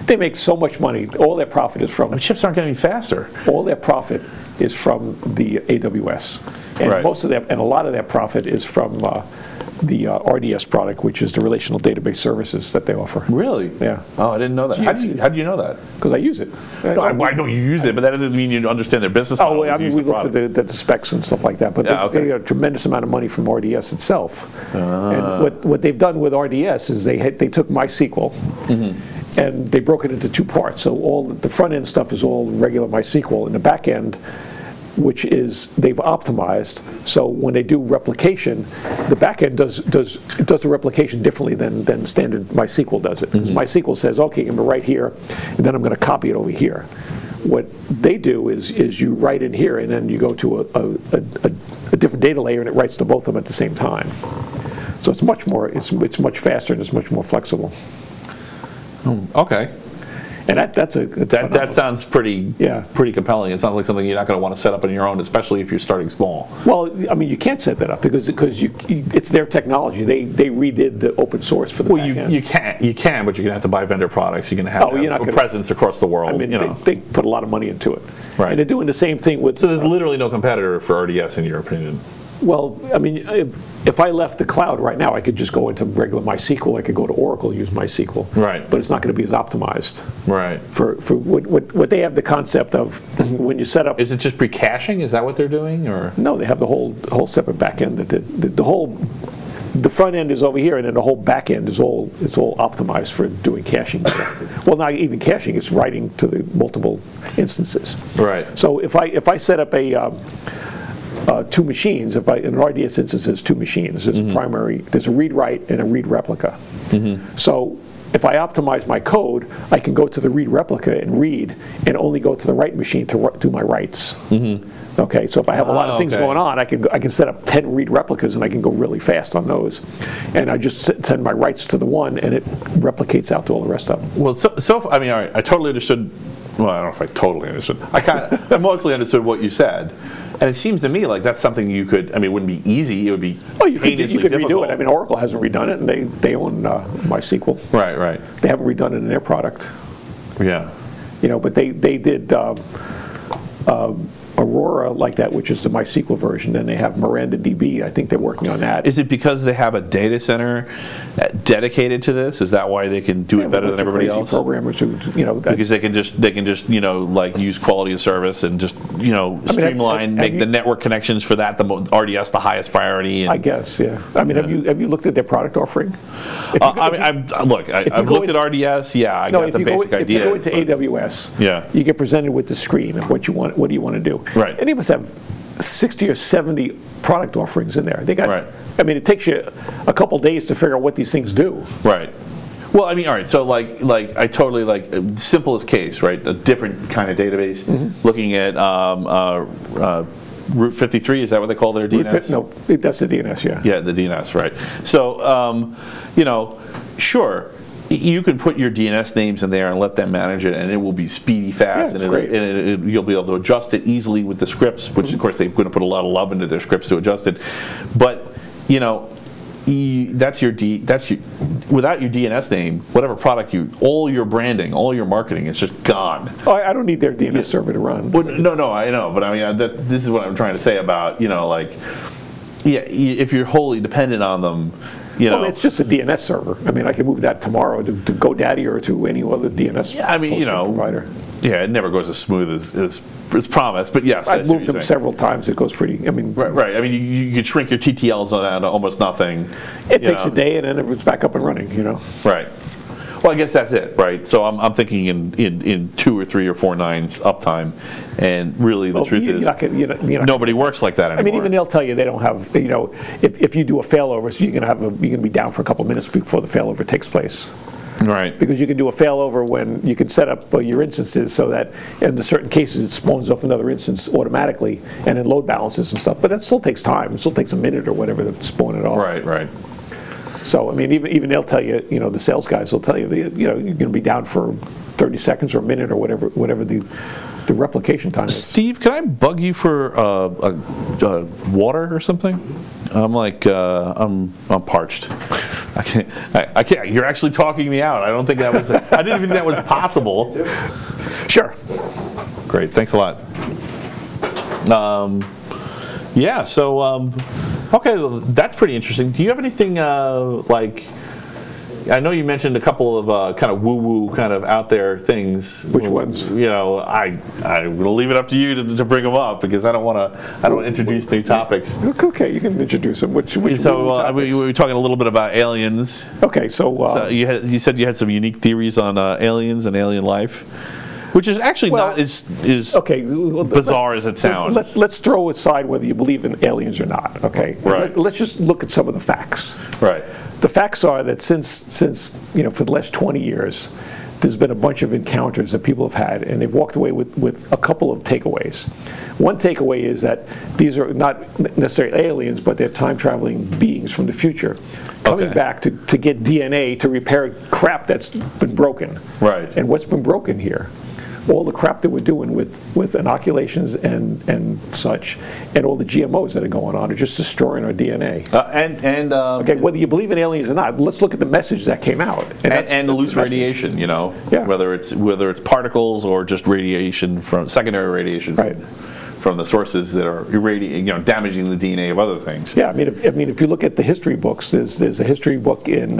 they make so much money. All their profit is from. Chips aren't getting faster. All their profit is from the AWS, and most of that, and a lot of that profit is from the RDS product, which is the relational database services that they offer. Really? Yeah. Oh, I didn't know that. How do you know that? Because I use it. No, I know you use it, but that doesn't mean you understand their business model. Oh, I mean, we looked at the specs and stuff like that, but they get a tremendous amount of money from RDS itself. And what they've done with RDS is they took MySQL. And they broke it into two parts. So all the front end stuff is all regular MySQL, and the back end, which is they've optimized. So when they do replication, the back end does the replication differently than standard MySQL does it. Because MySQL says, okay, I'm going to write here, and then I'm going to copy it over here. What they do is you write in here, and then you go to a different data layer, and it writes to both of them at the same time. So it's much more, it's much faster, and it's much more flexible. Okay. And that sounds pretty compelling. It sounds like something you're not going to want to set up on your own, especially if you're starting small. Well, I mean, you can't set that up because it's their technology. They redid the open source for the back end. you can, but you're going to have to buy vendor products. You're going to have to have a presence across the world. I mean, they put a lot of money into it. Right. And they're doing the same thing with. So there's literally no competitor for RDS in your opinion. Well, I mean, if I left the cloud right now, I could just go into regular MySQL. I could go to Oracle, use MySQL. Right. But it's not going to be as optimized. Right. For what they have the concept of when you set up. Is it just pre-caching? Is that what they're doing, or? No, they have the whole separate back end. The front end is over here, and then the whole back end is all optimized for doing caching. Well, not even caching; it's writing to the multiple instances. Right. So if I set up a two machines, an RDS instance has two machines. There's a primary, there's a read-write and a read replica. So if I optimize my code, I can go to the read replica and read, and only go to the write machine to do my writes. Okay, so if I have a lot of things going on, I can set up 10 read replicas, and I can go really fast on those. And I just send my writes to the one, and it replicates out to all the rest of them. Well, so I mean, all right, I totally understood. Well, I don't know if I totally understood. I mostly understood what you said. And it seems to me like that's something you could, I mean, it wouldn't be easy, it would be heinously difficult. Redo it. I mean, Oracle hasn't redone it, and they own MySQL. Right. They haven't redone it in their product. Yeah. You know, but they did Aurora like that, which is the MySQL version, and they have MarandaDB. I think they're working on that. Is it because they have a data center dedicated to this? Is that why they can do it better than everybody else? Programmers who, because they can just like use quality of service and just streamline, make the network connections for that RDS the highest priority. And, I guess, yeah. I mean, have you looked at their product offering? I've looked at RDS. Yeah, I got the basic idea. If you go into AWS, you get presented with the screen of what you want. What do you want to do? Right. Any of us have 60 or 70 product offerings in there. They got. Right. I mean, it takes you a couple days to figure out what these things do. Right. Well, I mean, all right. So, like I totally simplest case, right? A different kind of database. Looking at Route 53. Is that what they call their DNS? No, that's the DNS. Yeah. Yeah, the DNS. Right. So, sure. You can put your DNS names in there and let them manage it, and it will be speedy, fast, and you'll be able to adjust it easily with the scripts, which of course they're going to put a lot of love into their scripts to adjust it. But without your DNS name, whatever product all your branding, all your marketing, it's just gone. Oh, I don't need their DNS server to run. Well, no, I know, but I mean this is what I'm trying to say about if you're wholly dependent on them. you know. Well, it's just a DNS server. I mean, I can move that tomorrow to GoDaddy or to any other DNS Yeah, I mean, you know, provider. Yeah, it never goes as smooth as promised, but yes. I've moved them several times. It goes pretty, I mean. Right. I mean, you could shrink your TTLs down to almost nothing. It takes a day and then it's back up and running, you know. Right. Well, I guess that's it, right? So I'm thinking in 2 or 3 or 4 nines uptime, and really the truth is nobody works like that anymore. I mean, even they'll tell you they don't have, you know, if you do a failover, so you're going to be down for a couple minutes before the failover takes place. Right. Because you can do a failover when you can set up your instances so that in certain cases it spawns off another instance automatically and then load balances and stuff. But that still takes time. It still takes a minute or whatever to spawn it off. Right. So I mean, even they'll tell you, you know, the sales guys will tell you, you know, you're going to be down for 30 seconds or a minute or whatever the replication time is. Steve, can I bug you for water or something? I'm like, I'm parched. I can't. You're actually talking me out. I don't think that was. I didn't even think that was possible. Sure. Great. Thanks a lot. Yeah. So, okay, well, that's pretty interesting. Do you have anything like? I know you mentioned a couple of kind of woo-woo, kind of out there things. Which ones? You know, I'm gonna leave it up to you to bring them up because I don't want to introduce new topics. Okay, you can introduce them. Which so we were talking a little bit about aliens. Okay, so you said you had some unique theories on aliens and alien life, which is actually not as bizarre as it sounds. Let's throw aside whether you believe in aliens or not. Okay, right. Let's just look at some of the facts. Right. The facts are that since you know, for the last 20 years, there's been a bunch of encounters that people have had, and they've walked away with a couple of takeaways. One takeaway is that these are not necessarily aliens, but they're time-traveling beings from the future coming back to get DNA to repair crap that's been broken. Right. And what's been broken here? All the crap that we're doing with inoculations and such, and all the GMOs that are going on are just destroying our DNA. Okay, whether you believe in aliens or not, let's look at the message that came out. And loose radiation, you know, whether it's particles or just radiation from secondary radiation. From the sources that are damaging the DNA of other things. Yeah, I mean, if you look at the history books, there's a history book in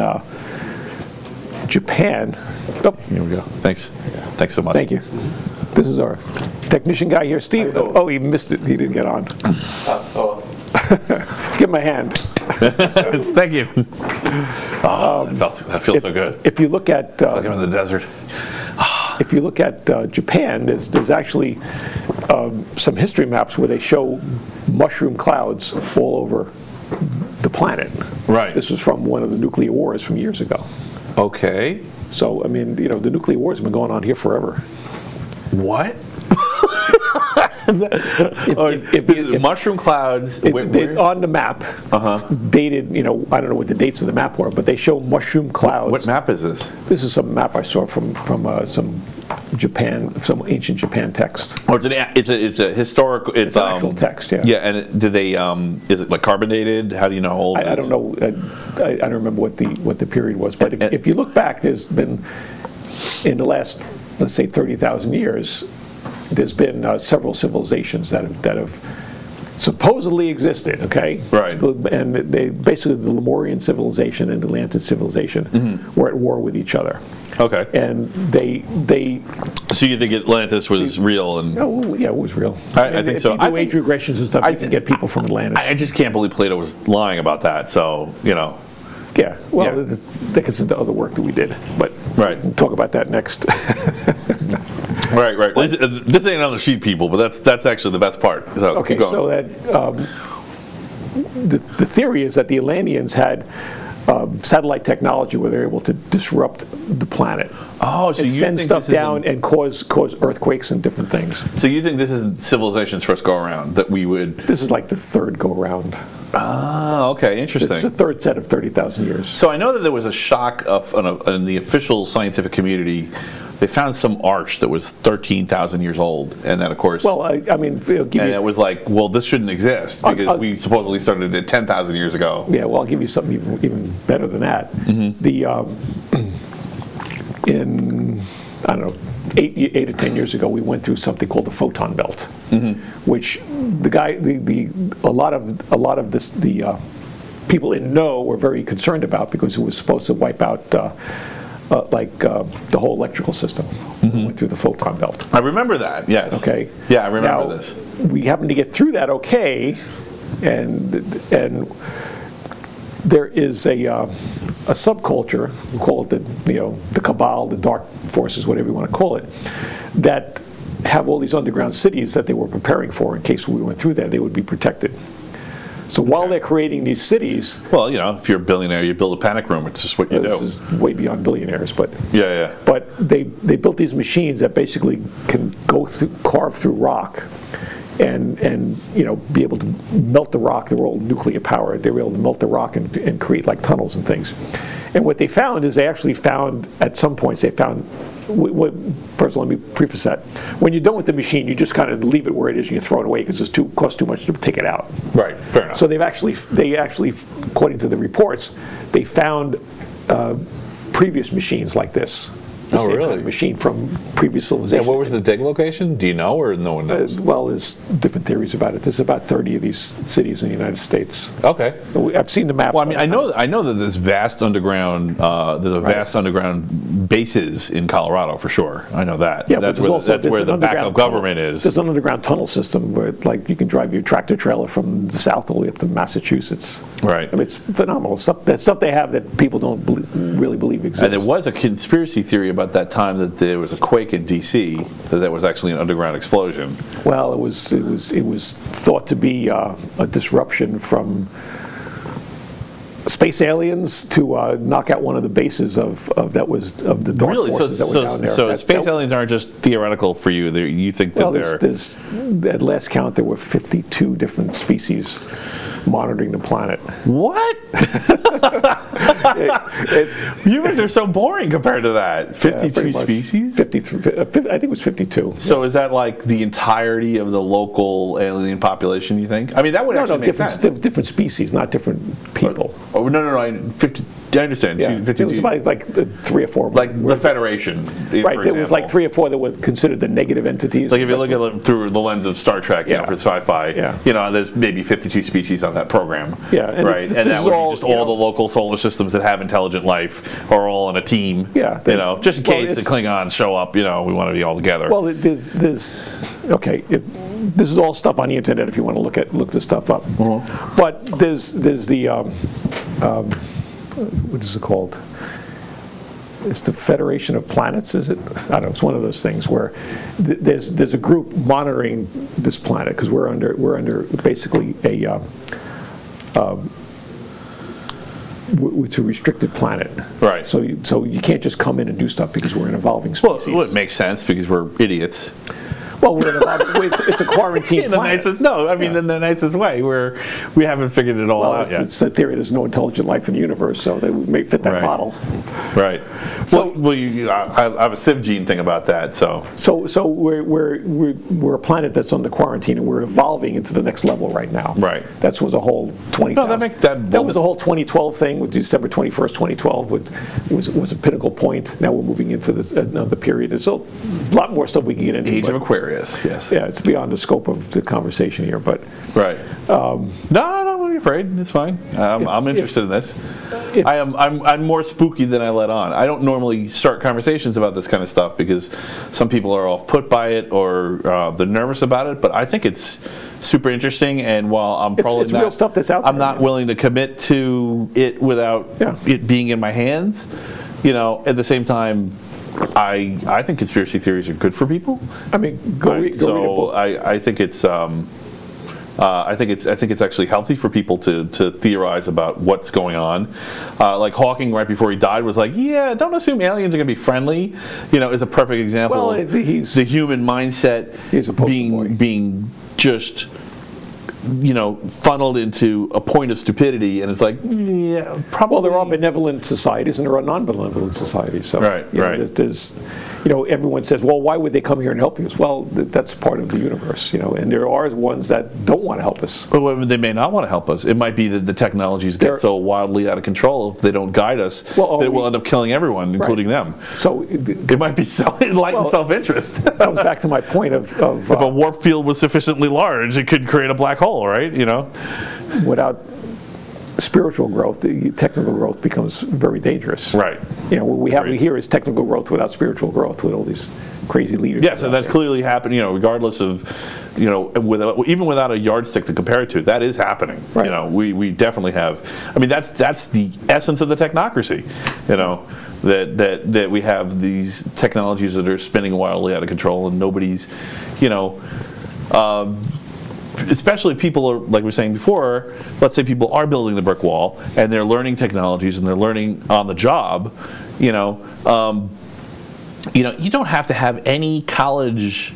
Japan. Oh, here we go. Thanks. Thanks so much. Thank you. This is our technician guy here, Steve. Oh, he missed it. He didn't get on. Give him a hand. Thank you. Oh, that feels so good. If you look at, I feel like I'm in the desert. If you look at Japan, there's actually some history maps where they show mushroom clouds all over the planet. Right. This was from one of the nuclear wars from years ago. Okay. So, I mean, you know, the nuclear wars have been going on here forever. What? Mushroom clouds. On the map, dated, you know, I don't know what the dates of the map were, but they show mushroom clouds. What map is this? This is some map I saw from some Japan, some ancient Japan text. Oh, it's a historical. It's an actual text, yeah. Yeah, and do they? Is it like carbon dated? How do you know how old it is? I don't know. I don't remember what the period was. But if you look back, there's been in the last, let's say, 30,000 years, there's been several civilizations that have supposedly existed, okay? Right. And they basically, the Lemurian civilization and the Atlantis civilization were at war with each other. Okay. And they So you think Atlantis was real? And oh, yeah, it was real. I think so. If you do age regressions and stuff, you can get people from Atlantis. I just can't believe Plato was lying about that. So, you know. Yeah, well, that gets into other work that we did, but we'll talk about that next. Right. This ain't on the sheet, people, but that's actually the best part. So okay, keep going. So that the theory is that the Atlanteans had satellite technology where they're able to disrupt the planet. Oh, so and you send think stuff down and cause earthquakes and different things. So you think this is civilization's first go around that we would? This is like the third go round. Ah, okay, interesting. It's the third set of 30,000 years. So I know that there was a shock in the official scientific community. They found some arch that was 13,000 years old, and that, of course. Well, I mean, and it was like, well, this shouldn't exist because we supposedly started it 10,000 years ago. Yeah, well, I'll give you something even better than that. The in I don't know 8 or 10 years ago, we went through something called the photon belt, which a lot of the people in know were very concerned about because it was supposed to wipe out the whole electrical system. Went through the photon belt. I remember that, yes. Okay. Yeah, I remember now, this. We happened to get through that okay, and there is a subculture, we call it the cabal, the dark forces, whatever you want to call it, that have all these underground cities that they were preparing for in case we went through there, they would be protected. So while they're creating these cities... Well, if you're a billionaire, you build a panic room. It's just what you do. This is way beyond billionaires, but... Yeah. But they built these machines that basically can carve through rock and be able to melt the rock. They were all nuclear powered. They were able to melt the rock and create like tunnels and things. And what they found is they actually found, at some points, they found... First, let me preface that. When you're done with the machine, you just kind of leave it where it is and you throw it away because it costs too much to take it out. Right, fair enough. So they actually, according to the reports, they found previous machines like this. The same kind of machine from previous civilization. And what was the dig location? Do you know, or no one knows? Well, there's different theories about it. There's about 30 of these cities in the United States. Okay. I've seen the maps. Well, I know that there's vast underground, vast underground bases in Colorado for sure. I know that. Yeah, that's where the backup government is. There's an underground tunnel system where, like, you can drive your tractor trailer from the south all the way up to Massachusetts. Right. I mean, it's phenomenal stuff. That stuff they have that people don't really believe exists. And there was a conspiracy theory about that time that there was a quake in D.C. that was actually an underground explosion. Well, it was thought to be a disruption from space aliens to knock out one of the bases of the dark forces that were down there. So space aliens aren't just theoretical for you. You think that there's at last count there were 52 different species monitoring the planet. What? Humans are so boring compared to that. 52 species? 53, I think it was 52. So is that like the entirety of the local alien population, you think? I mean, that would actually make sense. Different species, not different people. Oh, no. I understand. Yeah. 52. It was about like 3 or 4. Like the Federation, right, there was like 3 or 4 that were considered the negative entities. Like if you look at it through the lens of Star Trek, for sci-fi, there's maybe 52 species on that program. Yeah, and right? And that would be just all the local solar systems that have intelligent life are all on a team. Yeah. Just in case the Klingons show up, we want to be all together. Well, this is all stuff on the internet if you want to look this stuff up. But there's the what is it called? It's the Federation of Planets, is it? I don't know. It's one of those things where there's a group monitoring this planet because we're under basically it's a restricted planet. Right. So you can't just come in and do stuff because we're an evolving species. Well, it makes sense because we're idiots. Well, it's a quarantine planet. In the nicest way. We haven't figured it all out yet. It's a theory there's no intelligent life in the universe, so they may fit that model. Right. So, I have a Civ gene thing about that. So we're a planet that's under quarantine, and we're evolving into the next level right now. Right. That was a whole 2012. That was a whole 2012 thing. With December 21st, 2012, was a pinnacle point. Now we're moving into another period. There's a lot more stuff we can get into. Age of Aquarius. Yes. Yeah, it's beyond the scope of the conversation here, but right. No, don't be afraid. It's fine. I'm interested in this. I'm more spooky than I let on. I don't normally start conversations about this kind of stuff because some people are off put by it or they're nervous about it. But I think it's super interesting. And while I'm probably real stuff that's out there, I'm not willing to commit to it without it being in my hands. At the same time, I think conspiracy theories are good for people. I mean, go read a book. I think it's I think it's actually healthy for people to theorize about what's going on. Like Hawking, right before he died, was like, "Yeah, don't assume aliens are going to be friendly." Is a perfect example of the human mindset being just funneled into a point of stupidity, and it's like, probably. Well, there are benevolent societies and there are non-benevolent societies. So, right. There's, everyone says, well, why would they come here and help you? Well, that's part of the universe, and there are ones that don't want to help us. Well, they may not want to help us. It might be that the technologies get so wildly out of control if they don't guide us that it will end up killing everyone, including them. So it might be enlightened self-interest. That was back to my point of if a warp field was sufficiently large, it could create a black hole, right? Without spiritual growth, the technical growth becomes very dangerous. Right. You know, what we have Agreed. here is technical growth without spiritual growth, with all these crazy leaders. Yes, and that's clearly happening. You know, regardless of, you know, even without a yardstick to compare it to, that is happening. Right. You know, we definitely have. I mean, that's the essence of the technocracy. You know, that we have these technologies that are spinning wildly out of control, and nobody's, you know. Especially people are, like we were saying before, let's say people are building the brick wall and they're learning technologies and they're learning on the job, you know, you don't have to have any college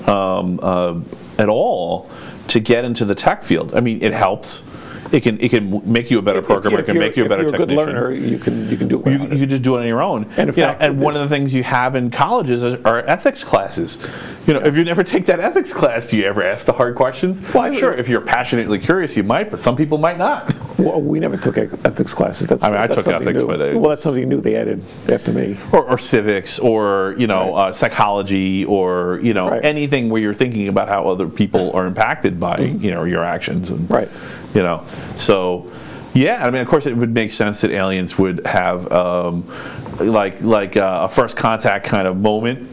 at all to get into the tech field. I mean, it helps. It can make you a better programmer. It can make you a better technician. If you're a good learner, you can do it. You can just do it on your own. And in fact, and one of the things you have in colleges are ethics classes. You know, if you never take that ethics class, do you ever ask the hard questions? Well, sure, if you're passionately curious, you might, but some people might not. Well, we never took ethics classes. I took ethics, new. but well, that's something new they added after me. Or civics, or you know, right. Psychology, or you know, right. anything where you're thinking about how other people are impacted by you know your actions and right. You know, so yeah, I mean, of course, it would make sense that aliens would have like a first contact kind of moment,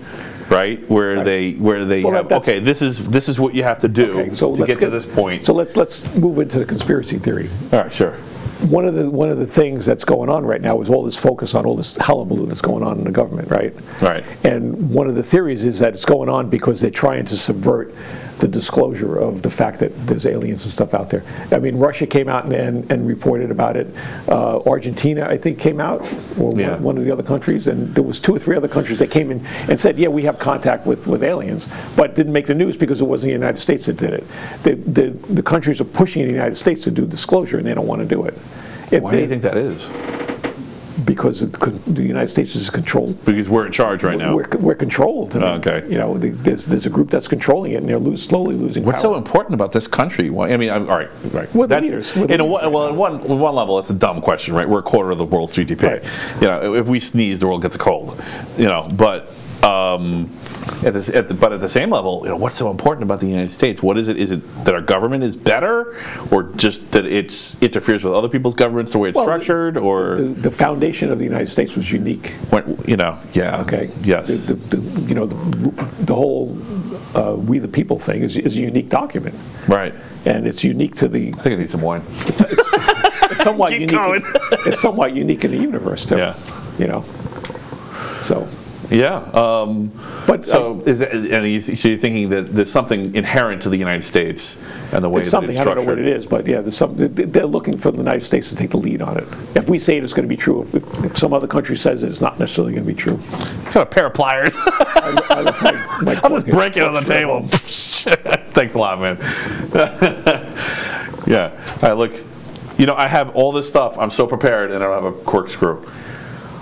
right? Where right. they well, have okay, this is what you have to do to get to this point. So let's move into the conspiracy theory. All right, sure. One of the things that's going on right now is all this focus on all this hullabaloo that's going on in the government, right? Right. And one of the theories is that it's going on because they're trying to subvert the disclosure of the fact that there's aliens and stuff out there. I mean, Russia came out and reported about it. Argentina, I think, came out, or yeah. one of the other countries, and there was 2 or 3 other countries that came in and said, yeah, we have contact with aliens, but didn't make the news because it wasn't the United States that did it. The countries are pushing the United States to do disclosure, and they don't want to do it. Why do you think that is? Because the United States is controlled. Because we're in charge right now. We're controlled. Okay. You know, there's a group that's controlling it, and they're slowly losing What's power. so important about this country? I mean, all right. We're the That's, leaders. in one level, it's a dumb question, right? We're a quarter of the world's GDP. Right. You know, if we sneeze, the world gets a cold. You know, but at the same level, you know, what's so important about the United States? What is it? Is it that our government is better, or just that it interferes with other people's governments the way it's structured, or the foundation of the United States was unique. When, you know, yeah. Okay. Yes. You know, the whole "We the People" thing is a unique document. Right. And it's unique to the. I think I need some wine. It's somewhat Keep unique. going. It's somewhat unique in the universe too. Yeah. You know. So. Yeah, but so so you're thinking that there's something inherent to the United States and the way that it's something, I don't know what it structured. is, but yeah, they're looking for the United States to take the lead on it. If we say it's going to be true, if some other country says it's not necessarily going to be true. Got a pair of pliers. I left my I'll just break it on the table. Thanks a lot, man. Yeah, all right, look, you know, I have all this stuff. I'm so prepared, and I don't have a corkscrew.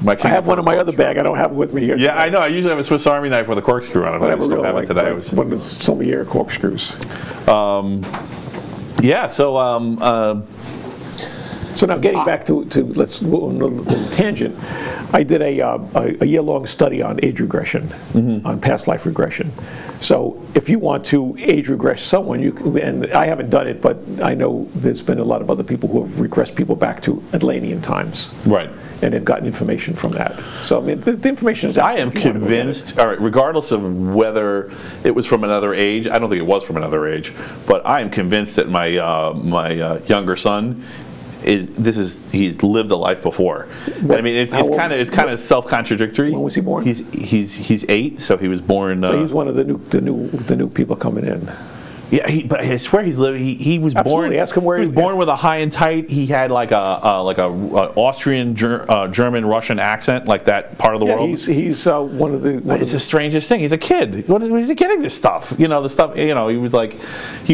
I have one in my other bag. I don't have it with me here. Yeah, today. I know. I usually have a Swiss Army knife with a corkscrew on it, but I just don't have it today. One of the sommelier corkscrews. Yeah, so... So now getting back to let's go on a little tangent. I did a year-long study on age regression, on past life regression. So if you want to age regress someone, and I haven't done it, but I know there's been a lot of other people who have regressed people back to Atlantean times. Right. And they've gotten information from that. So I mean, the information is out. I am convinced, all right, regardless of whether it was from another age, I don't think it was from another age, but I am convinced that my younger son he's lived a life before. I mean, it's kind of self-contradictory. When was he born? He's 8, so he was born. So he's one of the new people coming in. Yeah, but I swear he's living. He was Absolutely. born. Ask him where he was born with a high and tight. He had like a Austrian, German, Russian accent, like that part of the world. He's one of the. It's the strangest thing. He's a kid. What is he getting this stuff? You know, the stuff. You know, he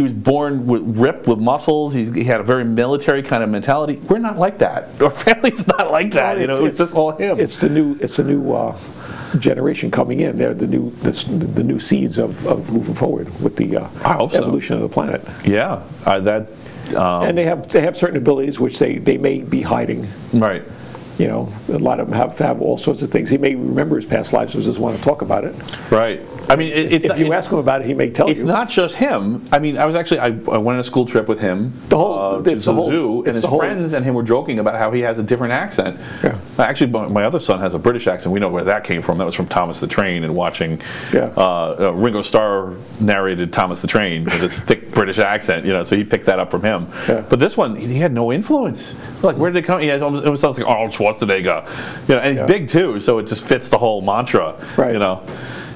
was born ripped with muscles. He had a very military kind of mentality. We're not like that. Our family's not like that. You know, it's just all him. It's the new generation coming in. They're the new seeds of moving forward with the evolution of the planet. Yeah, and they have certain abilities which they may be hiding. Right. You know, a lot of them have all sorts of things. He may remember his past lives, but doesn't want to talk about it. Right. I mean, if you ask him about it, he may tell you. It's not just him. I mean, I went on a school trip with him to the zoo, and his friends and him were joking about how he has a different accent. Yeah. Actually, my other son has a British accent. We know where that came from. That was from Thomas the Train and watching Ringo Starr narrated Thomas the Train with his thick British accent. You know, so he picked that up from him. Yeah. But this one, he had no influence. Like, where did it come? He has almost, it sounds like Arnold Schwarzenegger. You know, and he's big too, so it just fits the whole mantra. Right. You know.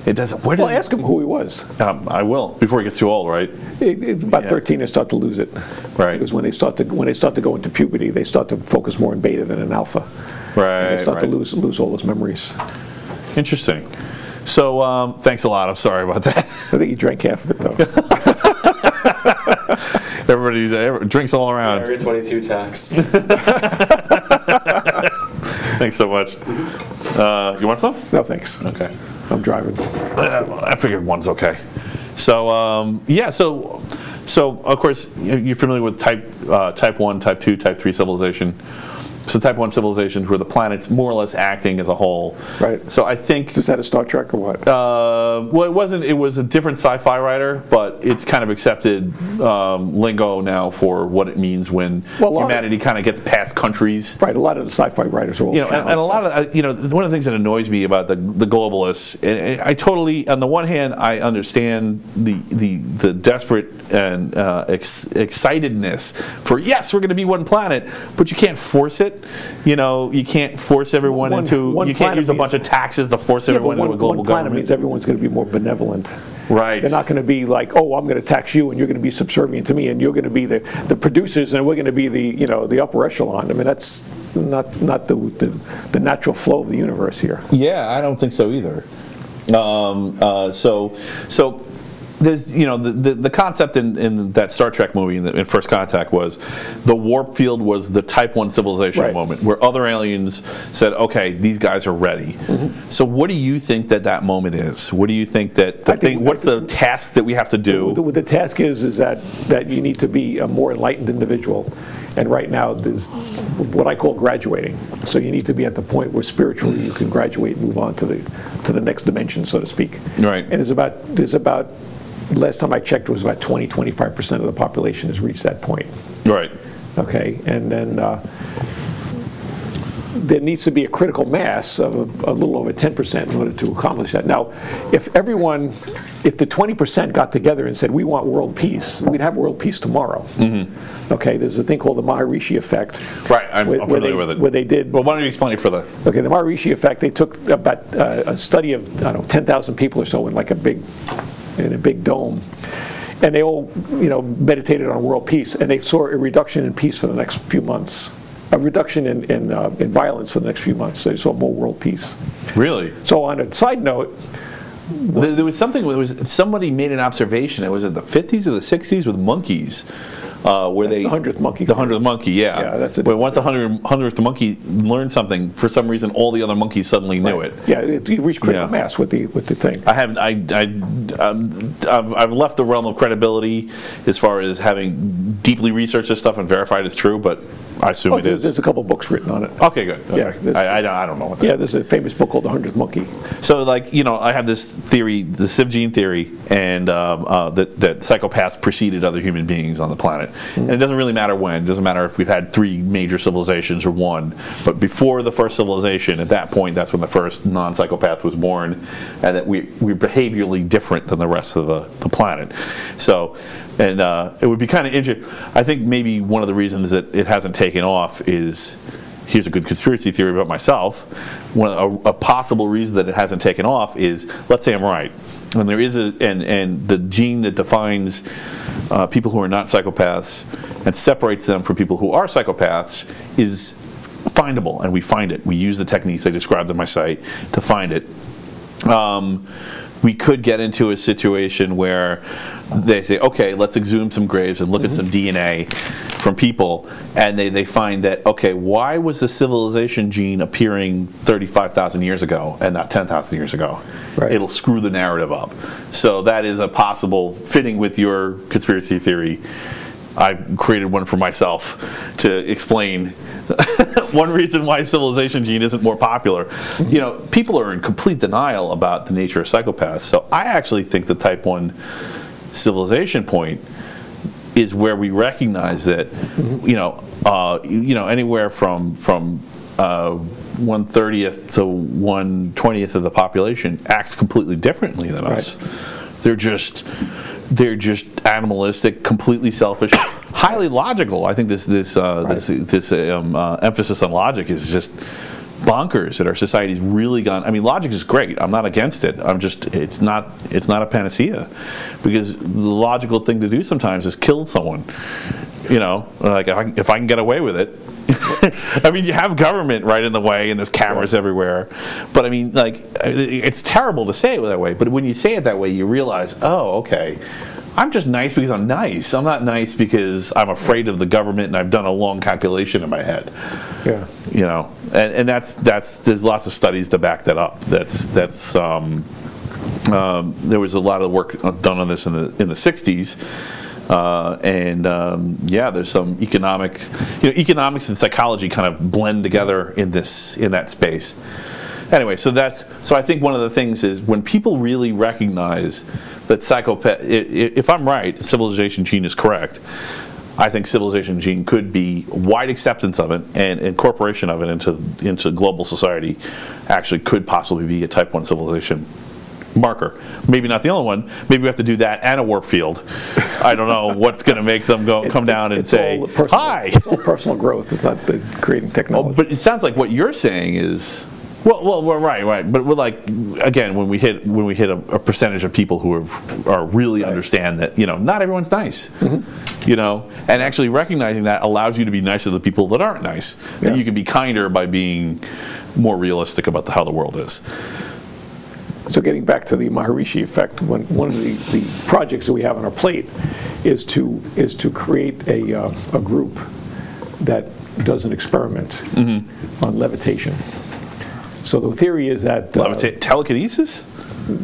It doesn't. Well, ask him who he was. I will before he gets too old, right? About 13, they start to lose it. Right. Because when they start to go into puberty, they start to focus more in beta than in alpha. Right. And they start to lose all those memories. Interesting. So thanks a lot. I'm sorry about that. I think he drank half of it though. Everybody drinks all around. Area 22 tax. Thanks so much. You want some? No, thanks. Okay. I'm driving. I figured one's okay. So so of course you're familiar with type 1, type 2, type 3 civilization. So type 1 civilizations where the planet's more or less acting as a whole. Right. So I think... Is that a Star Trek or what? Well, it wasn't. It was a different sci-fi writer, but it's kind of accepted lingo now for what it means when humanity kind of gets past countries. Right. A lot of the sci-fi writers are all and a lot of one of the things that annoys me about the globalists, and I totally, on the one hand, I understand the desperate and excitedness for, yes, we're going to be one planet, but you can't force it. You know, you can't force everyone into. You can't use a bunch of taxes to force everyone into a global one planet government. means everyone's going to be more benevolent. Right. They're not going to be like, oh, I'm going to tax you, and you're going to be subservient to me, and you're going to be the producers, and we're going to be the upper echelon. I mean, that's not the natural flow of the universe here. Yeah, I don't think so either. So there's, the concept in that Star Trek movie in First Contact was the warp field was the type 1 civilization moment where other aliens said, okay, these guys are ready. Mm-hmm. So what do you think that moment is? What do you think that what's the task that we have to do? The task is that you need to be a more enlightened individual. And right now, there's what I call graduating. So you need to be at the point where spiritually you can graduate and move on to the next dimension, so to speak. Right. And there's about last time I checked, it was about 20-25% of the population has reached that point. Right. Okay. And then there needs to be a critical mass of a little over 10% in order to accomplish that. Now, if the 20% got together and said, we want world peace, we'd have world peace tomorrow. Mm-hmm. Okay, there's a thing called the Maharishi effect. Right, I'm familiar with it. Where they did... Well, why don't you explain it for the... Okay, the Maharishi effect, they took about a study of, 10,000 people or so in like a big dome. And they all, meditated on world peace, and they saw a reduction in peace for the next few months. A reduction in violence for the next few months. So you saw more world peace. Really? So on a side note, there was somebody made an observation. It was in the 50s or the 60s with monkeys. Where that's the 100th monkey. The 100th monkey, yeah. Yeah, that's it. When once the 100th monkey learned something, for some reason, all the other monkeys suddenly knew it. Yeah, you've reached critical mass with the thing. I've left the realm of credibility as far as having deeply researched this stuff and verified it's true, but I assume it is. There's a couple books written on it. Okay, good. Okay. Yeah, I don't know what that is. Yeah, there's a famous book called The 100th Monkey. So, I have this theory, the Civ gene theory, and that psychopaths preceded other human beings on the planet. Mm-hmm. And it doesn't really matter when. It doesn't matter if we've had 3 major civilizations or 1. But before the first civilization, at that point, that's when the first non-psychopath was born, and that we're behaviorally different than the rest of the planet. So, and it would be kind of interesting. I think maybe one of the reasons that it hasn't taken off is, here's a good conspiracy theory about myself. A possible reason that it hasn't taken off is, let's say I'm right, and there is and the gene that defines people who are not psychopaths and separates them from people who are psychopaths is findable, and we find it. We use the techniques I described on my site to find it. We could get into a situation where they say, okay, let's exhume some graves and look at some DNA from people, and they find that, okay, why was the civilization gene appearing 35,000 years ago and not 10,000 years ago? Right. It'll screw the narrative up. So that is a possible, fitting with your conspiracy theory, I created one for myself to explain one reason why Civilization Gene isn't more popular. You know, people are in complete denial about the nature of psychopaths. So I actually think the type 1 civilization point is where we recognize that, you know, anywhere from 1/30th to 1/20th of the population acts completely differently than us. They're just animalistic, completely selfish, highly logical. I think this emphasis on logic is just bonkers that our society's really gone. I mean, logic is great. I'm not against it. It's not a panacea, because the logical thing to do sometimes is kill someone. You know, like if I can get away with it. I mean, you have government right in the way, and there's cameras everywhere. But I mean, like, it's terrible to say it that way. But when you say it that way, you realize, oh, okay, I'm just nice because I'm nice. I'm not nice because I'm afraid of the government and I've done a long calculation in my head. Yeah. You know, and that's there's lots of studies to back that up. There was a lot of work done on this in the 60s. Yeah, there's some economics. You know, economics and psychology kind of blend together in that space. Anyway, so I think one of the things is when people really recognize that psychopath. If I'm right, Civilization Gene is correct. I think Civilization Gene could be wide acceptance of it and incorporation of it into global society. Actually, could possibly be a type 1 civilization marker. Maybe not the only one. Maybe we have to do that and a warp field. I don't know what's going to make them come down and say, hi. It's all personal growth. It's not the creating technology. Oh, but it sounds like what you're saying is, well, right. But we're like, again, when we hit a percentage of people who are really understand that, you know, not everyone's nice. You know, and actually recognizing that allows you to be nice to the people that aren't nice. That you can be kinder by being more realistic about how the world is. So getting back to the Maharishi effect, one of the projects that we have on our plate is to create a group that does an experiment on levitation. So the theory is that telekinesis.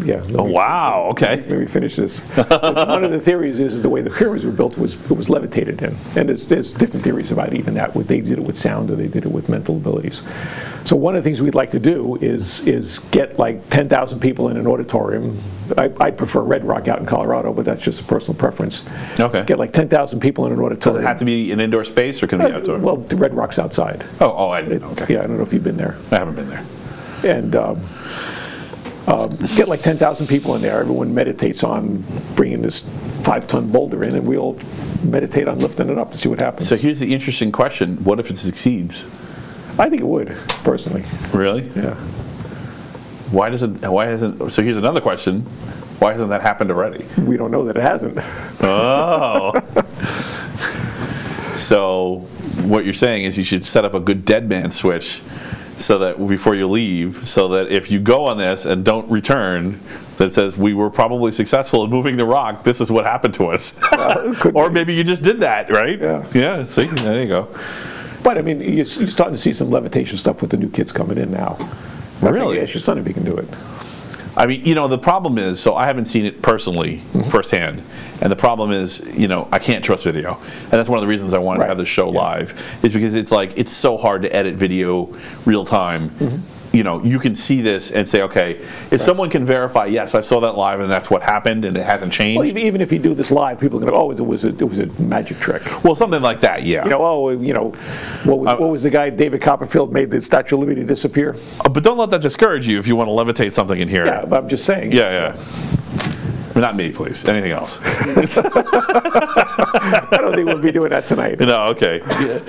Yeah. Oh, wow. Okay. Let me finish this. One of the theories is the way the pyramids were built was levitated in, and there's different theories about even that. They did it with sound, or they did it with mental abilities. So one of the things we'd like to do is get like 10,000 people in an auditorium. I prefer Red Rock out in Colorado, but that's just a personal preference. Okay. Get like 10,000 people in an auditorium. Does it have to be an indoor space, or can it be outdoor? Well, Red Rock's outside. I didn't know. Okay. Yeah, I don't know if you've been there. I haven't been there. And get like 10,000 people in there. Everyone meditates on bringing this 5-ton boulder in, and we all meditate on lifting it up and see what happens. So here's the interesting question: what if it succeeds? I think it would, personally. Really? Yeah. Why hasn't? So here's another question: why hasn't that happened already? We don't know that it hasn't. Oh. So what you're saying is you should set up a good dead man switch, so that before you leave, so that if you go on this and don't return, that says we were probably successful in moving the rock. This is what happened to us. Or maybe you just did that, right? Yeah. Yeah. See, there you go. But I mean, you're starting to see some levitation stuff with the new kids coming in now. Really? Ask your son if he can do it. I mean, you know, the problem is, so I haven't seen it personally, firsthand, and the problem is, you know, I can't trust video, and that's one of the reasons I wanted to have this show live, is because it's like, it's so hard to edit video real time. You know, you can see this and say, okay, if someone can verify, yes, I saw that live and that's what happened and it hasn't changed. Well, even if you do this live, people are going to, oh, it was a magic trick. Well, something like that, yeah. You know, what was the guy, David Copperfield, made the Statue of Liberty disappear? But don't let that discourage you if you want to levitate something in here. Yeah, but I'm just saying. Yeah. Not me, please. Anything else? I don't think we'll be doing that tonight. No, okay. Yeah.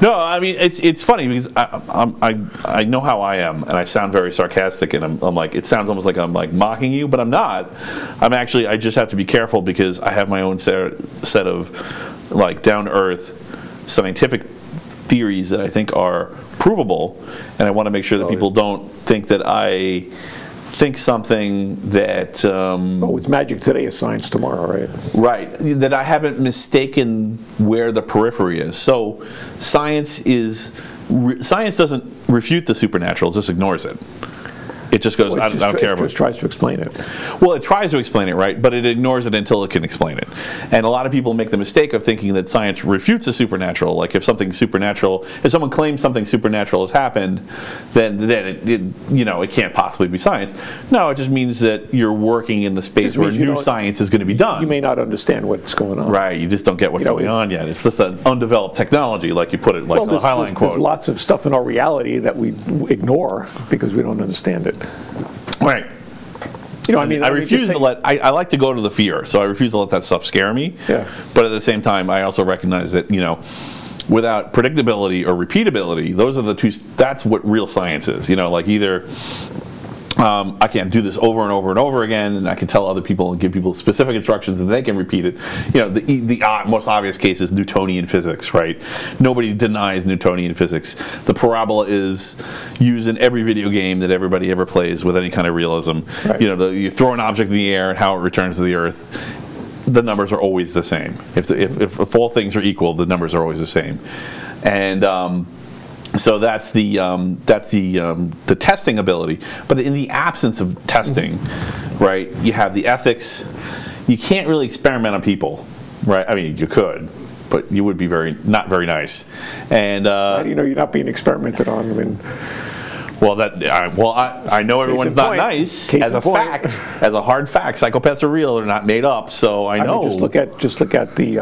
No, I mean, it's funny because I know how I am, and I sound very sarcastic, and I'm like, it sounds almost like I'm like mocking you, but I'm not. I just have to be careful because I have my own set of like down-to-earth scientific theories that I think are provable, and I want to make sure that people don't think that I think something that it's magic today is science tomorrow, right? Right, that I haven't mistaken where the periphery is. So science doesn't refute the supernatural, just ignores it. It just goes, I don't care about it. It just tries to explain it. Well, it tries to explain it, right? But it ignores it until it can explain it. And a lot of people make the mistake of thinking that science refutes the supernatural. Like if something supernatural, if someone claims something supernatural has happened, then it can't possibly be science. No, it just means that you're working in the space where new science is going to be done. You may not understand what's going on. Right, you just don't get what's going on yet. It's just an undeveloped technology, like you put it, like the Highline quote. There's lots of stuff in our reality that we ignore because we don't understand it. Right. I refuse to let. I like to go to the fear, so I refuse to let that stuff scare me. Yeah. But at the same time, I also recognize that without predictability or repeatability, those are the two. That's what real science is. Like either I can do this over and over and over again, and I can tell other people and give people specific instructions, and they can repeat it. The most obvious case is Newtonian physics, right? Nobody denies Newtonian physics. The parabola is used in every video game that everybody ever plays with any kind of realism. Right. You throw an object in the air and how it returns to the earth. The numbers are always the same. If all things are equal, the numbers are always the same, and so that's the testing ability. But in the absence of testing, right, you have the ethics. You can't really experiment on people, right? I mean, you could, but you would be not very nice. And you're not being experimented on. I mean. Well, I know everyone's not nice. As a fact, as a hard fact, psychopaths are real. They're not made up. So I know. Just look at the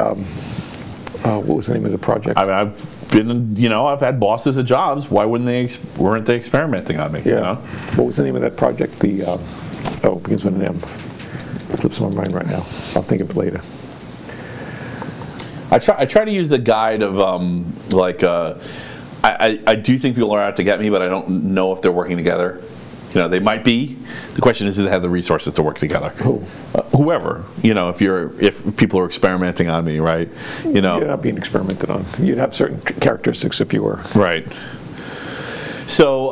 what was the name of the project? I mean, I've been, I've had bosses at jobs. Why weren't they experimenting on me? Yeah. What was the name of that project? Begins with an M. It slips my mind right now. I'll think of it later. I try to use the guide of I do think people are out to get me, but I don't know if they're working together. They might be. The question is, do they have the resources to work together? Who? Whoever. If people are experimenting on me, right? You're not being experimented on. You'd have certain characteristics if you were. Right. So,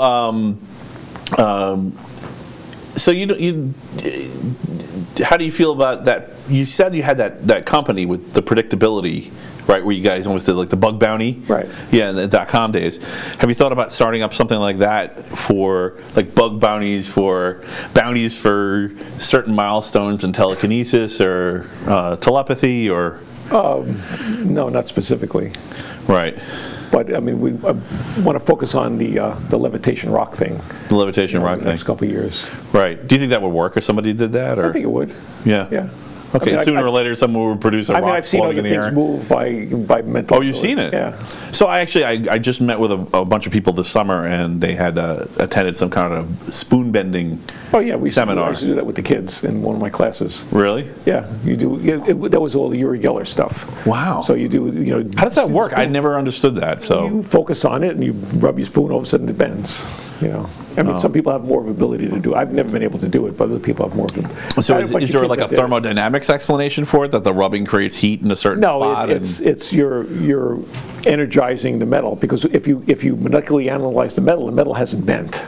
how do you feel about that? You said you had that company with the predictability, right, where you guys almost did like the bug bounty, right? Yeah, in the .com days. Have you thought about starting up something like that for like bug bounties for certain milestones in telekinesis or telepathy or? No, not specifically. Right. But I mean, we want to focus on the levitation rock thing. The levitation rock thing. The next couple of years. Right. Do you think that would work if somebody did that? Or? I think it would. Yeah. Yeah. Okay, sooner or later someone will produce a rock I've seen floating in the air. I've seen other things move by mental. Oh, you've seen it? Yeah. So I just met with a bunch of people this summer, and they had attended some kind of spoon bending seminar. I used to do that with the kids in one of my classes. Really? Yeah, you do. That was all the Uri Geller stuff. Wow. So you do, How does that work? I never understood that. So you focus on it, and you rub your spoon. All of a sudden, it bends. I mean, some people have more of ability to do it. I've never been able to do it, but other people have more of it. So is there like a thermodynamics explanation for it, that the rubbing creates heat in a certain spot? No, it's you're energizing the metal, because if you molecularly analyze the metal hasn't bent.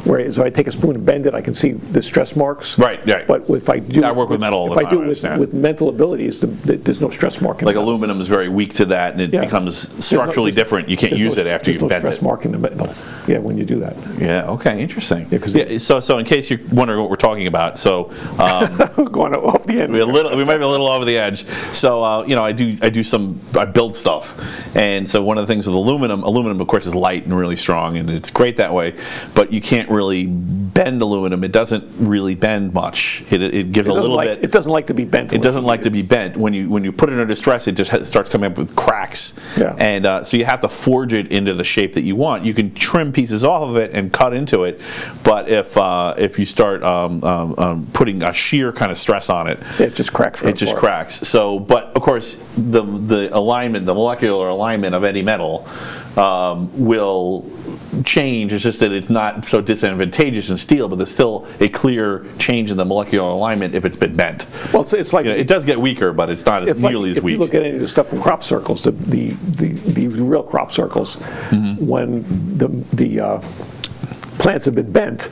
Whereas if I take a spoon and bend it, I can see the stress marks. Right. But if I do, I work with metal all the time. If I do it with mental abilities, there's no stress mark. Like aluminum is very weak to that, and it becomes structurally different. You can't use it after you've bent it. There's no stress mark in the metal. Yeah, when you do that. Yeah. Okay. Interesting. So in case you're wondering what we're talking about, so going off the end. We might be a little over the edge. So I build stuff, and so one of the things with aluminum of course is light and really strong, and it's great that way, but you can't really bend aluminum. It doesn't really bend much. It gives a little bit. It doesn't like to be bent. It doesn't like to be bent. When you put it under stress, it just starts coming up with cracks. Yeah. And so you have to forge it into the shape that you want. You can trim pieces off of it and cut into it, but if you start putting a sheer kind of stress on it, it just cracks. It just cracks. So, but of course, the alignment, the molecular alignment of any metal will change. It's just that it's not so disadvantageous in steel, but there's still a clear change in the molecular alignment if it's been bent. Well, it's like it does get weaker, but it's not nearly as weak. If you look at any of the stuff from crop circles, the real crop circles, when the plants have been bent,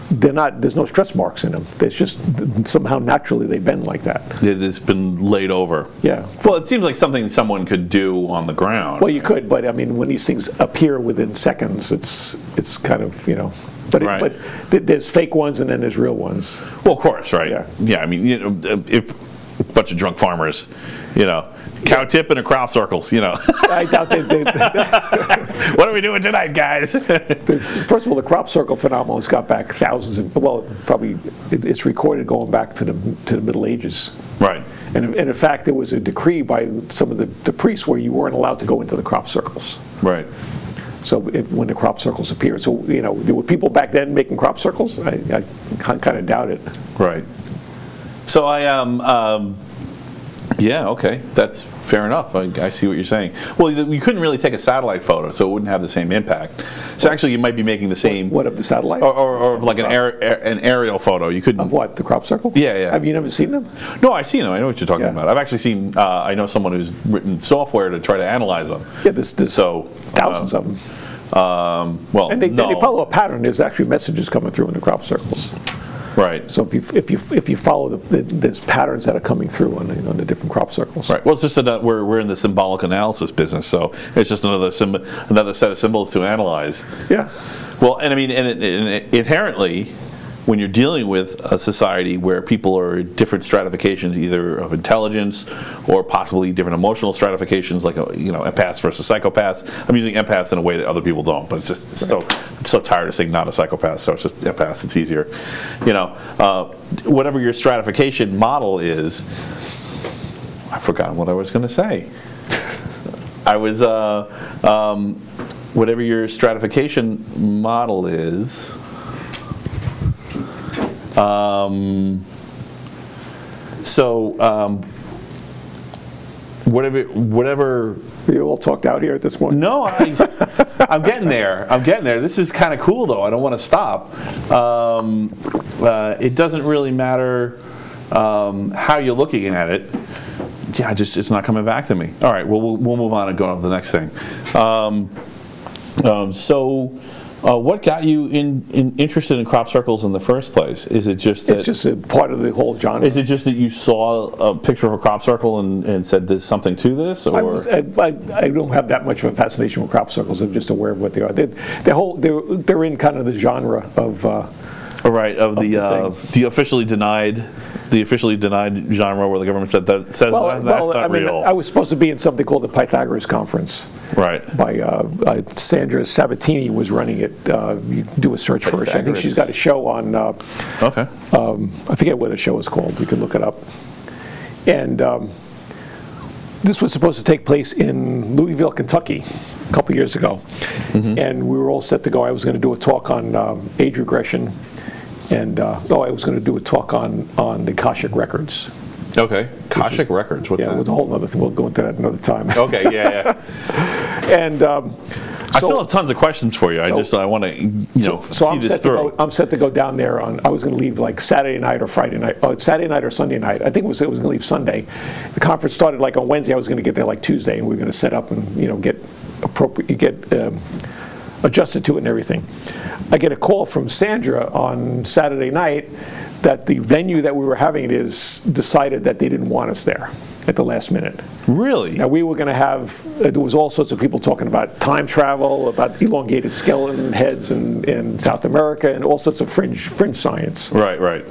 there's no stress marks in them. It's just somehow naturally they bend like that. It's been laid over. Yeah. Well, it seems like something someone could do on the ground. Well, you could, but I mean, when these things appear within seconds, it's kind of, you know. But, Right. but there's fake ones and then there's real ones. Well, of course, right? Yeah. Yeah. I mean, you know, if a bunch of drunk farmers, you know, cow tip and a crop circles, you know. I doubt they What are we doing tonight, guys? First of all, the crop circle phenomenon has got back thousands of, well, probably it's recorded going back to the Middle Ages. Right. And in fact, there was a decree by some of the priests where you weren't allowed to go into the crop circles. Right. So when the crop circles appeared, so you know, there were people back then making crop circles. I kind of doubt it. Right. So yeah, okay, that's fair enough. I see what you're saying. Well, you couldn't really take a satellite photo, so it wouldn't have the same impact. So actually, you might be making the same. What of the satellite? Or like an aerial photo. You couldn't. Of what? The crop circle? Yeah, yeah. Have you never seen them? No, I've seen them. I know what you're talking Yeah. about. I've actually seen. I know someone who's written software to try to analyze them. Yeah, there's So thousands of them. Well, And they no. follow a pattern. There's actually messages coming through in the crop circles. Right. So if you follow there's patterns that are coming through on the different crop circles. Right. Well, it's just that we're in the symbolic analysis business, so it's just another set of symbols to analyze. Yeah. Well, and I mean, and inherently, when you're dealing with a society where people are different stratifications, either of intelligence or possibly different emotional stratifications, like empaths versus psychopaths. I'm using empaths in a way that other people don't, but it's just I'm so tired of saying not a psychopath, so it's just empaths. It's easier, whatever your stratification model is. I've forgotten what I was going to say. I was whatever your stratification model is. Whatever. You all talked out here at this point. No, I'm getting there. This is kind of cool, though. I don't want to stop. It doesn't really matter how you're looking at it. Yeah, it's not coming back to me. All right, well, we'll move on and go on to the next thing. What got you interested in crop circles in the first place? Is it just that it's just a part of the whole genre? Is it just that you saw a picture of a crop circle and said there's something to this? Or I don't have that much of a fascination with crop circles. I'm just aware of what they are. They're in kind of the genre of the officially denied genre where the government said that's not real. I was supposed to be in something called the Pythagoras Conference. Right. By Sandra Sabatini was running it. You do a search for her. I think she's got a show on. Okay. I forget what the show is called. You can look it up. And this was supposed to take place in Louisville, Kentucky, a couple years ago. Mm-hmm. And we were all set to go. I was going to do a talk on age regression. And I was going to do a talk on the Akashic records. Okay, Akashic records. What's that? Yeah, it was a whole other thing. We'll go into that another time. Okay, yeah. And I still have tons of questions for you. I want to see this through. I'm set to go down there I was going to leave like Saturday night or Friday night. Oh, Saturday night or Sunday night. I think it was going to leave Sunday. The conference started like on Wednesday. I was going to get there like Tuesday, and we were going to set up and get adjusted to it and everything. I get a call from Sandra on Saturday night that the venue that we were having it is decided that they didn't want us there at the last minute. Really? Now we were going to have, there was all sorts of people talking about time travel, about elongated skeleton heads in South America, and all sorts of fringe science. Right.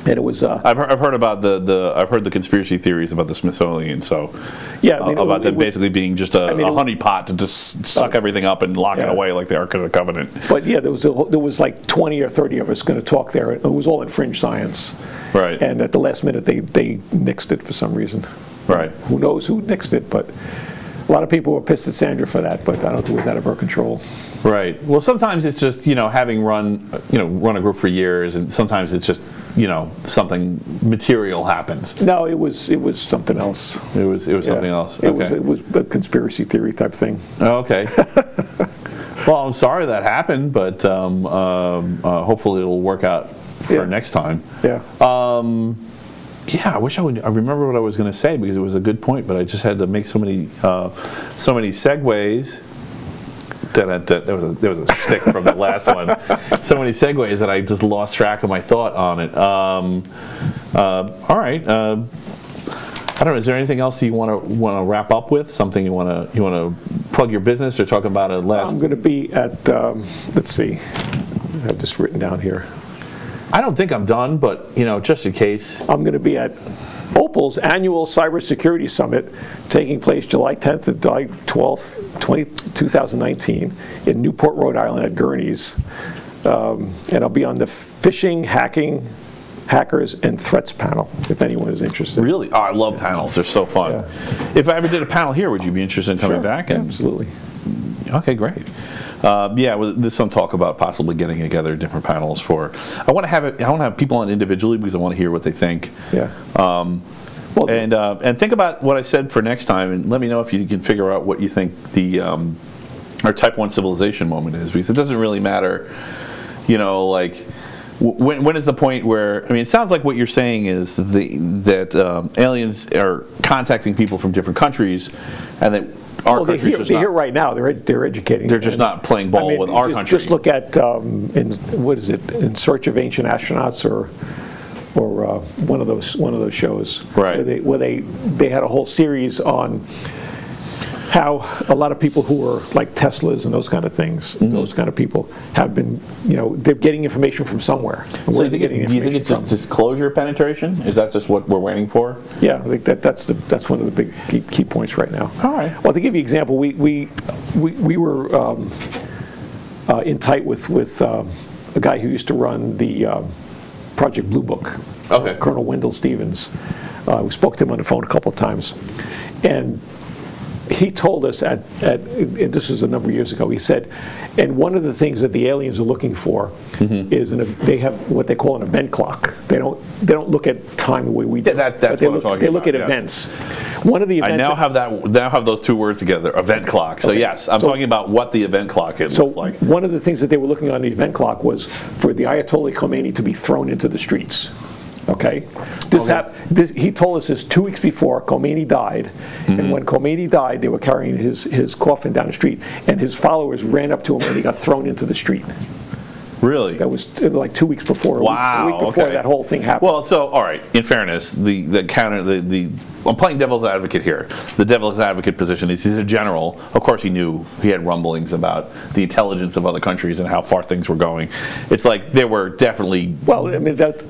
And it was. I've heard about I've heard the conspiracy theories about the Smithsonian. So yeah, about them basically being just a honeypot to just suck everything up and lock it away like the Ark of the Covenant. But yeah, there was like 20 or 30 of us going to talk there. It was all in fringe science. Right. And at the last minute, they nixed it for some reason. Right. Who knows who nixed it? But a lot of people were pissed at Sandra for that. But I don't think it was out of her control. Right. Well, sometimes it's just having run a group for years, and sometimes it's just something material happens. No, it was something else. It was something else. Okay. It was a conspiracy theory type thing. Okay. Well, I'm sorry that happened, but hopefully it'll work out for next time. Yeah. Yeah, I wish I remember what I was going to say, because it was a good point, but I just had to make so many segues. There was a shtick from the last one. So many segues that I just lost track of my thought on it. All right. I don't know. Is there anything else you want to wrap up with? Something you want to plug your business or talk about it last? I'm going to be at. Let's see. I have this written down here. I don't think I'm done, but just in case. I'm going to be at Opal's annual Cybersecurity Summit, taking place July 10th to July 12th, 2019, in Newport, Rhode Island at Gurney's, and I'll be on the phishing, hacking, hackers, and threats panel, if anyone is interested. Really? Oh, I love panels. They're so fun. Yeah. If I ever did a panel here, would you be interested in coming back? Yeah, absolutely. Okay, great. Yeah, well, there's some talk about possibly getting together different panels for. I want to have people on individually because I want to hear what they think. Yeah. And think about what I said for next time, and let me know if you can figure out what you think the our Type 1 civilization moment is, because it doesn't really matter, like. When is the point where, it sounds like what you're saying is that aliens are contacting people from different countries, and that our country's just they're here right now. They're educating. They're just not playing ball with our country. Just look at In Search of Ancient Astronauts, or one of those shows, right? Where they had a whole series on how a lot of people who are like Teslas and those kind of things, those kind of people have been, they're getting information from somewhere. So do you think it's just disclosure penetration? Is that just what we're waiting for? Yeah, I think that's one of the big key points right now. All right. Well, to give you an example, we were in tight with a guy who used to run the Project Blue Book, Colonel Wendell Stevens. We spoke to him on the phone a couple of times, and he told us this was a number of years ago, he said, and one of the things that the aliens are looking for is they have what they call an event clock. They don't look at time the way we do. That's what I'm talking about. They look at events. One of the events. I now have those two words together, event clock. So yes, I'm talking about what the event clock looks like. One of the things that they were looking on the event clock was for the Ayatollah Khomeini to be thrown into the streets. Okay, he told us this 2 weeks before Khomeini died, and when Khomeini died, they were carrying his coffin down the street, and his followers ran up to him, and he got thrown into the street. Really? That was like 2 weeks before. Wow. A week before that whole thing happened. Well, so all right. In fairness, I'm playing devil's advocate here. The devil's advocate position is he's a general. Of course, he knew he had rumblings about the intelligence of other countries and how far things were going. It's like there were definitely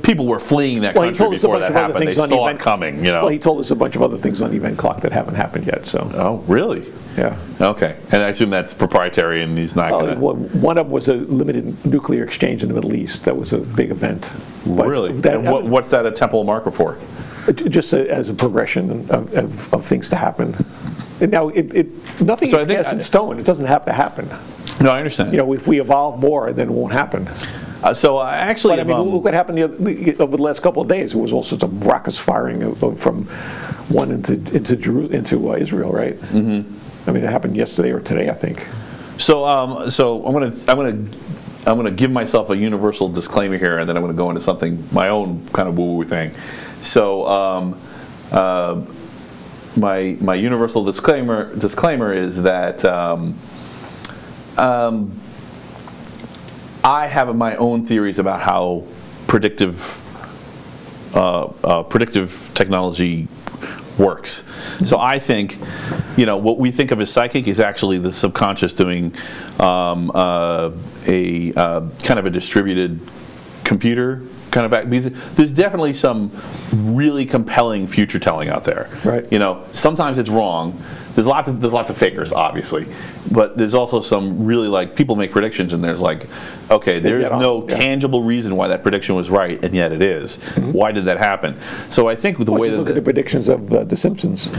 people were fleeing that country before that happened. They saw it coming. Well, he told us a bunch of other things on the event clock that haven't happened yet. So. Oh, really? Yeah. Okay. And I assume that's proprietary, and he's not going to. Well, one of them was a limited nuclear exchange in the Middle East. That was a big event. Really? And what's that a temporal marker for? Just as a progression of things to happen. And now, nothing is cast in stone. It doesn't have to happen. No, I understand. If we evolve more, then it won't happen. Actually, but, look what happened over the last couple of days. There was all sorts of rockets firing from one into Israel, right? Mm-hmm. It happened yesterday or today, I think. So I'm gonna give myself a universal disclaimer here, and then I'm gonna go into something, my own kind of woo-woo thing. So my universal disclaimer is that I have my own theories about how predictive technology works. So I think, what we think of as psychic is actually the subconscious doing a kind of a distributed computer kind of act. Because there's definitely some really compelling future telling out there. Right. Sometimes it's wrong. There's lots of fakers, obviously, but there's also some really people make predictions, and there's there's no tangible reason why that prediction was right, and yet it is. Mm-hmm. Why did that happen? So I think the way that look at the predictions of The Simpsons.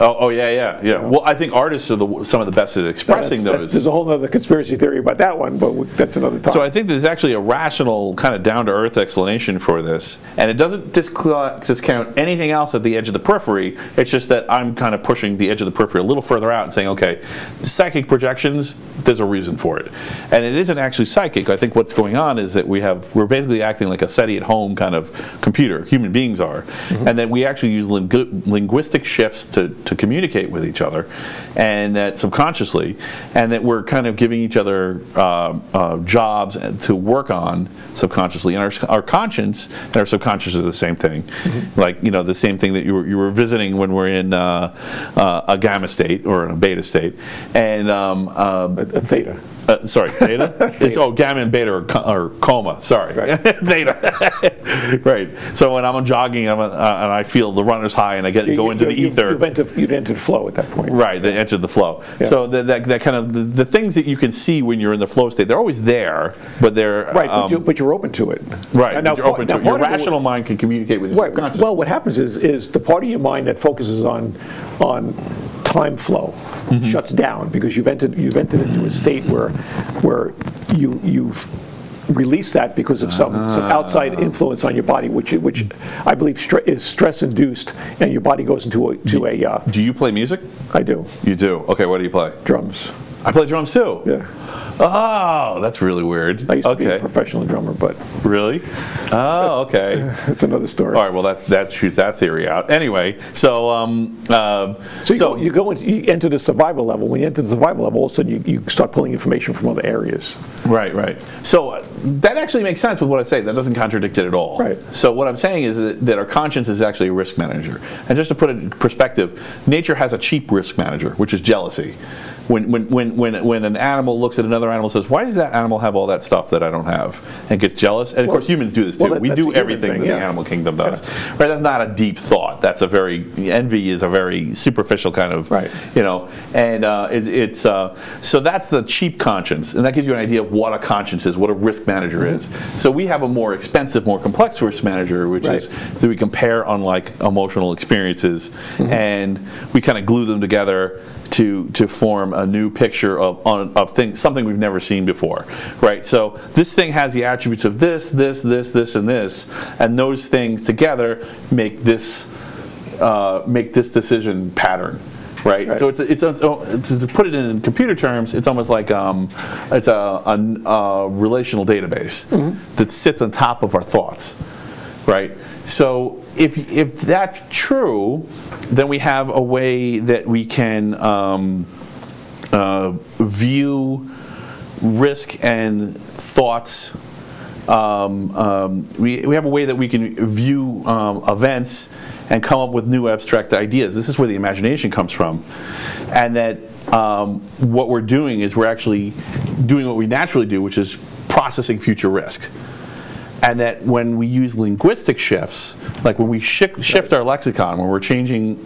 Oh yeah. Well, I think artists are some of the best at expressing those. There's a whole other conspiracy theory about that one, but that's another topic. So I think there's actually a rational, kind of down-to-earth explanation for this, and it doesn't discount anything else at the edge of the periphery. It's just that I'm kind of pushing the edge of the periphery a little further out and saying, okay, psychic projections, there's a reason for it. And it isn't actually psychic. I think what's going on is that we're basically acting like a SETI-at-home kind of computer, human beings are, and that we actually use linguistic shifts to communicate with each other, and that subconsciously, and that we're kind of giving each other jobs to work on subconsciously. And our conscience and our subconscious are the same thing. Like, the same thing that you were visiting when we're in a gamma state or a beta state, and A theta. Sorry, theta? Gamma and beta or coma. Sorry, right. Theta. Right. So when I'm jogging and I feel the runner's high and I go into the ether. You've entered flow at that point. Right. They entered the flow. Yeah. So that kind of the things that you can see when you're in the flow state, they're always there, but they're right. But you're open to it. Right. Now, you're open to it. Your rational mind can communicate with your subconscious. Well, what happens is the part of your mind that focuses on time flow shuts down because you've entered into a state where you've released that because of some outside influence on your body, which I believe is stress induced, and your body goes into a. Do you play music? I do. You do. Okay. What do you play? Drums. I play drums too. Yeah. Oh, that's really weird. I used to be a professional drummer, but really? Oh, okay. That's another story. All right. Well, that shoots that theory out. Anyway, so you enter the survival level. When you enter the survival level, all of a sudden you start pulling information from other areas. Right. So that actually makes sense with what I say. That doesn't contradict it at all. Right. So what I'm saying is that our conscience is actually a risk manager. And just to put it in perspective, nature has a cheap risk manager, which is jealousy. When an animal looks at another animal and says, why does that animal have all that stuff that I don't have? And gets jealous. And of course humans do this too. We do everything that the animal kingdom does. Yeah. Right? That's not a deep thought. That's envy is a very superficial kind of, and so that's the cheap conscience. And that gives you an idea of what a conscience is, what a risk manager is. So we have a more expensive, more complex risk manager, which is that we compare unlike emotional experiences, and we kind of glue them together to form a new picture of things, something we've never seen before, right? So this thing has the attributes of this, and this, and those things together make this decision pattern, right? So it's to put it in computer terms, it's almost like it's a relational database that sits on top of our thoughts, right? So if that's true, then we have a way that we can view risk and thoughts. We have a way that we can view events and come up with new abstract ideas. This is where the imagination comes from. And that what we're doing is we're actually doing what we naturally do, which is processing future risk. And that when we use linguistic shifts, like when we shift our lexicon, when we're changing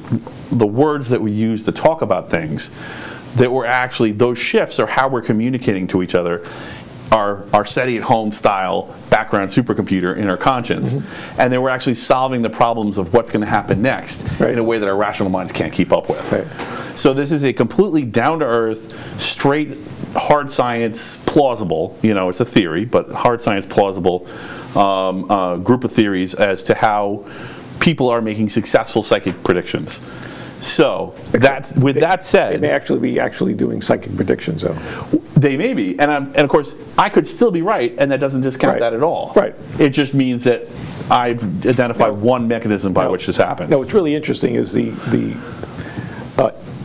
the words that we use to talk about things, that we're actually, those shifts are how we're communicating to each other, our SETI-at-home style background supercomputer in our conscience. And then we're actually solving the problems of what's going to happen next in a way that our rational minds can't keep up with. So this is a completely down-to-earth, straight, hard science, plausible, it's a theory, but hard science plausible group of theories as to how people are making successful psychic predictions. So with that said, they may actually be doing psychic predictions, though. They may be, and of course I could still be right, and that doesn't discount that at all. Right. It just means that I've identified one mechanism by which this happens. No, what's really interesting is the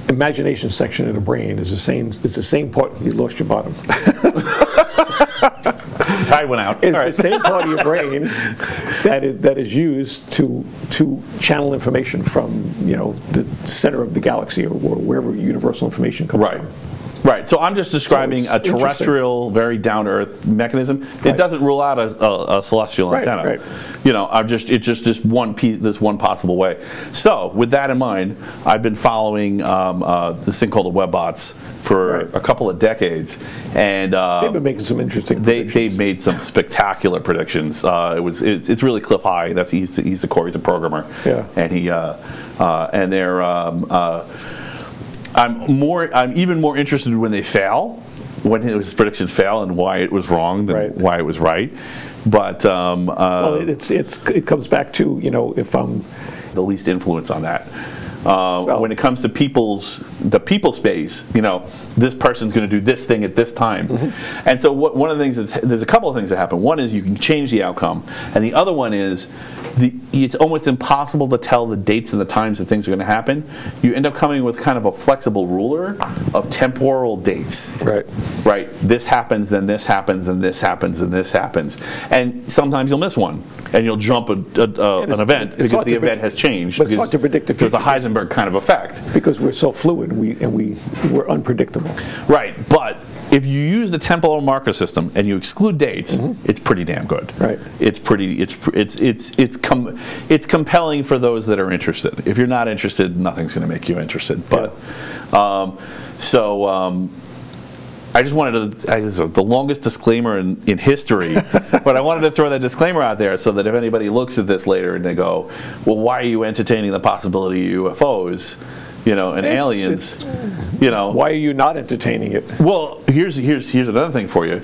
imagination section of the brain is the same. It's the same part. You lost your bottom. Tide went out. It's the same part of your brain that is used to channel information from the center of the galaxy or wherever universal information comes from. Right. So I'm just describing a terrestrial, very down-to-earth mechanism. It doesn't rule out a celestial antenna. It's just this one possible way. So with that in mind, I've been following this thing called the webbots for a couple of decades, and they've been making some interesting predictions. They've made some spectacular predictions. It's really Cliff High. He's the core. He's a programmer. Yeah. And they're. I'm even more interested when they fail, when his predictions fail, and why it was wrong than why it was right. But well, it comes back to if the least influence on that. When it comes to the people space, you know, this person's going to do this thing at this time. And so one of the things there's a couple of things that happen. One is you can change the outcome, and the other one is it's almost impossible to tell the dates and the times that things are going to happen. You end up coming with kind of a flexible ruler of temporal dates. Right. This happens, then this happens, and this happens, and this happens. And sometimes you'll miss one, and you'll jump an event because the event has changed. But it's hard to predict the future. There's a Heisenberg kind of effect. Because we're so fluid and we're unpredictable. Right, but if you use the temporal marker system and you exclude dates, it's pretty damn good. Right. It's compelling for those that are interested. If you're not interested, nothing's going to make you interested. But I just wanted to, the longest disclaimer in history, but I wanted to throw that disclaimer out there so that if anybody looks at this later and they go, well, why are you entertaining the possibility of UFOs, you know, and aliens, you know. Why are you not entertaining it? Well, here's another thing for you.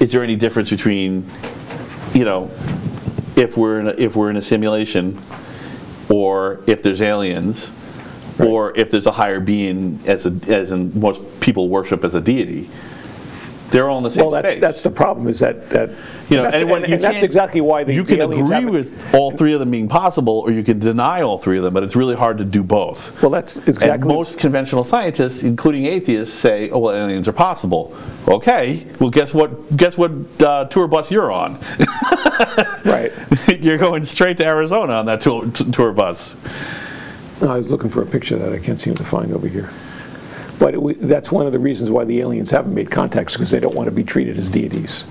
Is there any difference between, you know, if we're in a simulation, or if there's aliens, or if there's a higher being, as in most people worship as a deity? They're all in the same space. That's the problem. Is that you know, and that's exactly why you can agree with all three of them being possible, or you can deny all three of them. But it's really hard to do both. Well, that's exactly. And most conventional scientists, including atheists, say, "Oh, well, aliens are possible." Okay, well, guess what? Tour bus you're on? Right. You're going straight to Arizona on that tour bus. I was looking for a picture that I can't seem to find over here. But that's one of the reasons why the aliens haven't made contacts, because they don't want to be treated as deities.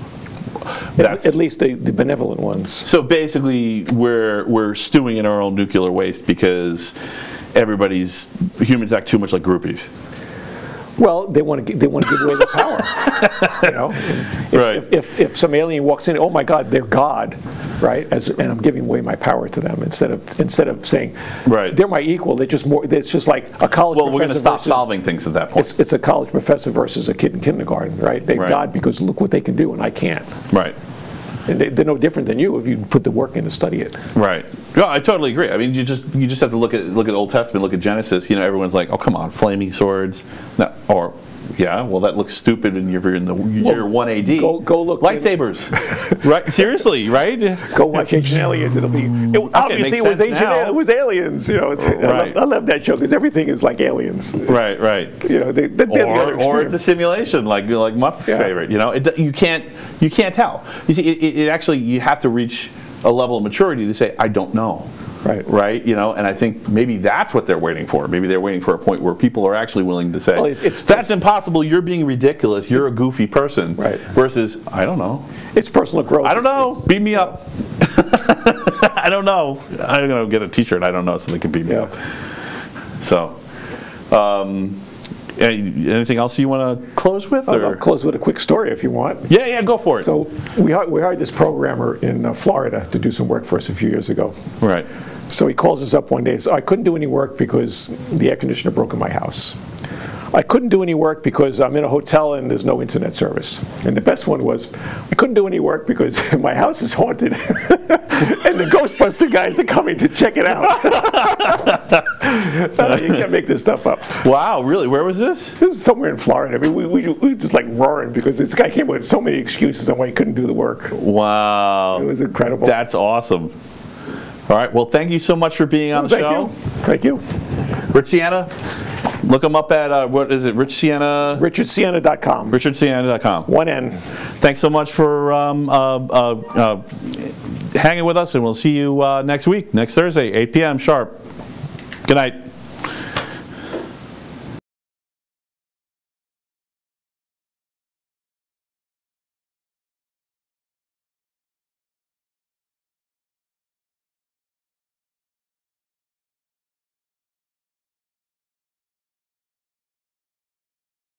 At least the benevolent ones. So basically, we're stewing in our own nuclear waste because humans act too much like groupies. Well, they want to give away their power. You know, if some alien walks in, oh my God, they're God, right? And I'm giving away my power to them instead of saying, they're my equal. They're just more. It's just like a college. Well, we're going to stop solving things at that point. It's a college professor versus a kid in kindergarten, right? They're God because look what they can do and I can't. Right. And they're no different than you if you put the work in to study it. Right. No, I totally agree. I mean, you just have to look at Old Testament, look at Genesis. You know, everyone's like, oh, come on, flaming swords, well, that looks stupid when you're in the year 1 AD. Go look. Lightsabers. Right? Seriously, right? Go watch Ancient Aliens. Obviously, it was aliens. You know, I love that show because everything is like aliens. Right. You know, or it's a simulation, like Musk's favorite. You know, you can't tell. You see, it actually, you have to reach a level of maturity to say, I don't know. Right, you know, and I think maybe that's what they're waiting for. Maybe they're waiting for a point where people are actually willing to say, that's impossible, you're being ridiculous, you're a goofy person, versus, I don't know. It's personal growth. I don't know, beat me up. I don't know. I'm going to get a t-shirt, I don't know, so they can beat me up. So, anything else you want to close with? I'll close with a quick story if you want. Yeah, go for it. So we hired this programmer in Florida to do some work for us a few years ago. Right. So he calls us up one day. So I couldn't do any work because the air conditioner broke in my house. I couldn't do any work because I'm in a hotel and there's no internet service. And the best one was, I couldn't do any work because my house is haunted and the Ghostbuster guys are coming to check it out. You can't make this stuff up. Wow, really? Where was this? It was somewhere in Florida. I mean, we were just like roaring because this guy came with so many excuses on why he couldn't do the work. Wow. It was incredible. That's awesome. All right, well, thank you so much for being on the show. Thank you. Rich Siena. Look them up at, what is it, Rich Siena? RichardSiena.com. RichardSiena.com. 1 N. Thanks so much for hanging with us, and we'll see you next week, next Thursday, 8 p.m. sharp. Good night.